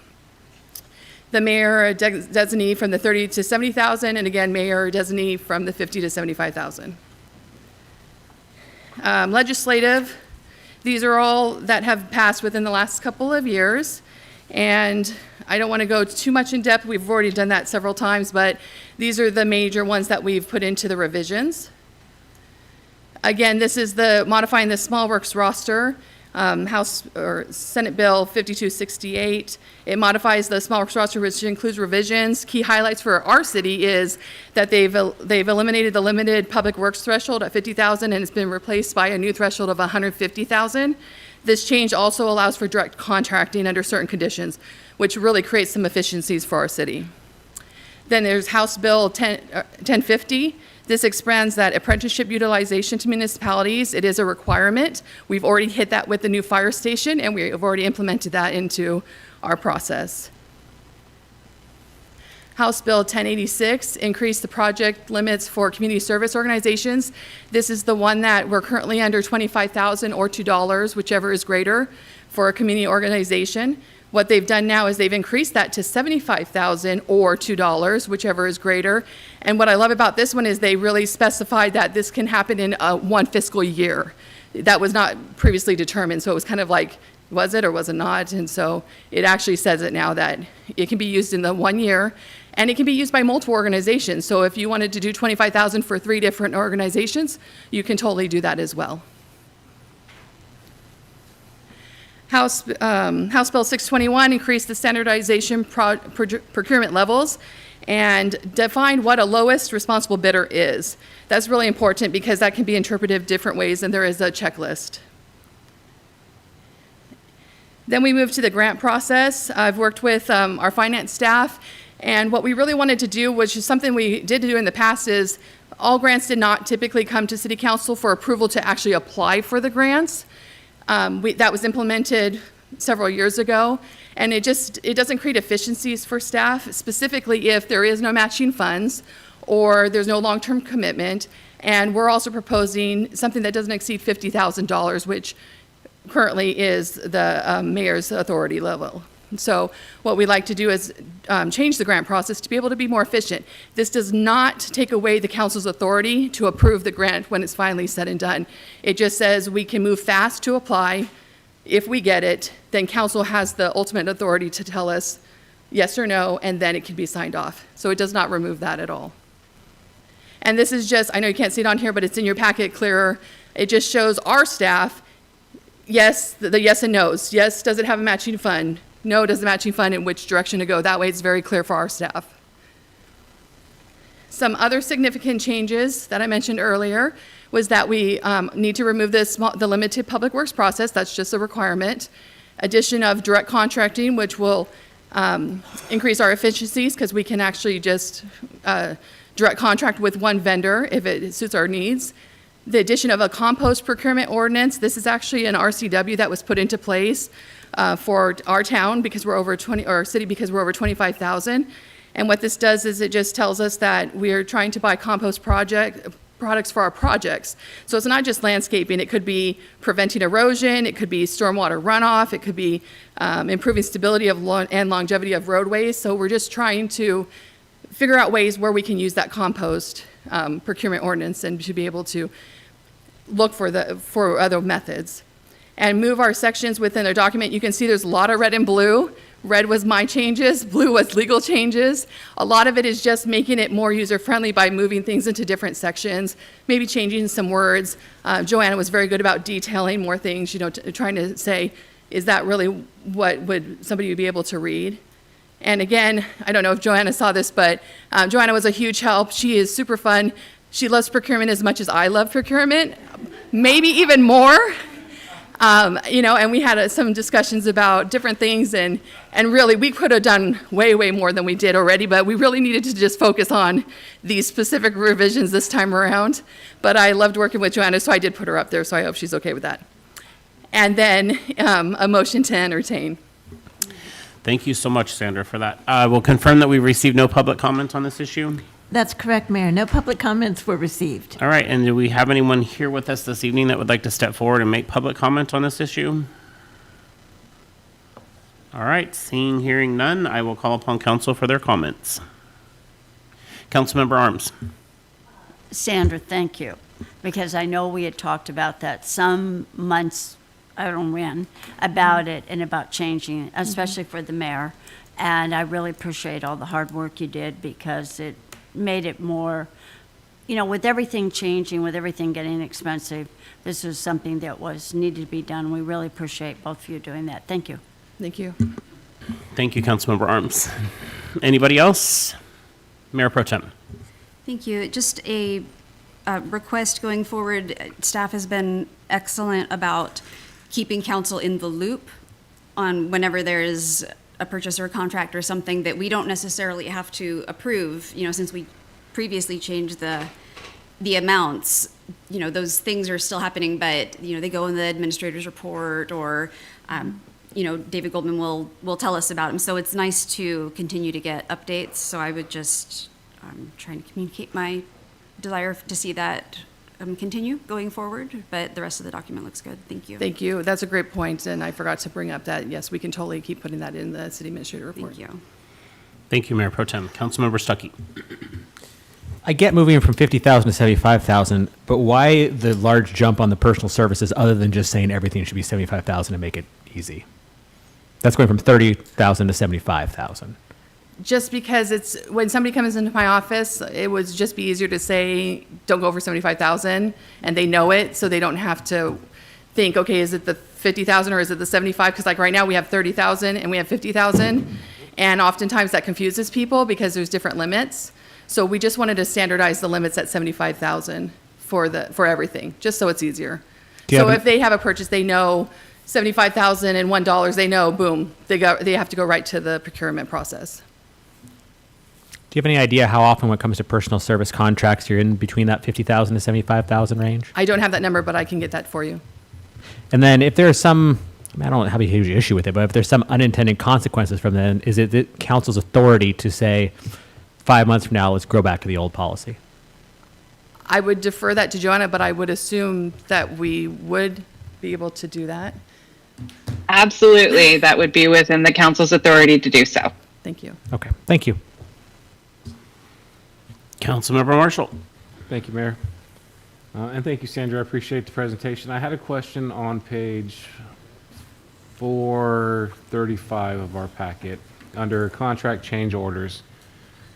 Speaker 8: The mayor designee from the $30,000 to $70,000, and again, mayor designee from the $50,000 to $75,000. Legislative, these are all that have passed within the last couple of years, and I don't want to go too much in depth. We've already done that several times, but these are the major ones that we've put into the revisions. Again, this is modifying the small works roster. House or Senate Bill 5268. It modifies the small works roster, which includes revisions. Key highlights for our city is that they've eliminated the limited public works threshold at $50,000, and it's been replaced by a new threshold of $150,000. This change also allows for direct contracting under certain conditions, which really creates some efficiencies for our city. Then there's House Bill 1050. This expands that apprenticeship utilization to municipalities. It is a requirement. We've already hit that with the new fire station, and we have already implemented that into our process. House Bill 1086 increased the project limits for community service organizations. This is the one that we're currently under $25,000 or $2, whichever is greater, for a community organization. What they've done now is they've increased that to $75,000 or $2, whichever is greater. And what I love about this one is they really specified that this can happen in one fiscal year. That was not previously determined, so it was kind of like, was it or was it not? And so it actually says it now that it can be used in the 1 year, and it can be used by multiple organizations. So if you wanted to do $25,000 for 3 different organizations, you can totally do that as well. House Bill 621 increased the standardization procurement levels and defined what a lowest responsible bidder is. That's really important because that can be interpreted different ways, and there is a checklist. Then we move to the grant process. I've worked with our finance staff, and what we really wanted to do, which is something we did do in the past, is all grants did not typically come to City Council for approval to actually apply for the grants. That was implemented several years ago, and it doesn't create efficiencies for staff, specifically if there is no matching funds or there's no long-term commitment. And we're also proposing something that doesn't exceed $50,000, which currently is the mayor's authority level So what we like to do is change the grant process to be able to be more efficient. This does not take away the council's authority to approve the grant when it's finally said and done. It just says we can move fast to apply. If we get it, then council has the ultimate authority to tell us yes or no, and then it can be signed off. So it does not remove that at all. And this is just, I know you can't see it on here, but it's in your packet clearer. It just shows our staff, yes, the yes and no's. Yes, does it have a matching fund? No, does the matching fund in which direction to go? That way it's very clear for our staff. Some other significant changes that I mentioned earlier was that we need to remove the limited public works process. That's just a requirement. Addition of direct contracting, which will increase our efficiencies because we can actually just direct contract with one vendor if it suits our needs. The addition of a compost procurement ordinance. This is actually an RCW that was put into place for our town because we're over 20, or our city because we're over 25,000. And what this does is it just tells us that we are trying to buy compost products for our projects. So it's not just landscaping. It could be preventing erosion. It could be stormwater runoff. It could be improving stability of and longevity of roadways. So we're just trying to figure out ways where we can use that compost procurement ordinance and to be able to look for other methods and move our sections within our document. You can see there's a lot of red and blue. Red was my changes, blue was legal changes. A lot of it is just making it more user-friendly by moving things into different sections, maybe changing some words. Joanna was very good about detailing more things, trying to say, is that really what would somebody be able to read? And again, I don't know if Joanna saw this, but Joanna was a huge help. She is super fun. She loves procurement as much as I love procurement, maybe even more. And we had some discussions about different things, and really we could have done way, way more than we did already, but we really needed to just focus on these specific revisions this time around. But I loved working with Joanna, so I did put her up there, so I hope she's okay with that. And then a motion to entertain.
Speaker 1: Thank you so much, Sandra, for that. I will confirm that we received no public comment on this issue.
Speaker 15: That's correct, Mayor. No public comments were received.
Speaker 1: All right, and do we have anyone here with us this evening that would like to step forward and make public comment on this issue? All right, hearing none, I will call upon council for their comments. Councilmember Arms.
Speaker 10: Sandra, thank you, because I know we had talked about that some months, I don't know when, about it and about changing, especially for the mayor. And I really appreciate all the hard work you did because it made it more, with everything changing, with everything getting expensive, this was something that needed to be done. We really appreciate both of you doing that. Thank you.
Speaker 8: Thank you.
Speaker 1: Thank you, Councilmember Arms. Anybody else? Mayor Pro Tem.
Speaker 7: Thank you. Just a request going forward. Staff has been excellent about keeping council in the loop on whenever there is a purchase or a contract or something that we don't necessarily have to approve, since we previously changed the amounts, those things are still happening, but, they go in the administrator's report or, David Goldman will tell us about them. So it's nice to continue to get updates. So I would just trying to communicate my desire to see that continue going forward, but the rest of the document looks good. Thank you.
Speaker 8: Thank you. That's a great point, and I forgot to bring up that, yes, we can totally keep putting that in the city administrator report.
Speaker 7: Thank you.
Speaker 1: Thank you, Mayor Pro Tem. Councilmember Stuckey.
Speaker 12: I get moving from 50,000 to 75,000, but why the large jump on the personal services other than just saying everything should be 75,000 to make it easy? That's going from 30,000 to 75,000.
Speaker 8: Just because when somebody comes into my office, it would just be easier to say, don't go over 75,000, and they know it, so they don't have to think, okay, is it the 50,000 or is it the 75? Because like right now we have 30,000 and we have 50,000, and oftentimes that confuses people because there's different limits. So we just wanted to standardize the limits at 75,000 for everything, just so it's easier. So if they have a purchase, they know $75,001, they know, boom, they have to go right to the procurement process.
Speaker 12: Do you have any idea how often when it comes to personal service contracts you're in between that 50,000 to 75,000 range?
Speaker 8: I don't have that number, but I can get that for you.
Speaker 12: And then if there's some, I don't have a huge issue with it, but if there's some unintended consequences from that, is it the council's authority to say 5 months from now, let's go back to the old policy?
Speaker 8: I would defer that to Joanna, but I would assume that we would be able to do that.
Speaker 14: Absolutely, that would be within the council's authority to do so.
Speaker 8: Thank you.
Speaker 12: Okay, thank you.
Speaker 1: Councilmember Marshall.
Speaker 13: Thank you, Mayor. And thank you, Sandra. I appreciate the presentation. I had a question on page 435 of our packet under contract change orders.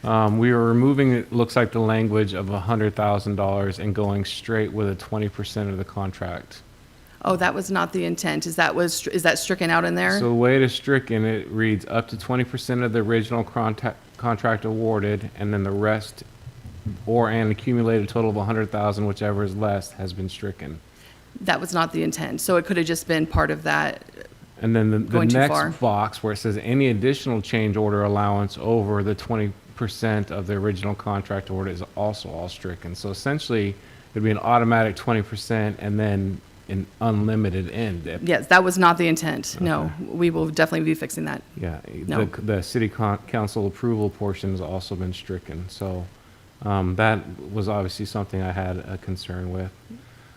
Speaker 13: We were removing, it looks like, the language of $100,000 and going straight with a 20% of the contract.
Speaker 8: Oh, that was not the intent. Is that stricken out in there?
Speaker 13: So the way it is stricken, it reads up to 20% of the original contract awarded, and then the rest or an accumulated total of 100,000, whichever is less, has been stricken.
Speaker 8: That was not the intent. So it could have just been part of that.
Speaker 13: And then the
Speaker 8: Going too far.
Speaker 13: next box where it says any additional change order allowance over the 20% of the original contract award is also all stricken. So essentially, it'd be an automatic 20% and then an unlimited end.
Speaker 8: Yes, that was not the intent. No, we will definitely be fixing that.
Speaker 13: Yeah,
Speaker 8: No.
Speaker 13: the city council approval portion has also been stricken. So that was obviously something I had a concern with.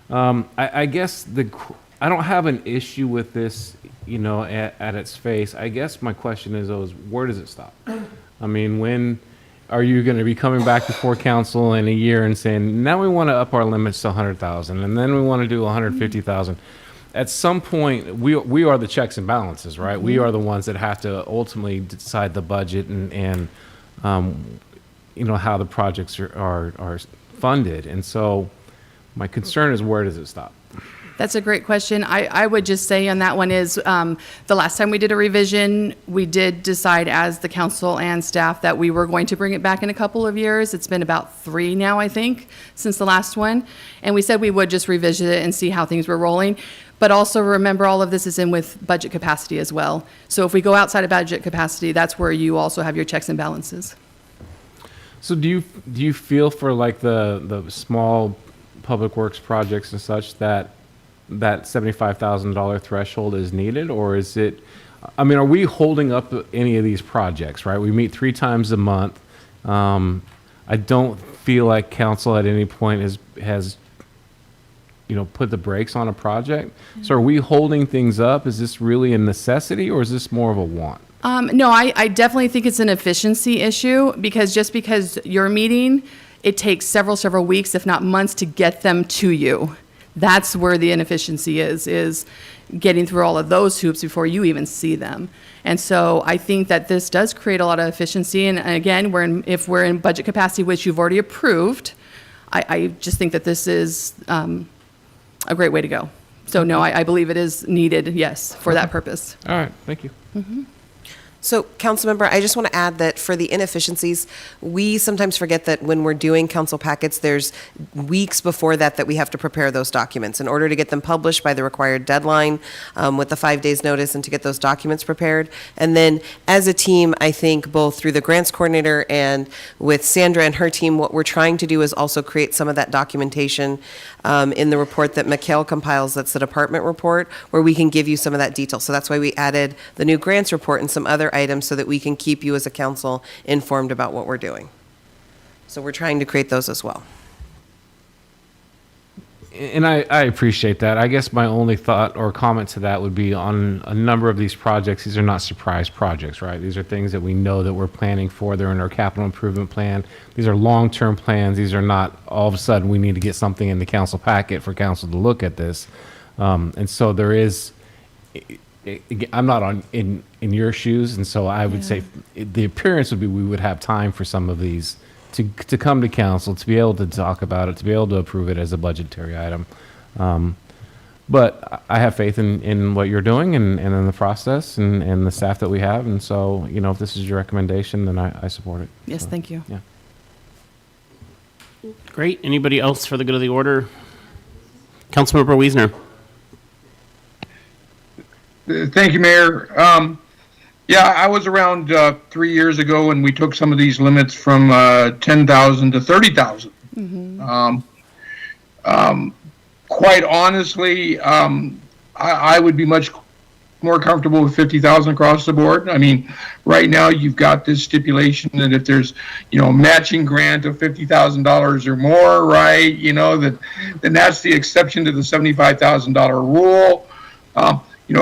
Speaker 13: I guess I don't have an issue with this, at its face. I guess my question is, where does it stop? I mean, when are you going to be coming back before council in a year and saying, now we want to up our limits to 100,000 and then we want to do 150,000? At some point, we are the checks and balances, right? We are the ones that have to ultimately decide the budget and how the projects are funded. And so my concern is, where does it stop?
Speaker 8: That's a great question. I would just say on that one is the last time we did a revision, we did decide as the council and staff that we were going to bring it back in a couple of years. It's been about 3 now, I think, since the last one. And we said we would just revisit it and see how things were rolling. But also remember, all of this is in with budget capacity as well. So if we go outside of budget capacity, that's where you also have your checks and balances.
Speaker 13: So do you feel for like the small public works projects and such that $75,000 threshold is needed, or is it, are we holding up any of these projects, right? We meet 3 times a month. I don't feel like council at any point has put the brakes on a project. So are we holding things up? Is this really a necessity, or is this more of a want?
Speaker 8: No, I definitely think it's an efficiency issue, because just because you're meeting, it takes several weeks, if not months, to get them to you. That's where the inefficiency is getting through all of those hoops before you even see them. And so I think that this does create a lot of efficiency. And again, if we're in budget capacity, which you've already approved, I just think that this is a great way to go. So no, I believe it is needed, yes, for that purpose.
Speaker 13: All right, thank you.
Speaker 8: Mm-hmm.
Speaker 6: So, Councilmember, I just want to add that for the inefficiencies, we sometimes forget that when we're doing council packets, there's weeks before that we have to prepare those documents in order to get them published by the required deadline with the 5 days notice and to get those documents prepared. And then as a team, I think both through the grants coordinator and with Sandra and her team, what we're trying to do is also create some of that documentation in the report that Mikhail compiles, that's the department report, where we can give you some of that detail. So that's why we added the new grants report and some other items so that we can keep you as a council informed about what we're doing. So we're trying to create those as well.
Speaker 13: And I appreciate that. I guess my only thought or comment to that would be on a number of these projects. These are not surprise projects, right? These are things that we know that we're planning for. They're in our capital improvement plan. These are long-term plans. These are not all of a sudden we need to get something in the council packet for council to look at this. And so there is, I'm not in your shoes, and so I would say the appearance would be we would have time for some of these to come to council, to be able to talk about it, to be able to approve it as a budgetary item. But I have faith in what you're doing and in the process and the staff that we have, and so if this is your recommendation, then I support it.
Speaker 8: Yes,
Speaker 13: So,
Speaker 8: thank you.
Speaker 13: Yeah.
Speaker 1: Great. Anybody else for the good of the order? Councilmember Wiesner.
Speaker 11: Thank you, Mayor. I was around 3 years ago, and we took some of these limits from 10,000 to 30,000. Mm-hmm. Quite honestly, I would be much more comfortable with 50,000 across the board. I mean, right now you've got this stipulation that if there's, a matching grant of $50,000 or more, right, then that's the exception to the $75,000 rule.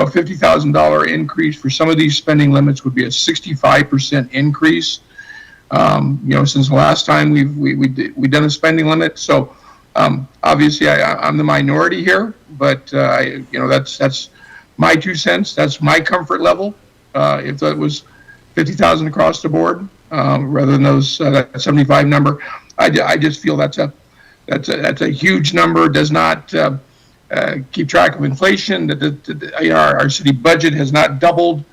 Speaker 11: a $50,000 increase for some of these spending limits would be a 65% increase. Since the last time we've done a spending limit. So obviously I'm the minority here, but that's my 2 cents. That's my comfort level. If that was 50,000 across the board, rather than that 75 number, I just feel that's a huge number. Does not keep track of inflation. Our city budget has not doubled.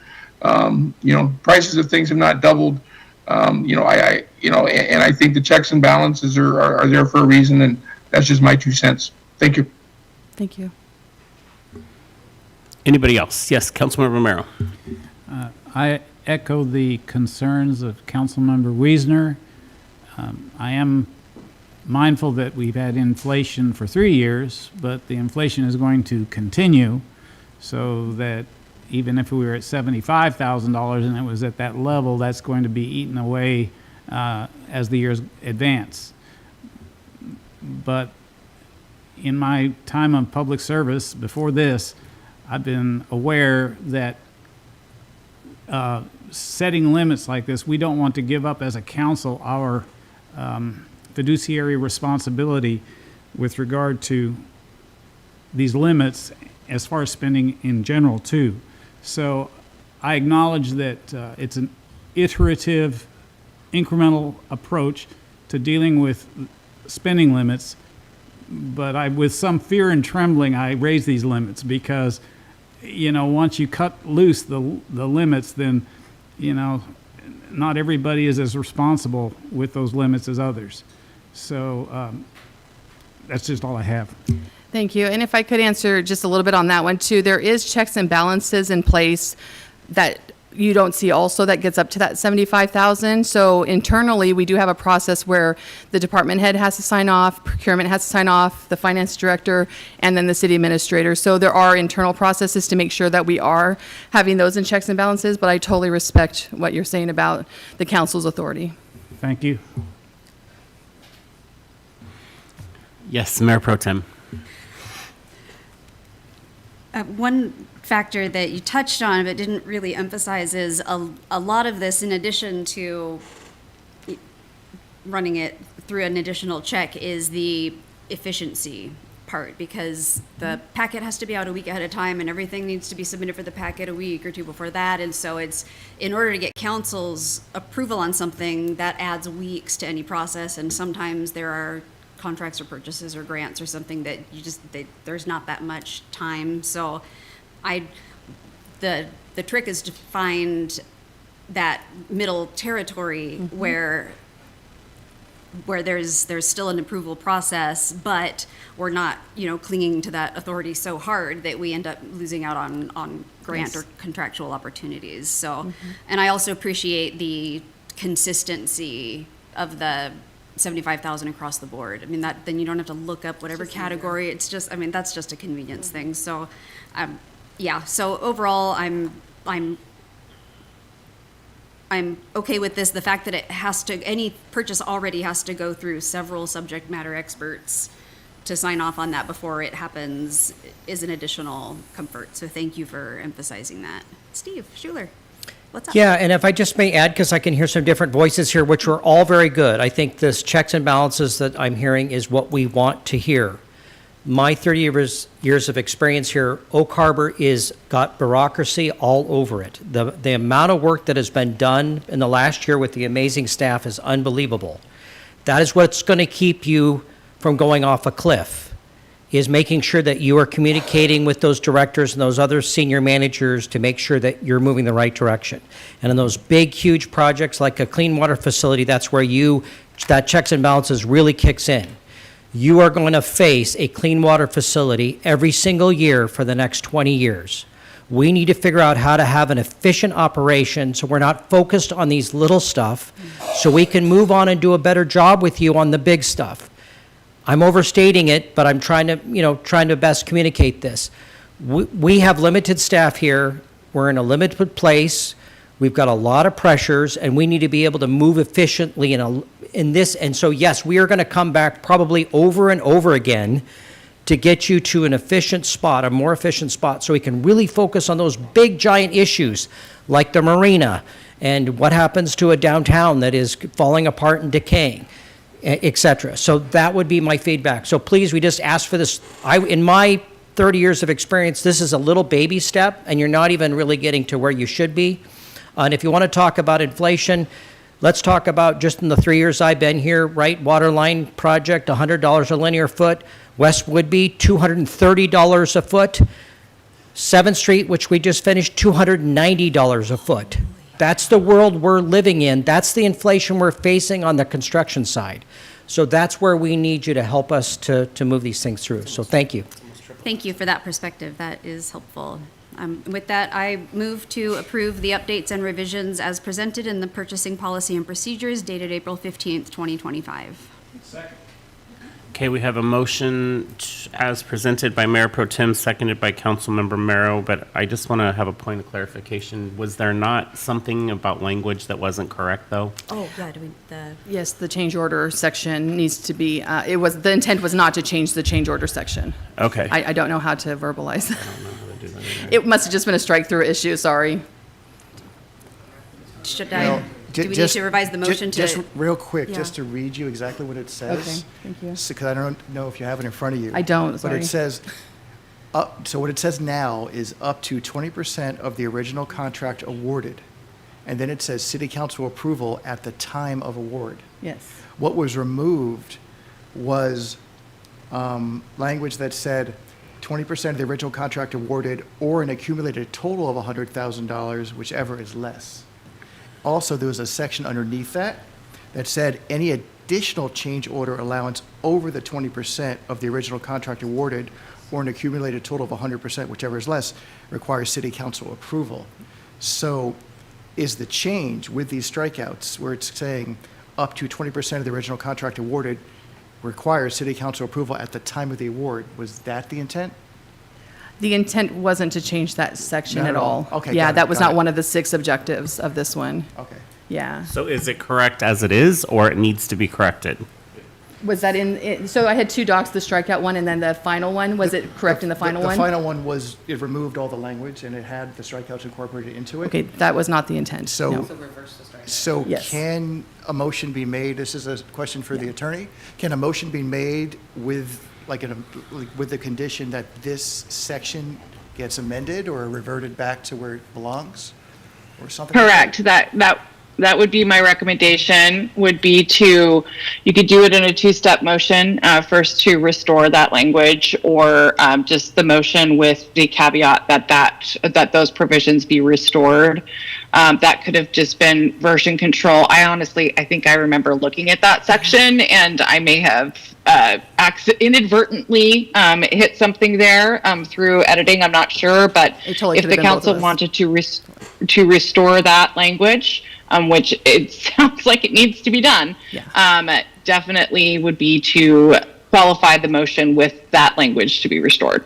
Speaker 11: Prices of things have not doubled. And I think the checks and balances are there for a reason, and that's just my 2 cents. Thank you.
Speaker 6: Thank you.
Speaker 1: Anybody else? Yes, Councilmember Romero.
Speaker 19: I echo the concerns of Councilmember Wiesner. I am mindful that we've had inflation for 3 years, but the inflation is going to continue, so that even if we were at $75,000 and it was at that level, that's going to be eaten away as the years advance. But in my time of public service before this, I've been aware that setting limits like this, we don't want to give up as a council our fiduciary responsibility with regard to these limits as far as spending in general too. So I acknowledge that it's an iterative, incremental approach to dealing with spending limits, but with some fear and trembling, I raise these limits because, once you cut loose the limits, then, not everybody is as responsible with those limits as others. So that's just all I have.
Speaker 8: Thank you. And if I could answer just a little bit on that one too, there is checks and balances in place that you don't see also that gets up to that 75,000. So internally, we do have a process where the department head has to sign off, procurement has to sign off, the finance director, and then the city administrator. So there are internal processes to make sure that we are having those in checks and balances, but I totally respect what you're saying about the council's authority.
Speaker 19: Thank you.
Speaker 1: Yes, Mayor Pro Tem.
Speaker 7: One factor that you touched on but didn't really emphasize is a lot of this, in addition to running it through an additional check, is the efficiency part, because the packet has to be out a week ahead of time and everything needs to be submitted for the packet a week or two before that. And so it's, in order to get council's approval on something, that adds weeks to any process. And sometimes there are contracts or purchases or grants or something that there's not that much time. So the trick is to find that middle territory where there's still an approval process, but we're not, clinging to that authority so hard that we end up losing out on grant or contractual opportunities. So, and I also appreciate the consistency of the 75,000 across the board. I mean, then you don't have to look up whatever category. It's just, that's just a convenience thing. So, yeah. So overall, I'm okay with this. The fact that any purchase already has to go through several subject matter experts to sign off on that before it happens is an additional comfort. So thank you for emphasizing that. Steve Schroer. What's up?
Speaker 9: Yeah, and if I just may add, because I can hear some different voices here, which are all very good. I think this checks and balances that I'm hearing is what we want to hear. My 30 years of experience here, Oak Harbor is got bureaucracy all over it. The amount of work that has been done in the last year with the amazing staff is unbelievable. That is what's going to keep you from going off a cliff, is making sure that you are communicating with those directors and those other senior managers to make sure that you're moving the right direction. And in those big, huge projects like a clean water facility, that's where that checks and balances really kicks in. You are going to face a clean water facility every single year for the next 20 years. We need to figure out how to have an efficient operation so we're not focused on these little stuff, so we can move on and do a better job with you on the big stuff. I'm overstating it, but I'm trying to best communicate this. We have limited staff here. We're in a limited place. We've got a lot of pressures, and we need to be able to move efficiently in this. And so, yes, we are going to come back probably over and over again to get you to an efficient spot, a more efficient spot, so we can really focus on those big, giant issues like the marina and what happens to a downtown that is falling apart and decaying, et cetera. So that would be my feedback. So please, we just ask for this. In my 30 years of experience, this is a little baby step, and you're not even really getting to where you should be. And if you want to talk about inflation, let's talk about just in the 3 years I've been here, Wright Waterline Project, $100 a linear foot. West Woodby, $230 a foot. 7th Street, which we just finished, $290 a foot. That's the world we're living in. That's the inflation we're facing on the construction side. So that's where we need you to help us to move these things through. So thank you.
Speaker 7: Thank you for that perspective. That is helpful. With that, I move to approve the updates and revisions as presented in the purchasing policy and procedures dated April 15th, 2025.
Speaker 1: Okay, we have a motion as presented by Mayor Pro Tem, seconded by Councilmember Merrow, but I just want to have a point of clarification. Was there not something about language that wasn't correct, though?
Speaker 7: Oh, yeah,
Speaker 8: Yes, the change order section needs to be, the intent was not to change the change order section.
Speaker 1: Okay.
Speaker 8: I don't know how to verbalize that.
Speaker 1: I don't know how to do that either.
Speaker 8: It must have just been a strike-through issue, sorry.
Speaker 7: Should
Speaker 5: Well,
Speaker 7: do we need to revise the motion to?
Speaker 5: Just real quick,
Speaker 7: Yeah.
Speaker 5: just to read you exactly what it says.
Speaker 8: Okay, thank you.
Speaker 5: Because I don't know if you have it in front of you.
Speaker 8: I don't,
Speaker 5: But
Speaker 8: sorry.
Speaker 5: it says, so what it says now is up to 20% of the original contract awarded. And then it says city council approval at the time of award.
Speaker 8: Yes.
Speaker 5: What was removed was language that said 20% of the original contract awarded or an accumulated total of $100,000, whichever is less. Also, there was a section underneath that said any additional change order allowance over the 20% of the original contract awarded or an accumulated total of 100%, whichever is less, requires city council approval. So is the change with these strikeouts where it's saying up to 20% of the original contract awarded requires city council approval at the time of the award, was that the intent?
Speaker 8: The intent wasn't to change that section
Speaker 5: Not
Speaker 8: at
Speaker 5: at
Speaker 8: all.
Speaker 5: all. Okay,
Speaker 8: Yeah,
Speaker 5: got it,
Speaker 8: that was
Speaker 5: got
Speaker 8: not
Speaker 5: it.
Speaker 8: one of the 6 objectives of this one.
Speaker 5: Okay.
Speaker 8: Yeah.
Speaker 1: So is it correct as it is, or it needs to be corrected?
Speaker 8: Was that so I had 2 docs, the strikeout one and then the final one. Was it correct in the final one?
Speaker 5: The final one was, it removed all the language and it had the strikeouts incorporated into it.
Speaker 8: Okay, that was not the intent.
Speaker 5: So,
Speaker 8: no.
Speaker 5: so
Speaker 8: Yes.
Speaker 5: can a motion be made, this is a question for the attorney, can a motion be made with, like with the condition that this section gets amended or reverted back to where it belongs? Or something like that?
Speaker 14: Correct. That would be my recommendation, would be to, you could do it in a 2-step motion, first to restore that language, or just the motion with the caveat that those provisions be restored. That could have just been version control. I think I remember looking at that section, and I may have inadvertently hit something there through editing. I'm not sure, but
Speaker 8: It totally
Speaker 14: if
Speaker 8: could
Speaker 14: the
Speaker 8: have been both of
Speaker 14: council
Speaker 8: us.
Speaker 14: wanted to restore that language, which it sounds like it needs to be done, definitely would be to qualify the motion with that language to be restored.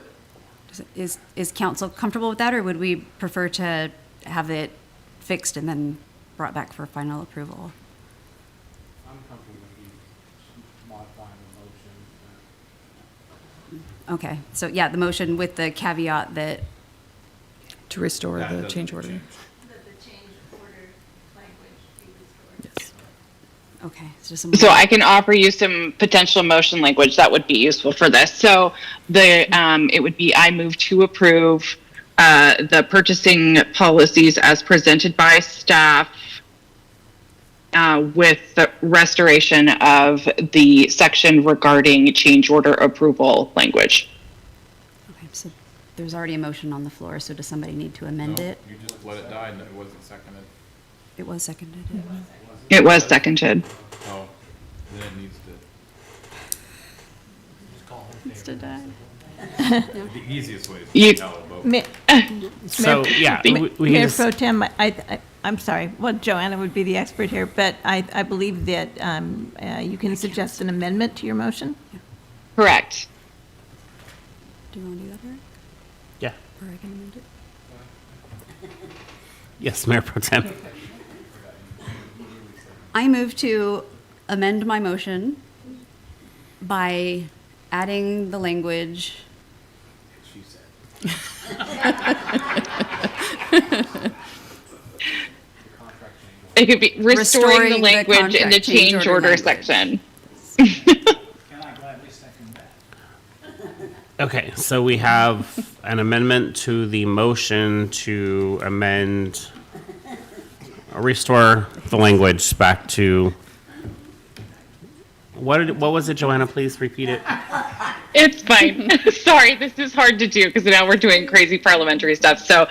Speaker 7: Is council comfortable with that, or would we prefer to have it fixed and then brought back for final approval?
Speaker 13: I'm comfortable with you modifying the motion.
Speaker 7: Okay, so yeah, the motion with the caveat that,
Speaker 8: To restore the change order.
Speaker 7: okay. It's just
Speaker 14: So I can offer you some potential motion language that would be useful for this. So it would be, I move to approve the purchasing policies as presented by staff with the restoration of the section regarding change order approval language.
Speaker 7: Okay, so there's already a motion on the floor, so does somebody need to amend it?
Speaker 4: You just let it die and it wasn't seconded.
Speaker 7: It was seconded.
Speaker 14: It was seconded.
Speaker 4: Oh, then it needs to.
Speaker 7: Needs to die.
Speaker 4: The easiest way is
Speaker 14: You-
Speaker 4: to tell a vote.
Speaker 1: So, yeah, we can
Speaker 15: Mayor
Speaker 1: just,
Speaker 15: Pro Tem, I'm sorry, well, Joanna would be the expert here, but I believe that you can suggest an amendment to your motion?
Speaker 14: Correct.
Speaker 7: Do you want to do that, Eric?
Speaker 1: yeah.
Speaker 7: Or I can amend it?
Speaker 1: Yes, Mayor Pro Tem.
Speaker 7: I move to amend my motion by adding the language.
Speaker 14: It could be restoring the language in the
Speaker 7: contract
Speaker 14: change order
Speaker 7: language.
Speaker 14: section.
Speaker 1: Okay, so we have an amendment to the motion to amend, restore the language back to, what was it, Joanna? Please repeat it.
Speaker 14: It's fine. Sorry, this is hard to do because now we're doing crazy parliamentary stuff. So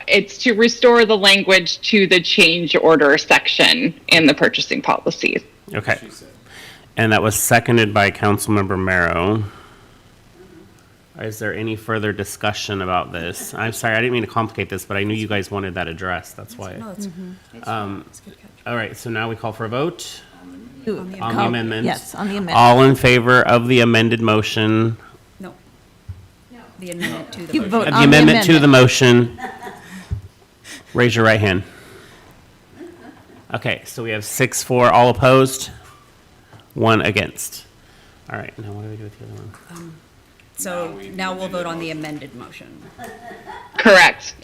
Speaker 14: it's to restore the language to the change order section in the purchasing policies.
Speaker 1: Okay. And that was seconded by Councilmember Marrow. Is there any further discussion about this? I'm sorry, I didn't mean to complicate this, but I knew you guys wanted that addressed. That's why. All right, so now we call for a vote on the amendment.
Speaker 15: Yes, on the amendment.
Speaker 1: All in favor of the amended motion?
Speaker 7: No. The amendment to the
Speaker 15: You
Speaker 7: motion.
Speaker 15: vote
Speaker 1: The
Speaker 15: on the
Speaker 1: amendment to the
Speaker 15: amendment.
Speaker 1: motion. Raise your right hand. Okay, so we have 6 for, all opposed, 1 against. All right, now what do we do with the other one?
Speaker 7: So now we'll vote on the amended motion.
Speaker 14: Correct.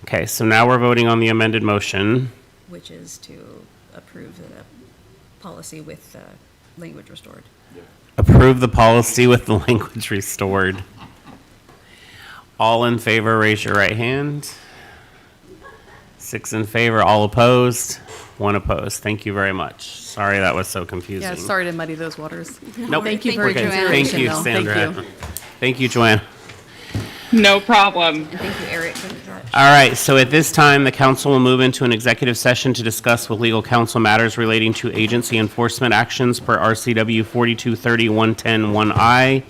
Speaker 1: Okay, so now we're voting on the amended motion.
Speaker 7: Which is to approve the policy with language restored.
Speaker 1: Approve the policy with the language restored. All in favor, raise your right hand. 6 in favor, all opposed, 1 opposed. Thank you very much. Sorry that was so confusing.
Speaker 8: Yeah, sorry to muddy those waters.
Speaker 1: Nope.
Speaker 8: Thank you for
Speaker 1: Okay,
Speaker 8: your
Speaker 1: thank you,
Speaker 8: consideration, though.
Speaker 1: Sandra.
Speaker 8: Thank you.
Speaker 1: Thank you, Joanne.
Speaker 14: No problem.
Speaker 7: And thank you, Eric.
Speaker 1: All right, so at this time, the council will move into an executive session to discuss with legal counsel matters relating to agency enforcement actions per RCW 4230-110-1I.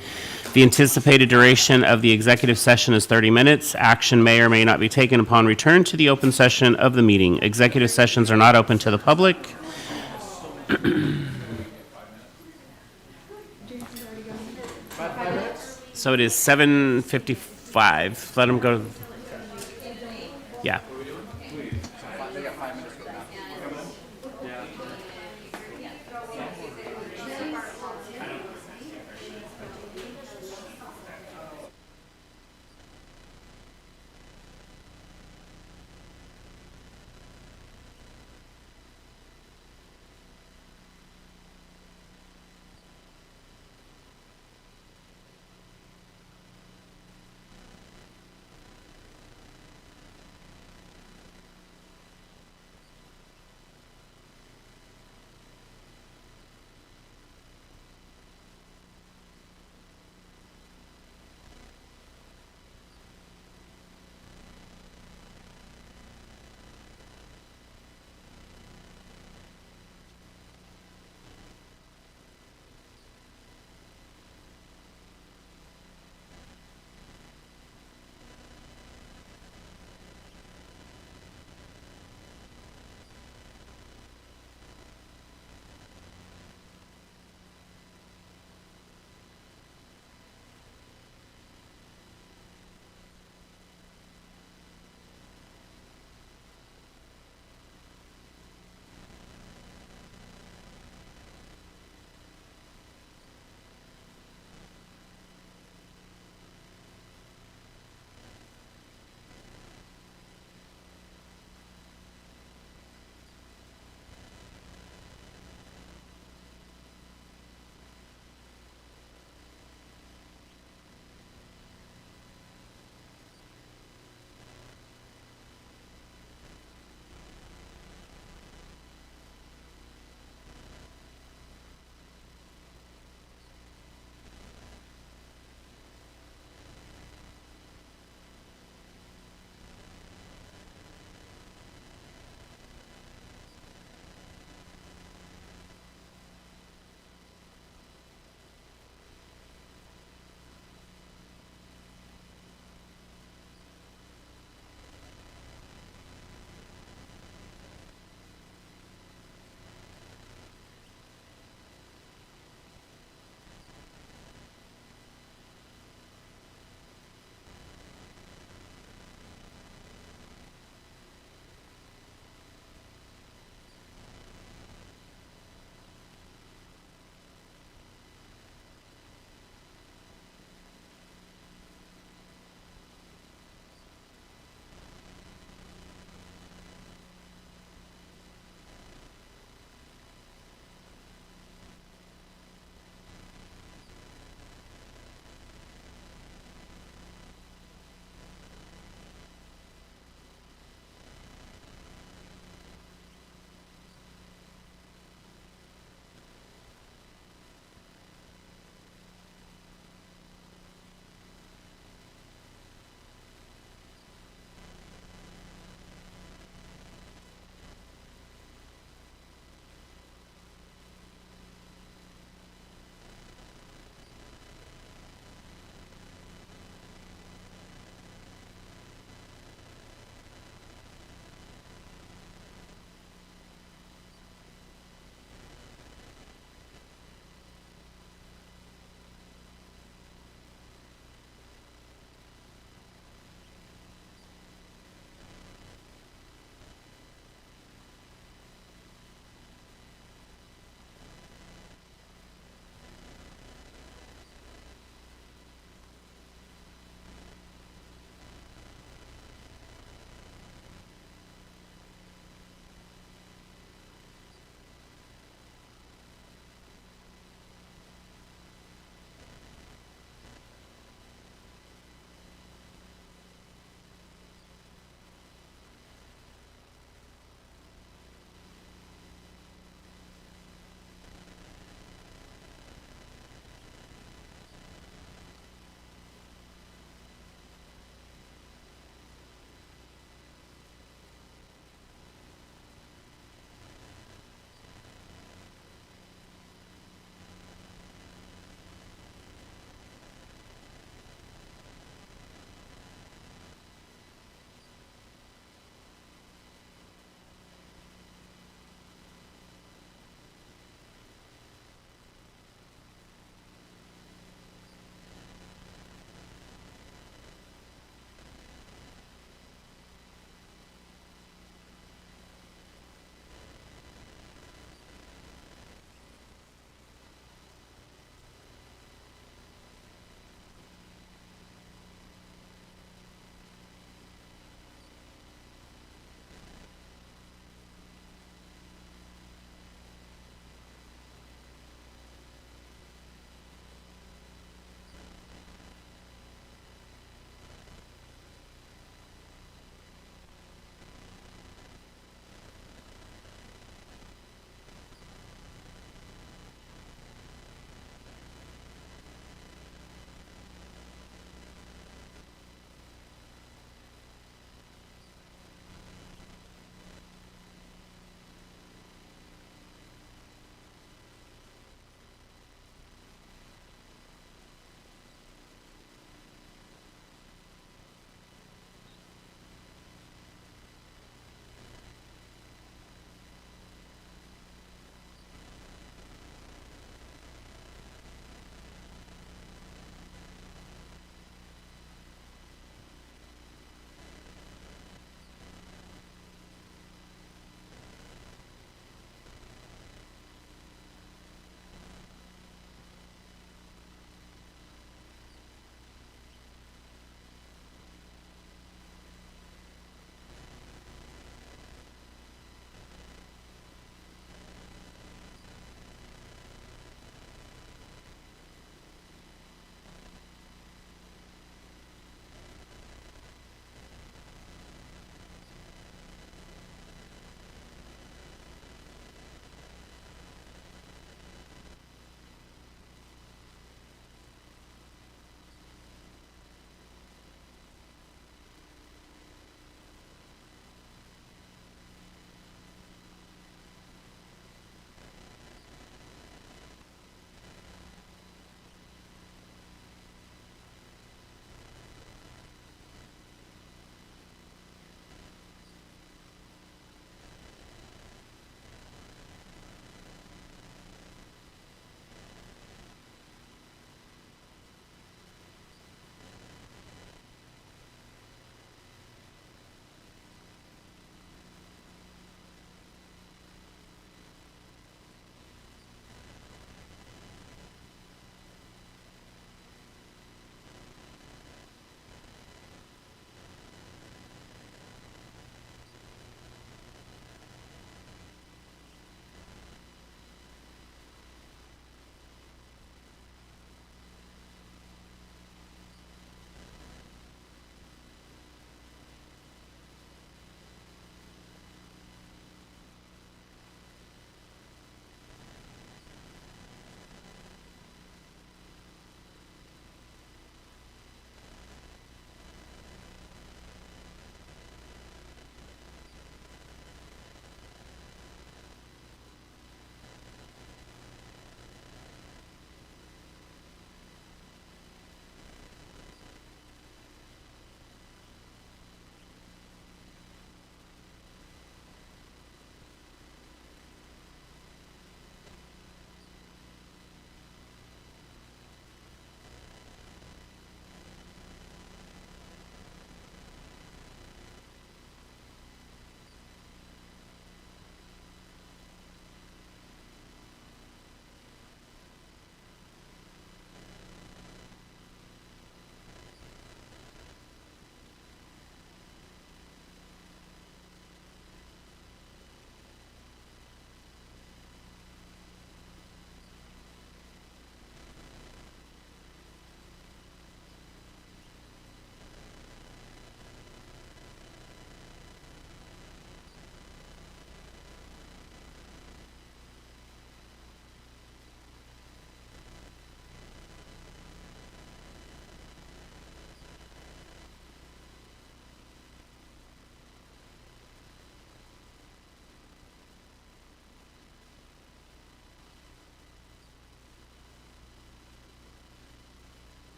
Speaker 1: The anticipated duration of the executive session is 30 minutes. Action may or may not be taken upon return to the open session of the meeting. Executive sessions are not open to the public. So it is 7:55. Let them go. Yeah.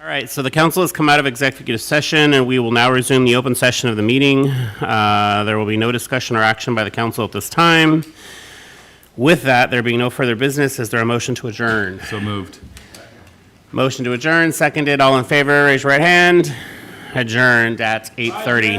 Speaker 1: All right, so the council has come out of executive session, and we will now resume the open session of the meeting. There will be no discussion or action by the council at this time. With that, there being no further business, is there a motion to adjourn?
Speaker 4: So moved.
Speaker 1: Motion to adjourn, seconded. All in favor, raise your right hand. Adjourned at 8:30.